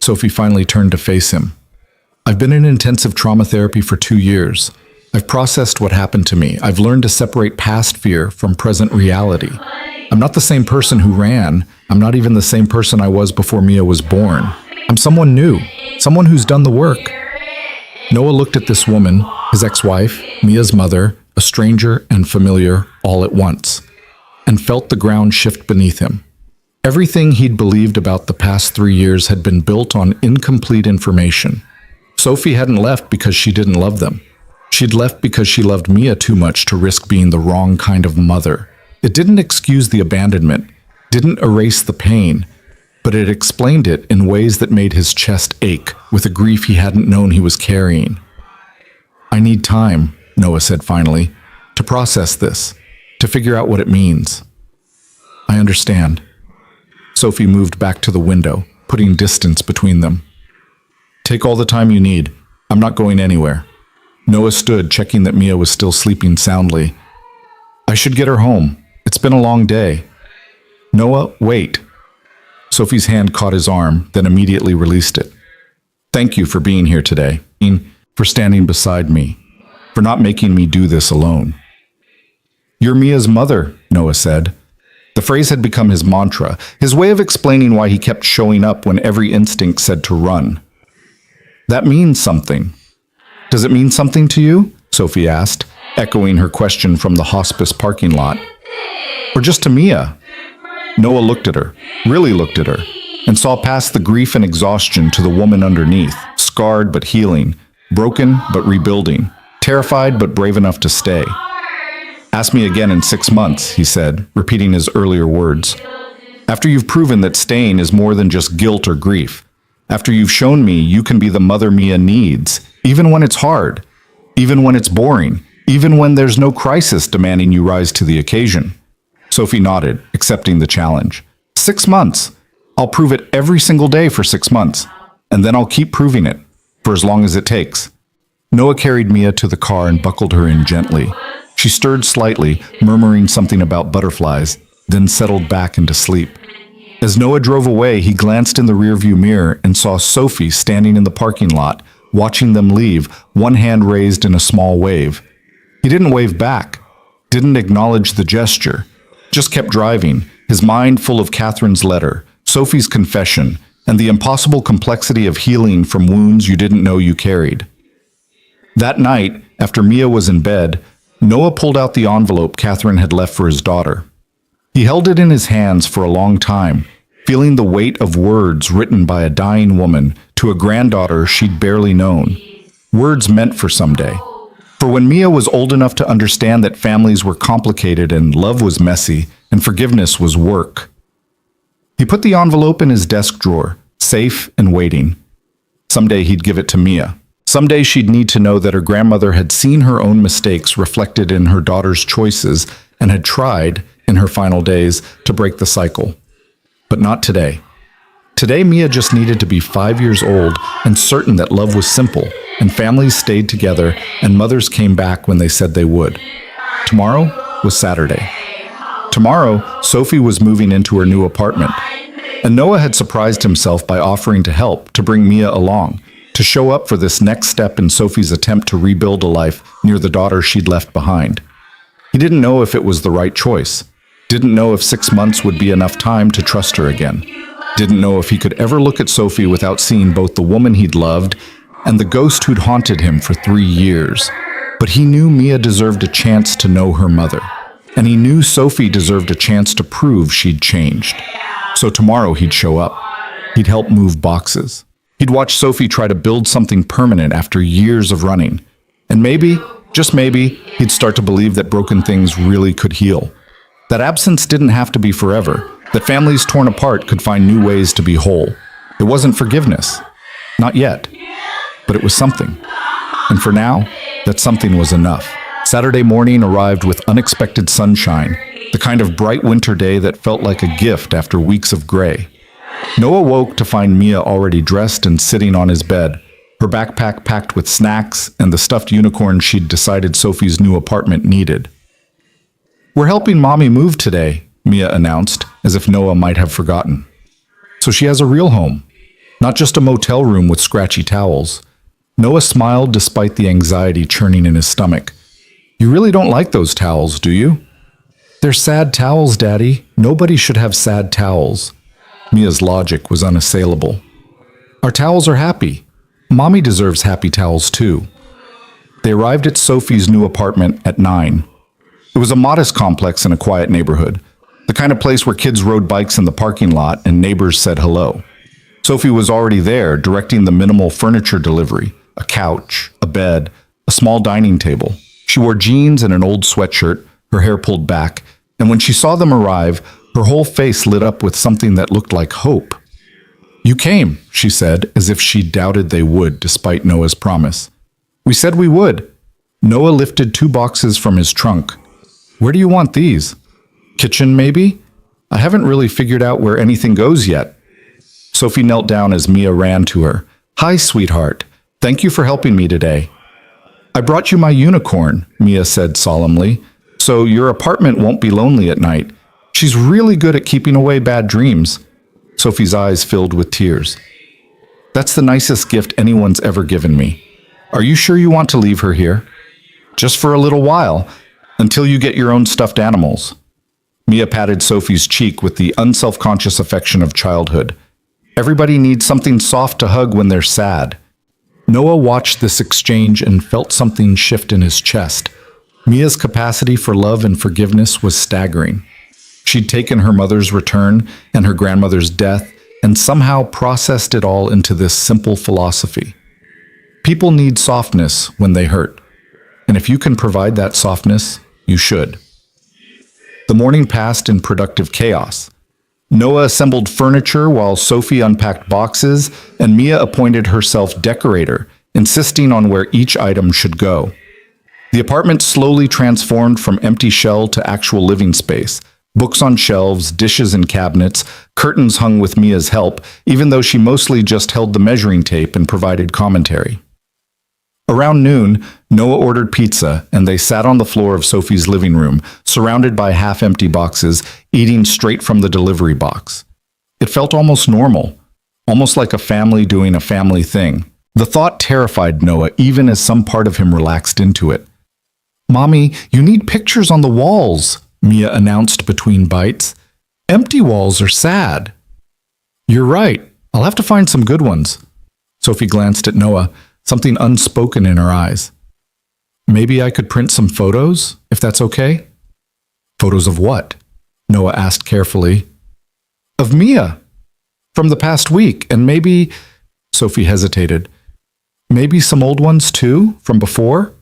Sophie finally turned to face him. "I've been in intensive trauma therapy for 2 years. I've processed what happened to me. I've learned to separate past fear from present reality. I'm not the same person who ran. I'm not even the same person I was before Mia was born. I'm someone new, someone who's done the work. Noah looked at this woman, his ex-wife, Mia's mother, a stranger and familiar all at once, and felt the ground shift beneath him. Everything he'd believed about the past 3 years had been built on incomplete information. Sophie hadn't left because she didn't love them. She'd left because she loved Mia too much to risk being the wrong kind of mother. It didn't excuse the abandonment, didn't erase the pain, but it explained it in ways that made his chest ache with a grief he hadn't known he was carrying. I need time, Noah said finally, to process this, to figure out what it means. I understand. Sophie moved back to the window, putting distance between them. Take all the time you need. I'm not going anywhere. Noah stood, checking that Mia was still sleeping soundly. I should get her home. It's been a long day. Noah, wait. Sophie's hand caught his arm, then immediately released it. Thank you for being here today, for standing beside me, for not making me do this alone. You're Mia's mother, Noah said. The phrase had become his mantra, his way of explaining why he kept showing up when every instinct said to run. That means something. Does it mean something to you? Sophie asked, echoing her question from the hospice parking lot. Or just to Mia? Noah looked at her, really looked at her, and saw past the grief and exhaustion to the woman underneath, scarred but healing, broken but rebuilding, terrified but brave enough to stay. Ask me again in 6 months, he said, repeating his earlier words. After you've proven that staying is more than just guilt or grief. After you've shown me you can be the mother Mia needs, even when it's hard, even when it's boring, even when there's no crisis demanding you rise to the occasion. Sophie nodded, accepting the challenge. 6 months. I'll prove it every single day for 6 months, and then I'll keep proving it, for as long as it takes. Noah carried Mia to the car and buckled her in gently. She stirred slightly, murmuring something about butterflies, then settled back into sleep. As Noah drove away, he glanced in the rearview mirror and saw Sophie standing in the parking lot, watching them leave, one hand raised in a small wave. He didn't wave back, didn't acknowledge the gesture, just kept driving, his mind full of Catherine's letter, Sophie's confession, and the impossible complexity of healing from wounds you didn't know you carried. That night, after Mia was in bed, Noah pulled out the envelope Catherine had left for his daughter. He held it in his hands for a long time, feeling the weight of words written by a dying woman to a granddaughter she'd barely known. Words meant for someday. For when Mia was old enough to understand that families were complicated and love was messy and forgiveness was work. He put the envelope in his desk drawer, safe and waiting. Someday he'd give it to Mia. Someday she'd need to know that her grandmother had seen her own mistakes reflected in her daughter's choices and had tried, in her final days, to break the cycle. But not today. Today, Mia just needed to be 5 years old and certain that love was simple, and families stayed together, and mothers came back when they said they would. Tomorrow was Saturday. Tomorrow, Sophie was moving into her new apartment, and Noah had surprised himself by offering to help, to bring Mia along, to show up for this next step in Sophie's attempt to rebuild a life near the daughter she'd left behind. He didn't know if it was the right choice, didn't know if 6 months would be enough time to trust her again, didn't know if he could ever look at Sophie without seeing both the woman he'd loved and the ghost who'd haunted him for 3 years. But he knew Mia deserved a chance to know her mother, and he knew Sophie deserved a chance to prove she'd changed. So tomorrow he'd show up. He'd help move boxes. He'd watch Sophie try to build something permanent after years of running. And maybe, just maybe, he'd start to believe that broken things really could heal. That absence didn't have to be forever. That families torn apart could find new ways to be whole. It wasn't forgiveness. Not yet. But it was something. And for now, that something was enough. Saturday morning arrived with unexpected sunshine, the kind of bright winter day that felt like a gift after weeks of gray. Noah woke to find Mia already dressed and sitting on his bed, her backpack packed with snacks and the stuffed unicorn she'd decided Sophie's new apartment needed. "We're helping Mommy move today," Mia announced, as if Noah might have forgotten. So she has a real home, not just a motel room with scratchy towels. Noah smiled despite the anxiety churning in his stomach. "You really don't like those towels, do you?" "They're sad towels, Daddy. Nobody should have sad towels." Mia's logic was unassailable. Our towels are happy. Mommy deserves happy towels too. They arrived at Sophie's new apartment at 9. It was a modest complex in a quiet neighborhood, the kind of place where kids rode bikes in the parking lot and neighbors said hello. Sophie was already there, directing the minimal furniture delivery, a couch, a bed, a small dining table. She wore jeans and an old sweatshirt, her hair pulled back, and when she saw them arrive, her whole face lit up with something that looked like hope. "You came," she said, as if she doubted they would, despite Noah's promise. "We said we would." Noah lifted 2 boxes from his trunk. "Where do you want these? Kitchen, maybe? I haven't really figured out where anything goes yet." Sophie knelt down as Mia ran to her. "Hi, sweetheart. Thank you for helping me today." "I brought you my unicorn," Mia said solemnly, "so your apartment won't be lonely at night. She's really good at keeping away bad dreams." Sophie's eyes filled with tears. "That's the nicest gift anyone's ever given me. Are you sure you want to leave her here? Just for a little while, until you get your own stuffed animals." Mia patted Sophie's cheek with the unselfconscious affection of childhood. Everybody needs something soft to hug when they're sad. Noah watched this exchange and felt something shift in his chest. Mia's capacity for love and forgiveness was staggering. She'd taken her mother's return and her grandmother's death and somehow processed it all into this simple philosophy. People need softness when they hurt, and if you can provide that softness, you should. The morning passed in productive chaos. Noah assembled furniture while Sophie unpacked boxes, and Mia appointed herself decorator, insisting on where each item should go. The apartment slowly transformed from empty shell to actual living space. Books on shelves, dishes in cabinets, curtains hung with Mia's help, even though she mostly just held the measuring tape and provided commentary. Around noon, Noah ordered pizza, and they sat on the floor of Sophie's living room, surrounded by half-empty boxes, eating straight from the delivery box. It felt almost normal, almost like a family doing a family thing. The thought terrified Noah, even as some part of him relaxed into it. "Mommy, you need pictures on the walls," Mia announced between bites. "Empty walls are sad." "You're right. I'll have to find some good ones." Sophie glanced at Noah, something unspoken in her eyes. "Maybe I could print some photos, if that's okay?" "Photos of what?" Noah asked carefully. "Of Mia. From the past week, and maybe—" Sophie hesitated. "Maybe some old ones too, from before?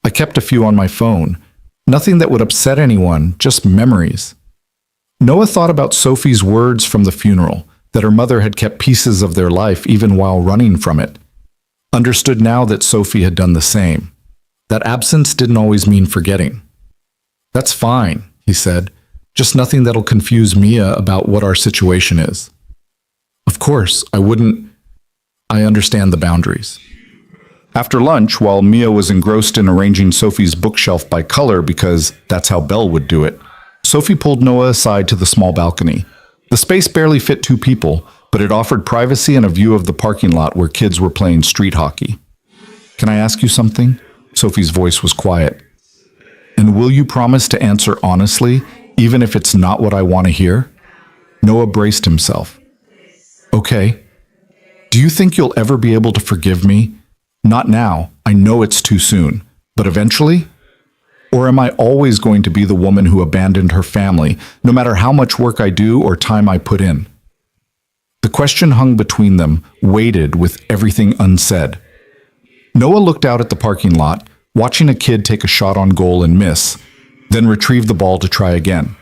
I kept a few on my phone. Nothing that would upset anyone, just memories." Noah thought about Sophie's words from the funeral, that her mother had kept pieces of their life even while running from it. Understood now that Sophie had done the same. That absence didn't always mean forgetting. "That's fine," he said. "Just nothing that'll confuse Mia about what our situation is." "Of course, I wouldn't. I understand the boundaries." After lunch, while Mia was engrossed in arranging Sophie's bookshelf by color because that's how Belle would do it, Sophie pulled Noah aside to the small balcony. The space barely fit 2 people, but it offered privacy and a view of the parking lot where kids were playing street hockey. "Can I ask you something?" Sophie's voice was quiet. "And will you promise to answer honestly, even if it's not what I want to hear?" Noah braced himself. "Okay. Do you think you'll ever be able to forgive me? Not now, I know it's too soon, but eventually? Or am I always going to be the woman who abandoned her family, no matter how much work I do or time I put in?" The question hung between them, weighted with everything unsaid. Noah looked out at the parking lot, watching a kid take a shot on goal and miss, then retrieve the ball to try again.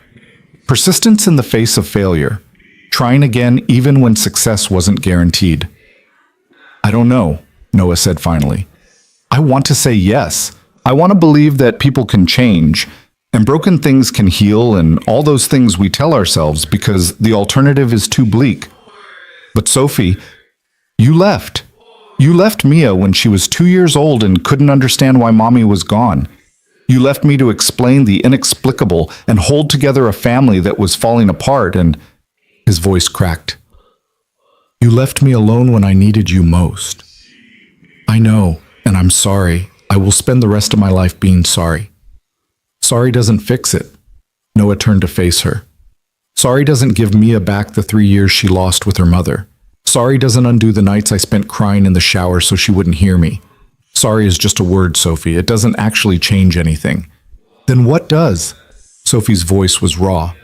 Persistence in the face of failure, trying again even when success wasn't guaranteed. "I don't know," Noah said finally. "I want to say yes. I want to believe that people can change, and broken things can heal, and all those things we tell ourselves because the alternative is too bleak. But Sophie, you left. You left Mia when she was 2 years old and couldn't understand why Mommy was gone. You left me to explain the inexplicable and hold together a family that was falling apart, and..." His voice cracked. "You left me alone when I needed you most. I know, and I'm sorry. I will spend the rest of my life being sorry." "Sorry doesn't fix it." Noah turned to face her. "Sorry doesn't give Mia back the 3 years she lost with her mother. Sorry doesn't undo the nights I spent crying in the shower so she wouldn't hear me. Sorry is just a word, Sophie. It doesn't actually change anything. Then what does? Sophie's voice was raw.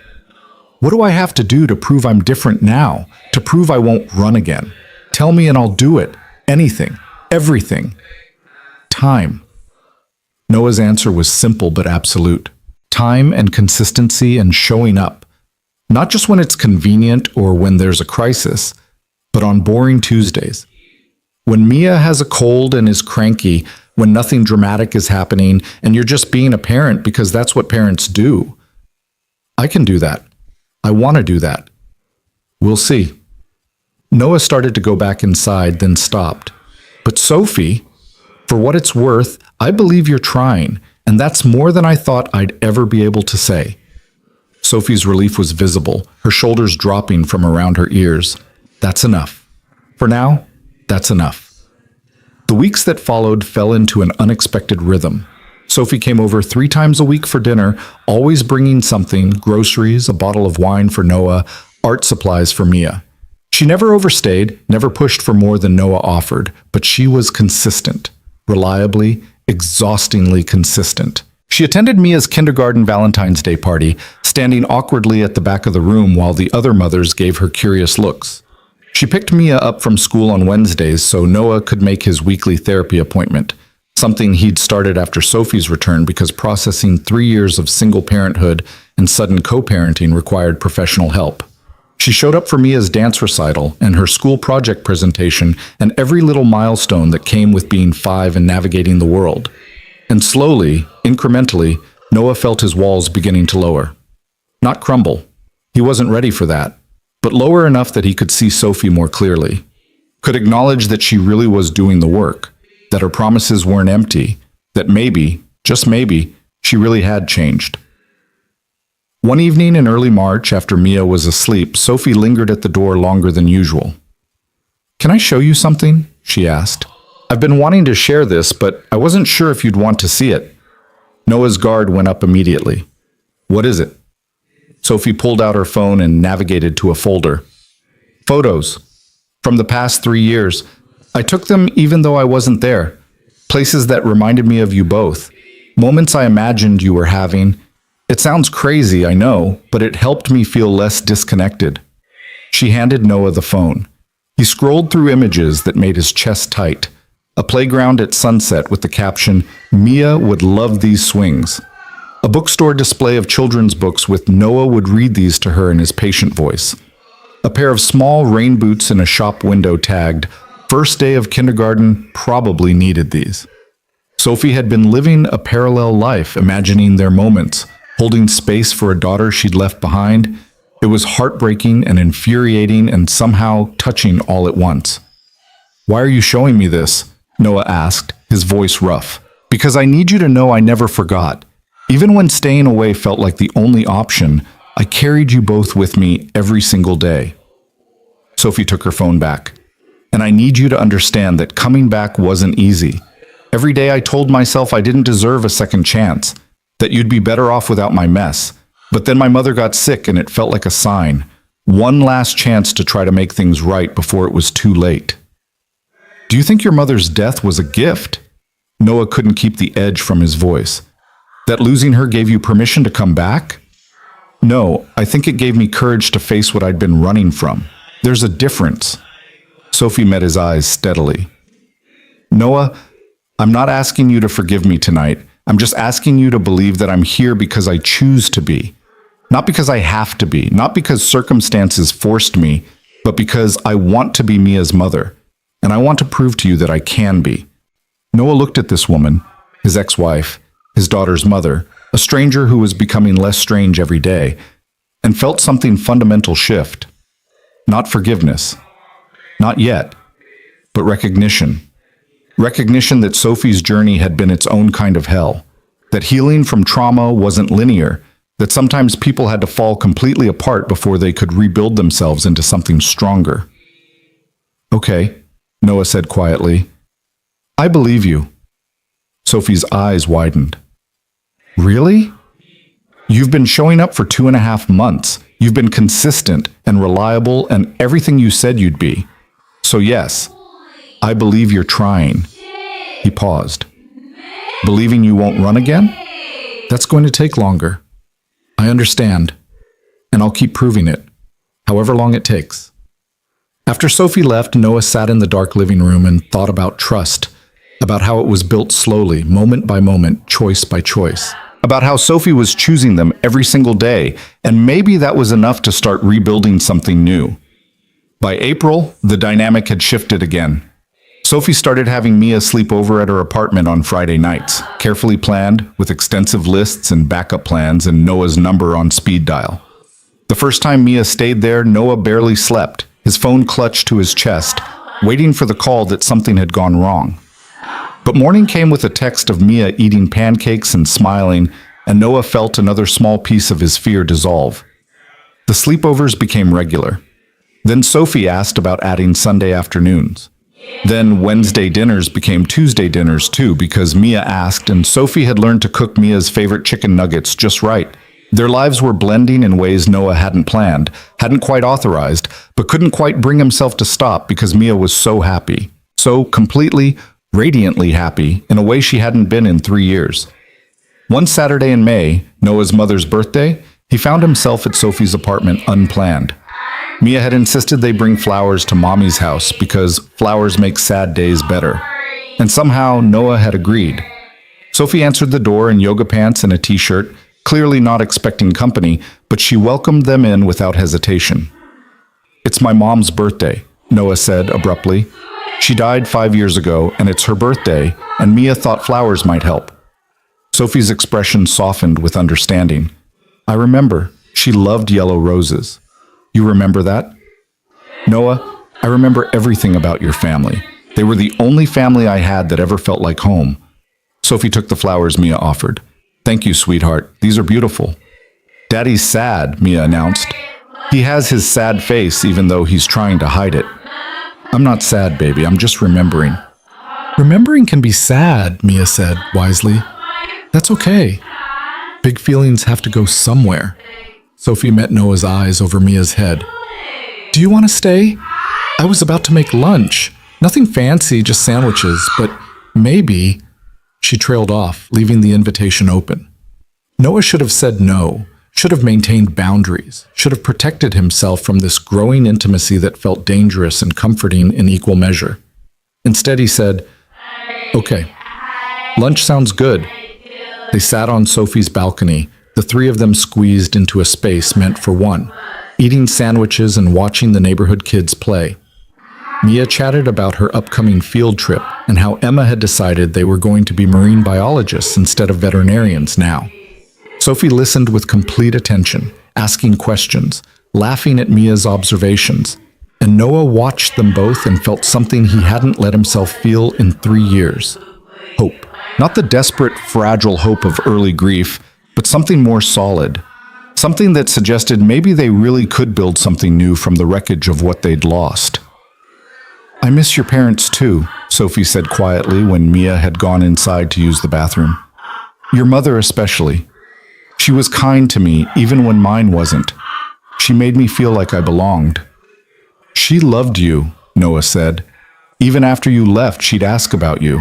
What do I have to do to prove I'm different now? To prove I won't run again? Tell me and I'll do it. Anything. Everything. Time. Noah's answer was simple but absolute. Time and consistency and showing up. Not just when it's convenient or when there's a crisis, but on boring Tuesdays. When Mia has a cold and is cranky, when nothing dramatic is happening, and you're just being a parent because that's what parents do. I can do that. I want to do that. We'll see. Noah started to go back inside, then stopped. But Sophie, for what it's worth, I believe you're trying, and that's more than I thought I'd ever be able to say. Sophie's relief was visible, her shoulders dropping from around her ears. That's enough. For now, that's enough. The weeks that followed fell into an unexpected rhythm. Sophie came over 3 times a week for dinner, always bringing something, groceries, a bottle of wine for Noah, art supplies for Mia. She never overstayed, never pushed for more than Noah offered, but she was consistent, reliably, exhaustingly consistent. She attended Mia's kindergarten Valentine's Day party, standing awkwardly at the back of the room while the other mothers gave her curious looks. She picked Mia up from school on Wednesdays so Noah could make his weekly therapy appointment, something he'd started after Sophie's return because processing 3 years of single parenthood and sudden co-parenting required professional help. She showed up for Mia's dance recital and her school project presentation and every little milestone that came with being 5 and navigating the world. And slowly, incrementally, Noah felt his walls beginning to lower. Not crumble. He wasn't ready for that, but lower enough that he could see Sophie more clearly. Could acknowledge that she really was doing the work, that her promises weren't empty, that maybe, just maybe, she really had changed. One evening in early March, after Mia was asleep, Sophie lingered at the door longer than usual. "Can I show you something?" she asked. "I've been wanting to share this, but I wasn't sure if you'd want to see it." Noah's guard went up immediately. "What is it?" Sophie pulled out her phone and navigated to a folder. "Photos. From the past 3 years. I took them even though I wasn't there. Places that reminded me of you both. Moments I imagined you were having. It sounds crazy, I know, but it helped me feel less disconnected." She handed Noah the phone. He scrolled through images that made his chest tight. A playground at sunset with the caption, "Mia would love these swings." A bookstore display of children's books with Noah would read these to her in his patient voice. A pair of small rain boots in a shop window tagged, "First day of kindergarten, probably needed these." Sophie had been living a parallel life, imagining their moments, holding space for a daughter she'd left behind. It was heartbreaking and infuriating and somehow touching all at once. "Why are you showing me this?" Noah asked, his voice rough. "Because I need you to know I never forgot. Even when staying away felt like the only option, I carried you both with me every single day." Sophie took her phone back. "And I need you to understand that coming back wasn't easy. Every day I told myself I didn't deserve a second chance, that you'd be better off without my mess. But then my mother got sick and it felt like a sign. One last chance to try to make things right before it was too late." "Do you think your mother's death was a gift?" Noah couldn't keep the edge from his voice. "That losing her gave you permission to come back?" "No, I think it gave me courage to face what I'd been running from. There's a difference." Sophie met his eyes steadily. "Noah, I'm not asking you to forgive me tonight. I'm just asking you to believe that I'm here because I choose to be. Not because I have to be, not because circumstances forced me, but because I want to be Mia's mother. And I want to prove to you that I can be." Noah looked at this woman, his ex-wife, his daughter's mother, a stranger who was becoming less strange every day, and felt something fundamental shift. Not forgiveness. Not yet. But recognition. Recognition that Sophie's journey had been its own kind of hell. That healing from trauma wasn't linear. That sometimes people had to fall completely apart before they could rebuild themselves into something stronger. "Okay," Noah said quietly. "I believe you." Sophie's eyes widened. "Really? You've been showing up for 2.5 months. You've been consistent and reliable and everything you said you'd be. So yes, I believe you're trying. He paused. Believing you won't run again? That's going to take longer. I understand. And I'll keep proving it, however long it takes. After Sophie left, Noah sat in the dark living room and thought about trust, about how it was built slowly, moment by moment, choice by choice, about how Sophie was choosing them every single day, and maybe that was enough to start rebuilding something new. By April, the dynamic had shifted again. Sophie started having Mia sleep over at her apartment on Friday nights, carefully planned, with extensive lists and backup plans and Noah's number on speed dial. The first time Mia stayed there, Noah barely slept, his phone clutched to his chest, waiting for the call that something had gone wrong. But morning came with a text of Mia eating pancakes and smiling, and Noah felt another small piece of his fear dissolve. The sleepovers became regular. Then Sophie asked about adding Sunday afternoons. Then Wednesday dinners became Tuesday dinners too, because Mia asked, and Sophie had learned to cook Mia's favorite chicken nuggets just right. Their lives were blending in ways Noah hadn't planned, hadn't quite authorized, but couldn't quite bring himself to stop because Mia was so happy. So completely, radiantly happy in a way she hadn't been in 3 years. One Saturday in May, Noah's mother's birthday, he found himself at Sophie's apartment unplanned. Mia had insisted they bring flowers to Mommy's house because flowers make sad days better. And somehow Noah had agreed. Sophie answered the door in yoga pants and a t-shirt, clearly not expecting company, but she welcomed them in without hesitation. "It's my mom's birthday," Noah said abruptly. "She died 5 years ago, and it's her birthday, and Mia thought flowers might help." Sophie's expression softened with understanding. "I remember. She loved yellow roses." "You remember that?" "Noah, I remember everything about your family. They were the only family I had that ever felt like home." Sophie took the flowers Mia offered. "Thank you, sweetheart. These are beautiful." "Daddy's sad," Mia announced. "He has his sad face even though he's trying to hide it." "I'm not sad, baby. I'm just remembering." "Remembering can be sad," Mia said wisely. "That's okay. Big feelings have to go somewhere." Sophie met Noah's eyes over Mia's head. "Do you want to stay? I was about to make lunch. Nothing fancy, just sandwiches, but maybe..." She trailed off, leaving the invitation open. Noah should have said no, should have maintained boundaries, should have protected himself from this growing intimacy that felt dangerous and comforting in equal measure. Instead, he said, "Okay, lunch sounds good." They sat on Sophie's balcony, the three of them squeezed into a space meant for one, eating sandwiches and watching the neighborhood kids play. Mia chatted about her upcoming field trip and how Emma had decided they were going to be marine biologists instead of veterinarians now. Sophie listened with complete attention, asking questions, laughing at Mia's observations, and Noah watched them both and felt something he hadn't let himself feel in 3 years. Hope. Not the desperate, fragile hope of early grief, but something more solid. Something that suggested maybe they really could build something new from the wreckage of what they'd lost. "I miss your parents too," Sophie said quietly when Mia had gone inside to use the bathroom. "Your mother especially. She was kind to me even when mine wasn't. She made me feel like I belonged." "She loved you," Noah said. "Even after you left, she'd ask about you.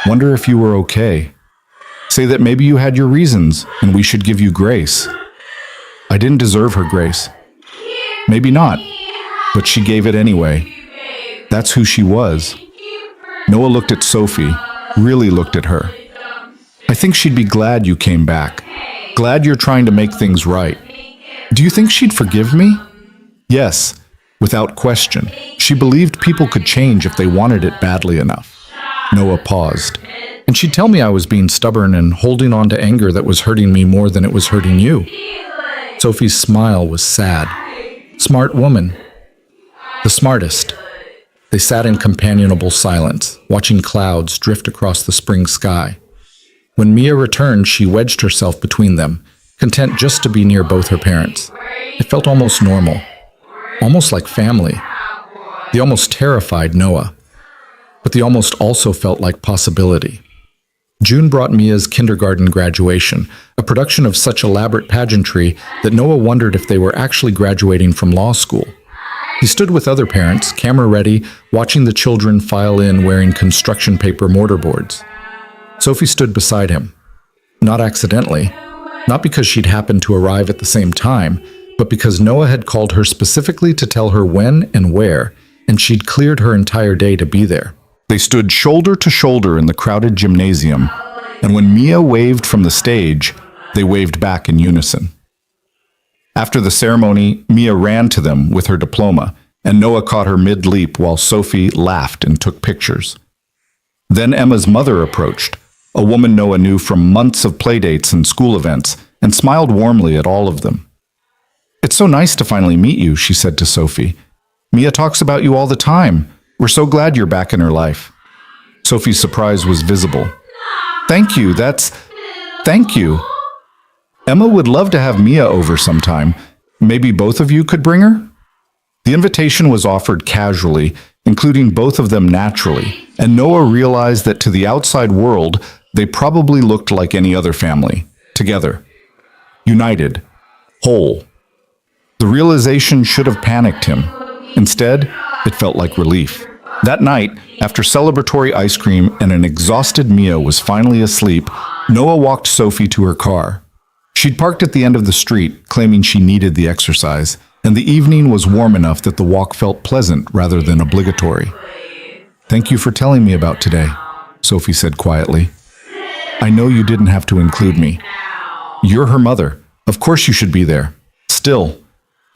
Wonder if you were okay. Say that maybe you had your reasons and we should give you grace." "I didn't deserve her grace." "Maybe not, but she gave it anyway. That's who she was." Noah looked at Sophie, really looked at her. "I think she'd be glad you came back. Glad you're trying to make things right." "Do you think she'd forgive me?" "Yes, without question. She believed people could change if they wanted it badly enough." Noah paused. "And she'd tell me I was being stubborn and holding on to anger that was hurting me more than it was hurting you." Sophie's smile was sad. "Smart woman. The smartest." They sat in companionable silence, watching clouds drift across the spring sky. When Mia returned, she wedged herself between them, content just to be near both her parents. It felt almost normal, almost like family. The almost terrified Noah, but the almost also felt like possibility. June brought Mia's kindergarten graduation, a production of such elaborate pageantry that Noah wondered if they were actually graduating from law school. He stood with other parents, camera ready, watching the children file in wearing construction paper mortarboards. Sophie stood beside him. Not accidentally, not because she'd happened to arrive at the same time, but because Noah had called her specifically to tell her when and where, and she'd cleared her entire day to be there. They stood shoulder to shoulder in the crowded gymnasium, and when Mia waved from the stage, they waved back in unison. After the ceremony, Mia ran to them with her diploma, and Noah caught her mid-leap while Sophie laughed and took pictures. Then Emma's mother approached, a woman Noah knew from months of playdates and school events, and smiled warmly at all of them. "It's so nice to finally meet you," she said to Sophie. "Mia talks about you all the time. We're so glad you're back in her life." Sophie's surprise was visible. Thank you. Thank you. Emma would love to have Mia over sometime. Maybe both of you could bring her?" The invitation was offered casually, including both of them naturally, and Noah realized that to the outside world, they probably looked like any other family, together, united, whole. The realization should have panicked him. Instead, it felt like relief. That night, after celebratory ice cream and an exhausted Mia was finally asleep, Noah walked Sophie to her car. She'd parked at the end of the street, claiming she needed the exercise, and the evening was warm enough that the walk felt pleasant rather than obligatory. "Thank you for telling me about today," Sophie said quietly. "I know you didn't have to include me. You're her mother. Of course you should be there. Still,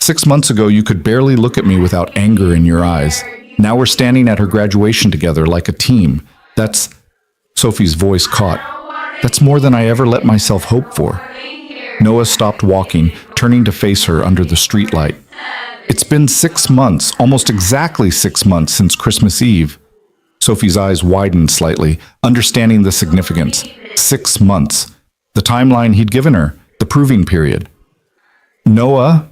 6 months ago you could barely look at me without anger in your eyes. Now we're standing at her graduation together like a team. That's..." Sophie's voice caught. "That's more than I ever let myself hope for." Noah stopped walking, turning to face her under the streetlight. "It's been 6 months, almost exactly 6 months since Christmas Eve." Sophie's eyes widened slightly, understanding the significance. 6 months. The timeline he'd given her, the proving period. "Noah,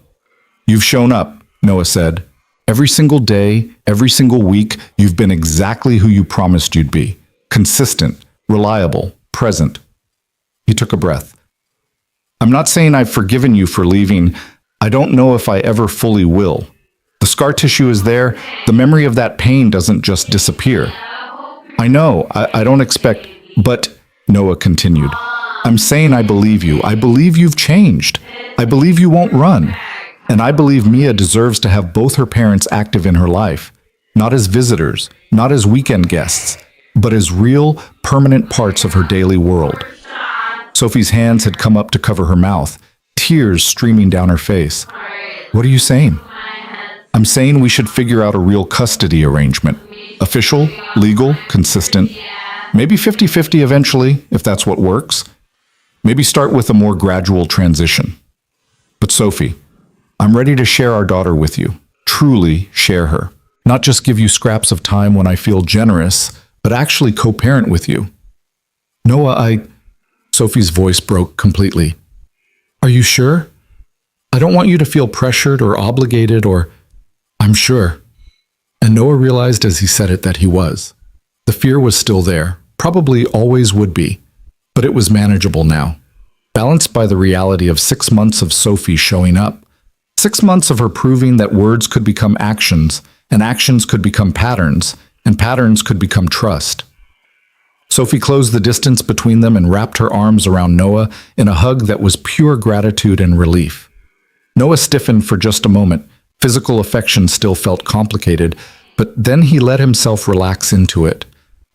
you've shown up," Noah said. "Every single day, every single week, you've been exactly who you promised you'd be. Consistent, reliable, present." He took a breath. "I'm not saying I've forgiven you for leaving. I don't know if I ever fully will. The scar tissue is there. The memory of that pain doesn't just disappear. I know, I don't expect..." "But," Noah continued, "I'm saying I believe you. I believe you've changed. I believe you won't run. And I believe Mia deserves to have both her parents active in her life, not as visitors, not as weekend guests, but as real, permanent parts of her daily world." Sophie's hands had come up to cover her mouth, tears streaming down her face. "What are you saying?" "I'm saying we should figure out a real custody arrangement. Official, legal, consistent. Maybe 50-50 eventually, if that's what works. Maybe start with a more gradual transition. But Sophie, I'm ready to share our daughter with you. Truly share her. Not just give you scraps of time when I feel generous, but actually co-parent with you." "Noah, Sophie's voice broke completely. "Are you sure? I don't want you to feel pressured or obligated or..." "I'm sure." And Noah realized as he said it that he was. The fear was still there, probably always would be, but it was manageable now, balanced by the reality of 6 months of Sophie showing up. 6 months of her proving that words could become actions, and actions could become patterns, and patterns could become trust. Sophie closed the distance between them and wrapped her arms around Noah in a hug that was pure gratitude and relief. Noah stiffened for just a moment. Physical affection still felt complicated, but then he let himself relax into it.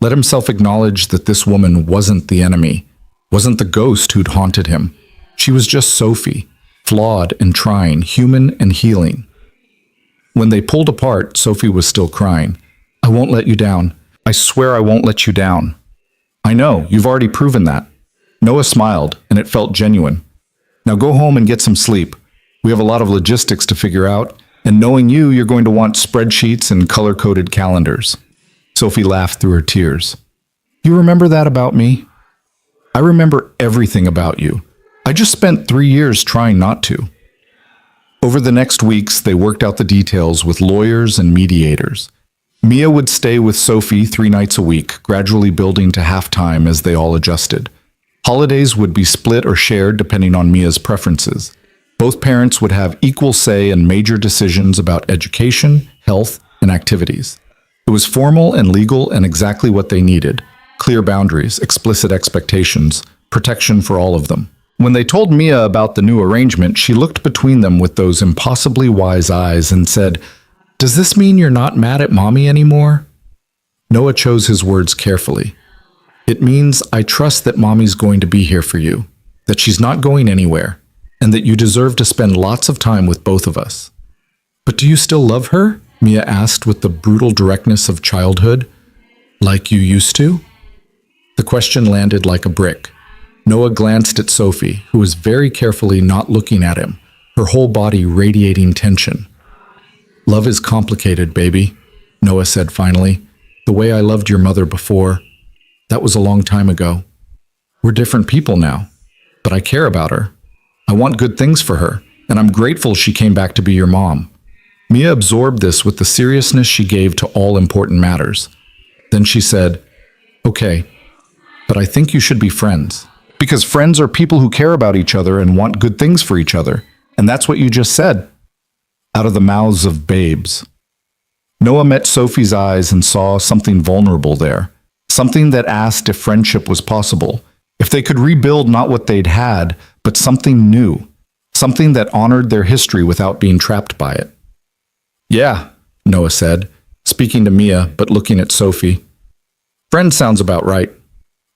Let himself acknowledge that this woman wasn't the enemy, wasn't the ghost who'd haunted him. She was just Sophie, flawed and trying, human and healing. When they pulled apart, Sophie was still crying. "I won't let you down. I swear I won't let you down." "I know, you've already proven that." Noah smiled, and it felt genuine. "Now go home and get some sleep. We have a lot of logistics to figure out, and knowing you, you're going to want spreadsheets and color-coded calendars." Sophie laughed through her tears. "You remember that about me?" "I remember everything about you. I just spent 3 years trying not to." Over the next weeks, they worked out the details with lawyers and mediators. Mia would stay with Sophie 3 nights a week, gradually building to half-time as they all adjusted. Holidays would be split or shared depending on Mia's preferences. Both parents would have equal say in major decisions about education, health, and activities. It was formal and legal and exactly what they needed. Clear boundaries, explicit expectations, protection for all of them. When they told Mia about the new arrangement, she looked between them with those impossibly wise eyes and said, "Does this mean you're not mad at Mommy anymore?" Noah chose his words carefully. "It means I trust that Mommy's going to be here for you, that she's not going anywhere, and that you deserve to spend lots of time with both of us." "But do you still love her?" Mia asked with the brutal directness of childhood. "Like you used to?" The question landed like a brick. Noah glanced at Sophie, who was very carefully not looking at him, her whole body radiating tension. "Love is complicated, baby," Noah said finally. "The way I loved your mother before, that was a long time ago. We're different people now, but I care about her. I want good things for her, and I'm grateful she came back to be your mom." Mia absorbed this with the seriousness she gave to all important matters. Then she said, "Okay, but I think you should be friends. Because friends are people who care about each other and want good things for each other. And that's what you just said." Out of the mouths of babes. Noah met Sophie's eyes and saw something vulnerable there. Something that asked if friendship was possible. If they could rebuild not what they'd had, but something new. Something that honored their history without being trapped by it. "Yeah," Noah said, speaking to Mia but looking at Sophie. "Friend sounds about right."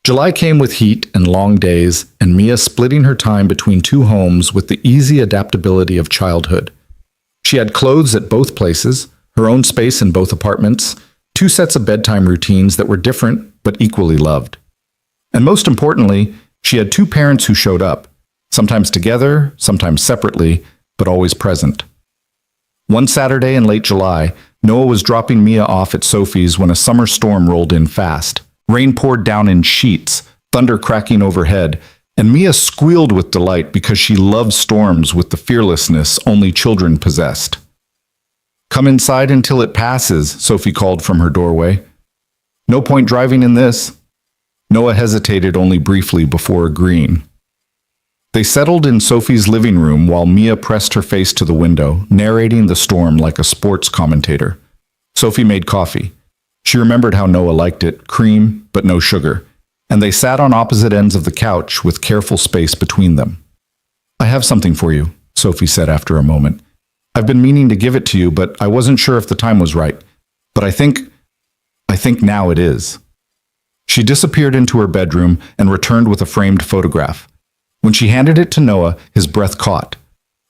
July came with heat and long days, and Mia splitting her time between two homes with the easy adaptability of childhood. She had clothes at both places, her own space in both apartments, two sets of bedtime routines that were different but equally loved. And most importantly, she had two parents who showed up, sometimes together, sometimes separately, but always present. One Saturday in late July, Noah was dropping Mia off at Sophie's when a summer storm rolled in fast. Rain poured down in sheets, thunder cracking overhead, and Mia squealed with delight because she loved storms with the fearlessness only children possessed. "Come inside until it passes," Sophie called from her doorway. "No point driving in this." Noah hesitated only briefly before agreeing. They settled in Sophie's living room while Mia pressed her face to the window, narrating the storm like a sports commentator. Sophie made coffee. She remembered how Noah liked it, cream, but no sugar, and they sat on opposite ends of the couch with careful space between them. "I have something for you," Sophie said after a moment. "I've been meaning to give it to you, but I wasn't sure if the time was right. But I think now it is." She disappeared into her bedroom and returned with a framed photograph. When she handed it to Noah, his breath caught.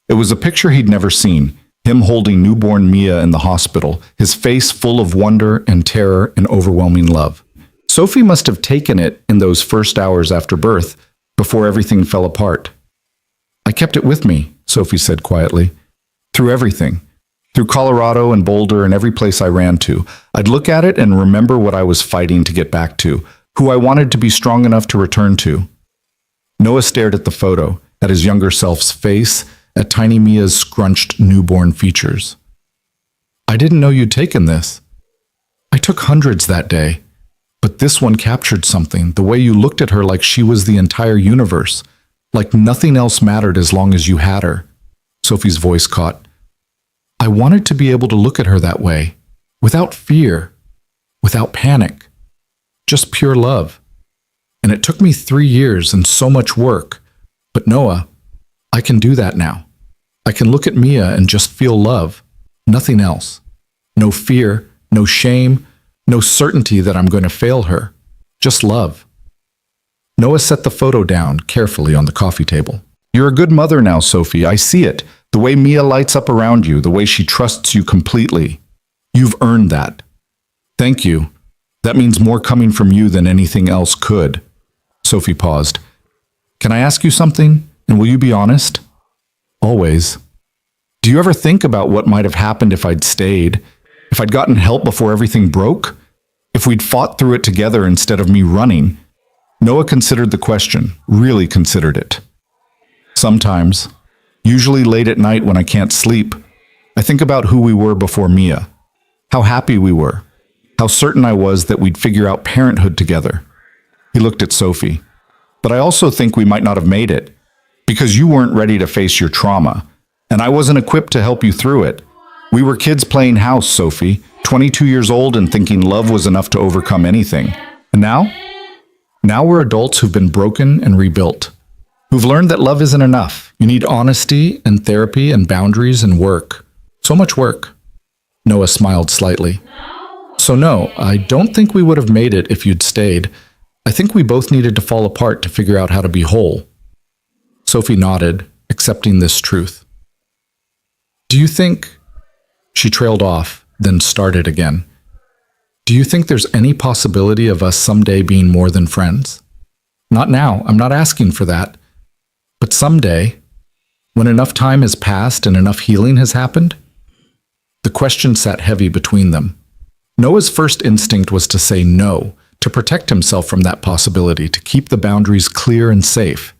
It was a picture he'd never seen. Him holding newborn Mia in the hospital, his face full of wonder and terror and overwhelming love. Sophie must have taken it in those first hours after birth, before everything fell apart. "I kept it with me," Sophie said quietly. "Through everything. Through Colorado and Boulder and every place I ran to. I'd look at it and remember what I was fighting to get back to, who I wanted to be strong enough to return to." Noah stared at the photo, at his younger self's face, at tiny Mia's scrunched newborn features. "I didn't know you'd taken this. I took hundreds that day, but this one captured something, the way you looked at her like she was the entire universe, like nothing else mattered as long as you had her." Sophie's voice caught. "I wanted to be able to look at her that way, without fear, without panic, just pure love. And it took me 3 years and so much work, but Noah, I can do that now. I can look at Mia and just feel love, nothing else. No fear, no shame, no certainty that I'm going to fail her. Just love." Noah set the photo down carefully on the coffee table. "You're a good mother now, Sophie. I see it. The way Mia lights up around you, the way she trusts you completely. You've earned that. Thank you. That means more coming from you than anything else could." Sophie paused. "Can I ask you something? And will you be honest?" "Always." "Do you ever think about what might have happened if I'd stayed? If I'd gotten help before everything broke? If we'd fought through it together instead of me running?" Noah considered the question, really considered it. "Sometimes. Usually late at night when I can't sleep. I think about who we were before Mia. How happy we were. How certain I was that we'd figure out parenthood together." He looked at Sophie. "But I also think we might not have made it. Because you weren't ready to face your trauma, and I wasn't equipped to help you through it. We were kids playing house, Sophie, 22 years old and thinking love was enough to overcome anything. And now? Now we're adults who've been broken and rebuilt, who've learned that love isn't enough. You need honesty and therapy and boundaries and work. So much work. Noah smiled slightly. So no, I don't think we would have made it if you'd stayed. I think we both needed to fall apart to figure out how to be whole. Sophie nodded, accepting this truth. Do you think... She trailed off, then started again. Do you think there's any possibility of us someday being more than friends? Not now, I'm not asking for that. But someday, when enough time has passed and enough healing has happened? The question sat heavy between them. Noah's first instinct was to say no, to protect himself from that possibility, to keep the boundaries clear and safe.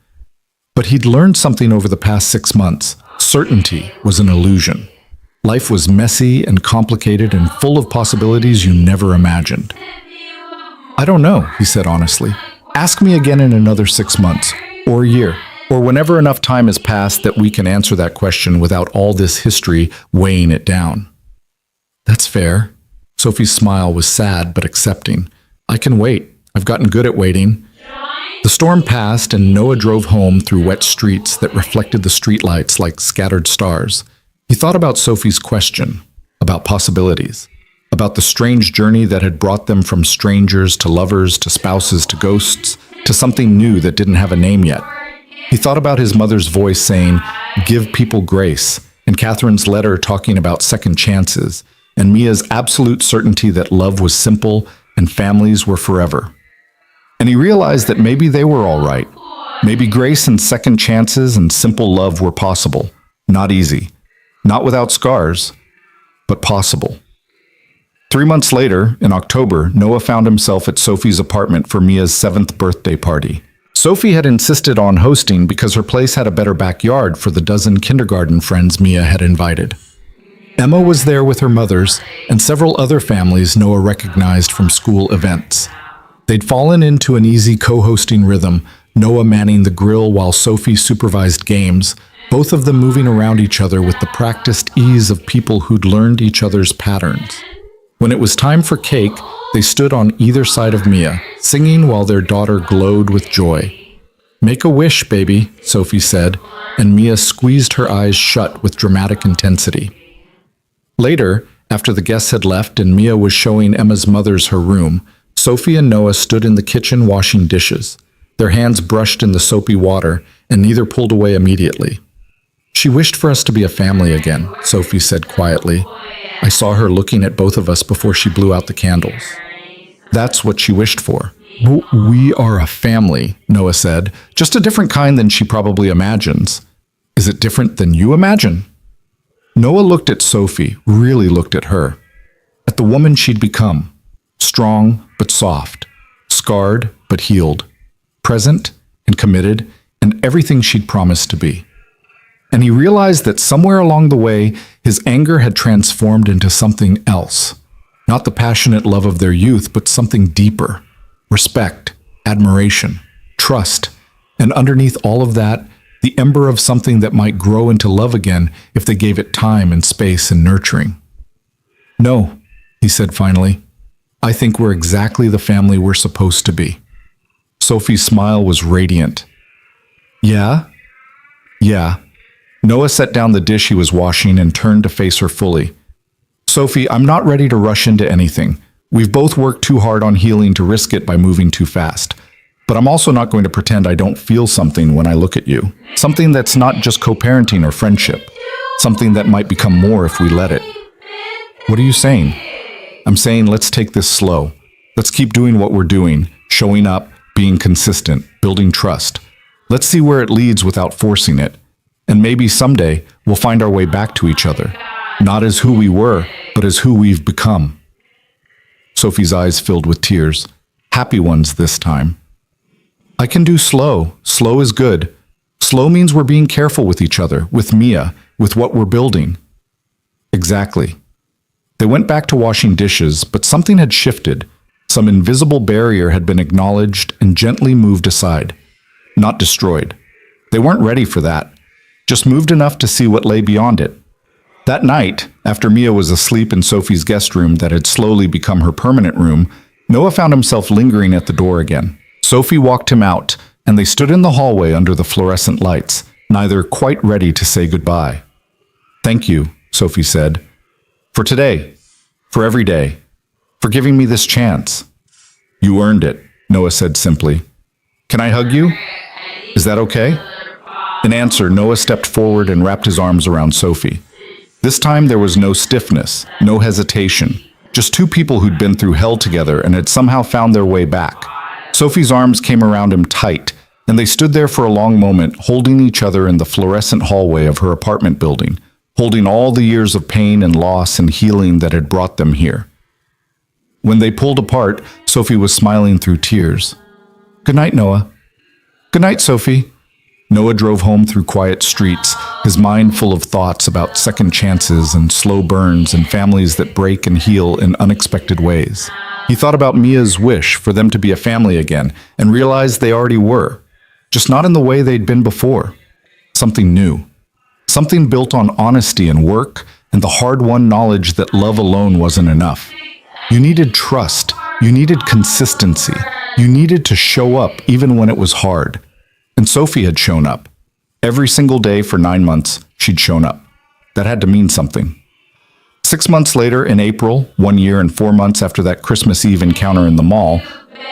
But he'd learned something over the past 6 months. Certainty was an illusion. Life was messy and complicated and full of possibilities you never imagined. I don't know, he said honestly. Ask me again in another 6 months, or a year, or whenever enough time has passed that we can answer that question without all this history weighing it down. That's fair. Sophie's smile was sad but accepting. I can wait. I've gotten good at waiting. The storm passed and Noah drove home through wet streets that reflected the streetlights like scattered stars. He thought about Sophie's question, about possibilities, about the strange journey that had brought them from strangers to lovers to spouses to ghosts to something new that didn't have a name yet. He thought about his mother's voice saying, "Give people grace," and Catherine's letter talking about second chances, and Mia's absolute certainty that love was simple and families were forever. And he realized that maybe they were all right. Maybe grace and second chances and simple love were possible. Not easy. Not without scars, but possible. 3 months later, in October, Noah found himself at Sophie's apartment for Mia's 7th birthday party. Sophie had insisted on hosting because her place had a better backyard for the dozen kindergarten friends Mia had invited. Emma was there with her mothers and several other families Noah recognized from school events. They'd fallen into an easy co-hosting rhythm, Noah manning the grill while Sophie supervised games, both of them moving around each other with the practiced ease of people who'd learned each other's patterns. When it was time for cake, they stood on either side of Mia, singing while their daughter glowed with joy. "Make a wish, baby," Sophie said, and Mia squeezed her eyes shut with dramatic intensity. Later, after the guests had left and Mia was showing Emma's mothers her room, Sophie and Noah stood in the kitchen washing dishes. Their hands brushed in the soapy water, and neither pulled away immediately. "She wished for us to be a family again," Sophie said quietly. "I saw her looking at both of us before she blew out the candles. That's what she wished for." "We are a family," Noah said, "just a different kind than she probably imagines." "Is it different than you imagine?" Noah looked at Sophie, really looked at her. At the woman she'd become. Strong but soft. Scarred but healed. Present and committed and everything she'd promised to be. And he realized that somewhere along the way, his anger had transformed into something else. Not the passionate love of their youth, but something deeper. Respect, admiration, trust, and underneath all of that, the ember of something that might grow into love again if they gave it time and space and nurturing. "No," he said finally. "I think we're exactly the family we're supposed to be." Sophie's smile was radiant. "Yeah? Yeah." Noah set down the dish he was washing and turned to face her fully. "Sophie, I'm not ready to rush into anything. We've both worked too hard on healing to risk it by moving too fast. But I'm also not going to pretend I don't feel something when I look at you. Something that's not just co-parenting or friendship. Something that might become more if we let it." "What are you saying?" "I'm saying let's take this slow. Let's keep doing what we're doing, showing up, being consistent, building trust. Let's see where it leads without forcing it. And maybe someday we'll find our way back to each other. Not as who we were, but as who we've become." Sophie's eyes filled with tears. Happy ones this time. "I can do slow. Slow is good. Slow means we're being careful with each other, with Mia, with what we're building." Exactly. They went back to washing dishes, but something had shifted. Some invisible barrier had been acknowledged and gently moved aside. Not destroyed. They weren't ready for that, just moved enough to see what lay beyond it. That night, after Mia was asleep in Sophie's guest room that had slowly become her permanent room, Noah found himself lingering at the door again. Sophie walked him out, and they stood in the hallway under the fluorescent lights, neither quite ready to say goodbye. "Thank you," Sophie said, "for today, for every day, for giving me this chance." "You earned it," Noah said simply. "Can I hug you? Is that okay?" In answer, Noah stepped forward and wrapped his arms around Sophie. This time there was no stiffness, no hesitation, just two people who'd been through hell together and had somehow found their way back. Sophie's arms came around him tight, and they stood there for a long moment, holding each other in the fluorescent hallway of her apartment building, holding all the years of pain and loss and healing that had brought them here. When they pulled apart, Sophie was smiling through tears. "Good night, Noah." "Good night, Sophie." Noah drove home through quiet streets, his mind full of thoughts about second chances and slow burns and families that break and heal in unexpected ways. He thought about Mia's wish for them to be a family again and realized they already were, just not in the way they'd been before. Something new. Something built on honesty and work and the hard-won knowledge that love alone wasn't enough. You needed trust. You needed consistency. You needed to show up even when it was hard. And Sophie had shown up. Every single day for 9 months, she'd shown up. That had to mean something. 6 months later, in April, 1 year and 4 months after that Christmas Eve encounter in the mall,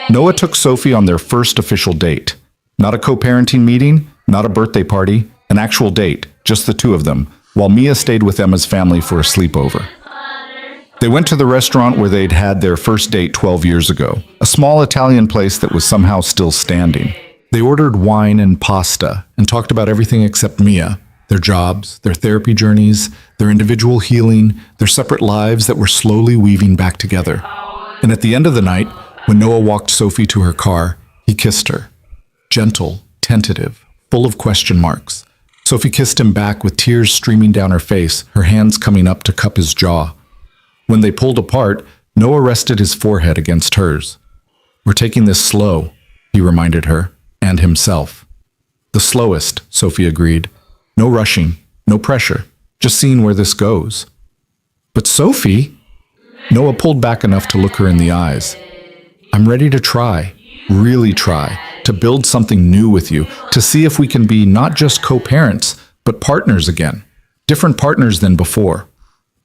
Noah took Sophie on their first official date. Not a co-parenting meeting, not a birthday party, an actual date, just the two of them, while Mia stayed with Emma's family for a sleepover. They went to the restaurant where they'd had their first date 12 years ago, a small Italian place that was somehow still standing. They ordered wine and pasta and talked about everything except Mia, their jobs, their therapy journeys, their individual healing, their separate lives that were slowly weaving back together. And at the end of the night, when Noah walked Sophie to her car, he kissed her. Gentle, tentative, full of question marks. Sophie kissed him back with tears streaming down her face, her hands coming up to cup his jaw. When they pulled apart, Noah rested his forehead against hers. "We're taking this slow," he reminded her, and himself. "The slowest," Sophie agreed. "No rushing, no pressure, just seeing where this goes." "But Sophie," Noah pulled back enough to look her in the eyes. "I'm ready to try, really try, to build something new with you, to see if we can be not just co-parents, but partners again. Different partners than before.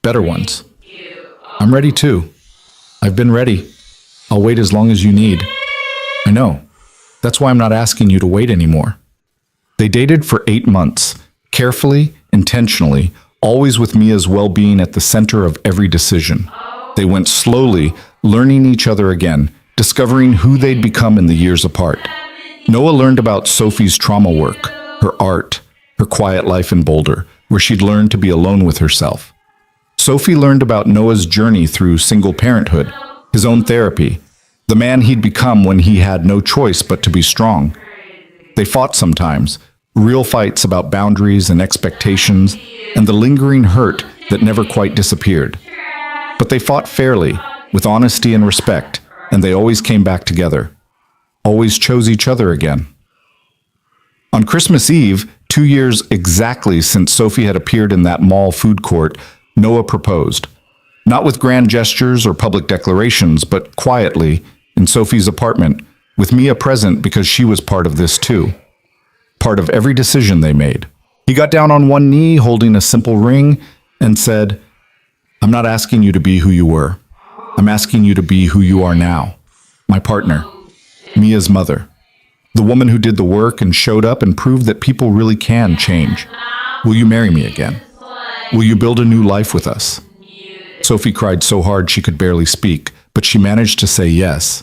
Better ones. I'm ready too. I've been ready. I'll wait as long as you need. I know. That's why I'm not asking you to wait anymore." They dated for 8 months, carefully, intentionally, always with Mia's well-being at the center of every decision. They went slowly, learning each other again, discovering who they'd become in the years apart. Noah learned about Sophie's trauma work, her art, her quiet life in Boulder, where she'd learned to be alone with herself. Sophie learned about Noah's journey through single parenthood, his own therapy, the man he'd become when he had no choice but to be strong. They fought sometimes, real fights about boundaries and expectations, and the lingering hurt that never quite disappeared. But they fought fairly, with honesty and respect, and they always came back together. Always chose each other again. On Christmas Eve, 2 years exactly since Sophie had appeared in that mall food court, Noah proposed. Not with grand gestures or public declarations, but quietly, in Sophie's apartment, with Mia present because she was part of this too. Part of every decision they made. He got down on one knee, holding a simple ring, and said, "I'm not asking you to be who you were. I'm asking you to be who you are now. My partner. Mia's mother. The woman who did the work and showed up and proved that people really can change. Will you marry me again? Will you build a new life with us?" Sophie cried so hard she could barely speak, but she managed to say yes.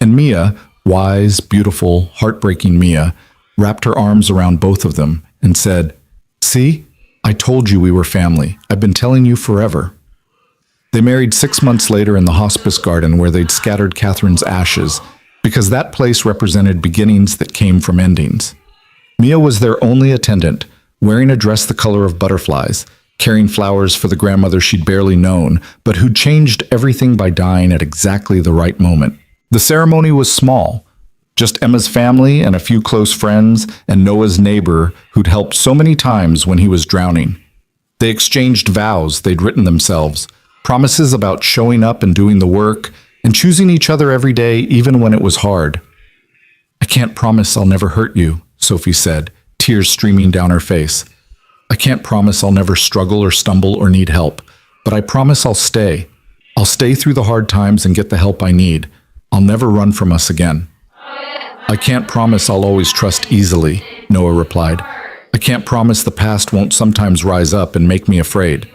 And Mia, wise, beautiful, heartbreaking Mia, wrapped her arms around both of them and said, "See, I told you we were family. I've been telling you forever." They married 6 months later in the hospice garden where they'd scattered Catherine's ashes, because that place represented beginnings that came from endings. Mia was their only attendant, wearing a dress the color of butterflies, carrying flowers for the grandmother she'd barely known, but who'd changed everything by dying at exactly the right moment. The ceremony was small, Just Emma's family and a few close friends and Noah's neighbor who'd helped so many times when he was drowning. They exchanged vows they'd written themselves, promises about showing up and doing the work, and choosing each other every day even when it was hard. "I can't promise I'll never hurt you," Sophie said, tears streaming down her face. "I can't promise I'll never struggle or stumble or need help, but I promise I'll stay. I'll stay through the hard times and get the help I need. I'll never run from us again." "I can't promise I'll always trust easily," Noah replied. "I can't promise the past won't sometimes rise up and make me afraid.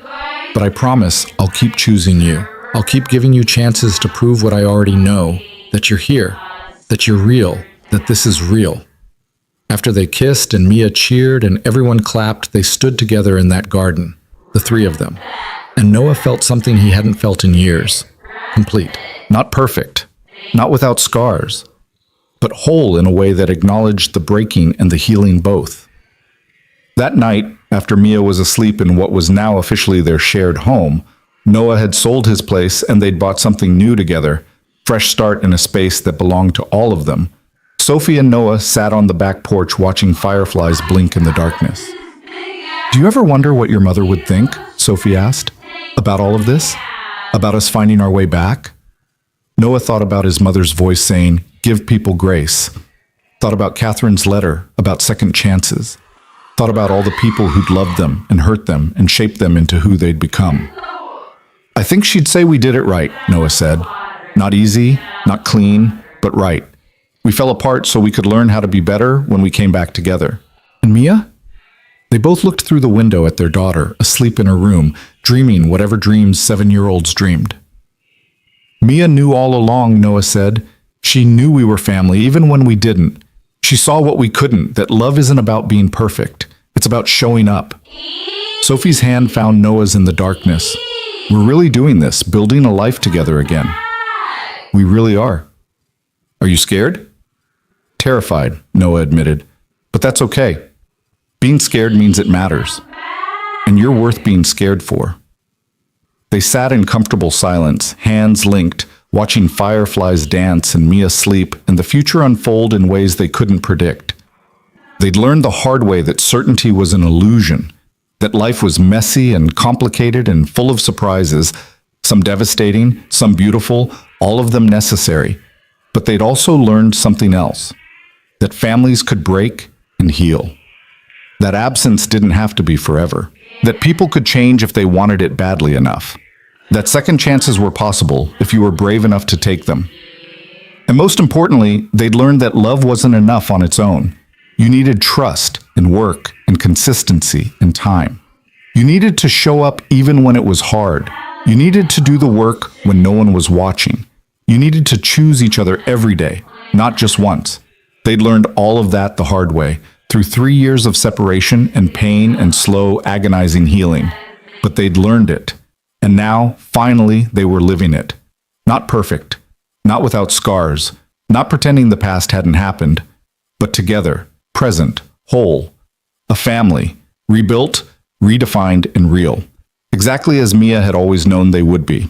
But I promise I'll keep choosing you. I'll keep giving you chances to prove what I already know, that you're here, that you're real, that this is real." After they kissed and Mia cheered and everyone clapped, they stood together in that garden, the three of them. And Noah felt something he hadn't felt in years. Complete. Not perfect. Not without scars. But whole in a way that acknowledged the breaking and the healing both. That night, after Mia was asleep in what was now officially their shared home, Noah had sold his place and they'd bought something new together, fresh start in a space that belonged to all of them. Sophie and Noah sat on the back porch watching fireflies blink in the darkness. "Do you ever wonder what your mother would think?" Sophie asked. "About all of this? About us finding our way back?" Noah thought about his mother's voice saying, "Give people grace." Thought about Catherine's letter about second chances. Thought about all the people who'd loved them and hurt them and shaped them into who they'd become. "I think she'd say we did it right," Noah said. "Not easy, not clean, but right. We fell apart so we could learn how to be better when we came back together." "And Mia?" They both looked through the window at their daughter, asleep in her room, dreaming whatever dreams 7-year-olds dreamed. "Mia knew all along," Noah said. "She knew we were family, even when we didn't. She saw what we couldn't, that love isn't about being perfect. It's about showing up." Sophie's hand found Noah's in the darkness. "We're really doing this, building a life together again." "We really are." "Are you scared?" "Terrified," Noah admitted. "But that's okay. Being scared means it matters. And you're worth being scared for." They sat in comfortable silence, hands linked, watching fireflies dance and Mia sleep and the future unfold in ways they couldn't predict. They'd learned the hard way that certainty was an illusion, that life was messy and complicated and full of surprises, some devastating, some beautiful, all of them necessary. But they'd also learned something else, that families could break and heal. That absence didn't have to be forever. That people could change if they wanted it badly enough. That second chances were possible if you were brave enough to take them. And most importantly, they'd learned that love wasn't enough on its own. You needed trust and work and consistency and time. You needed to show up even when it was hard. You needed to do the work when no one was watching. You needed to choose each other every day, not just once. They'd learned all of that the hard way, through 3 years of separation and pain and slow, agonizing healing. But they'd learned it. And now, finally, they were living it. Not perfect, not without scars, not pretending the past hadn't happened, but together, present, whole. A family, rebuilt, redefined, and real. Exactly as Mia had always known they would be.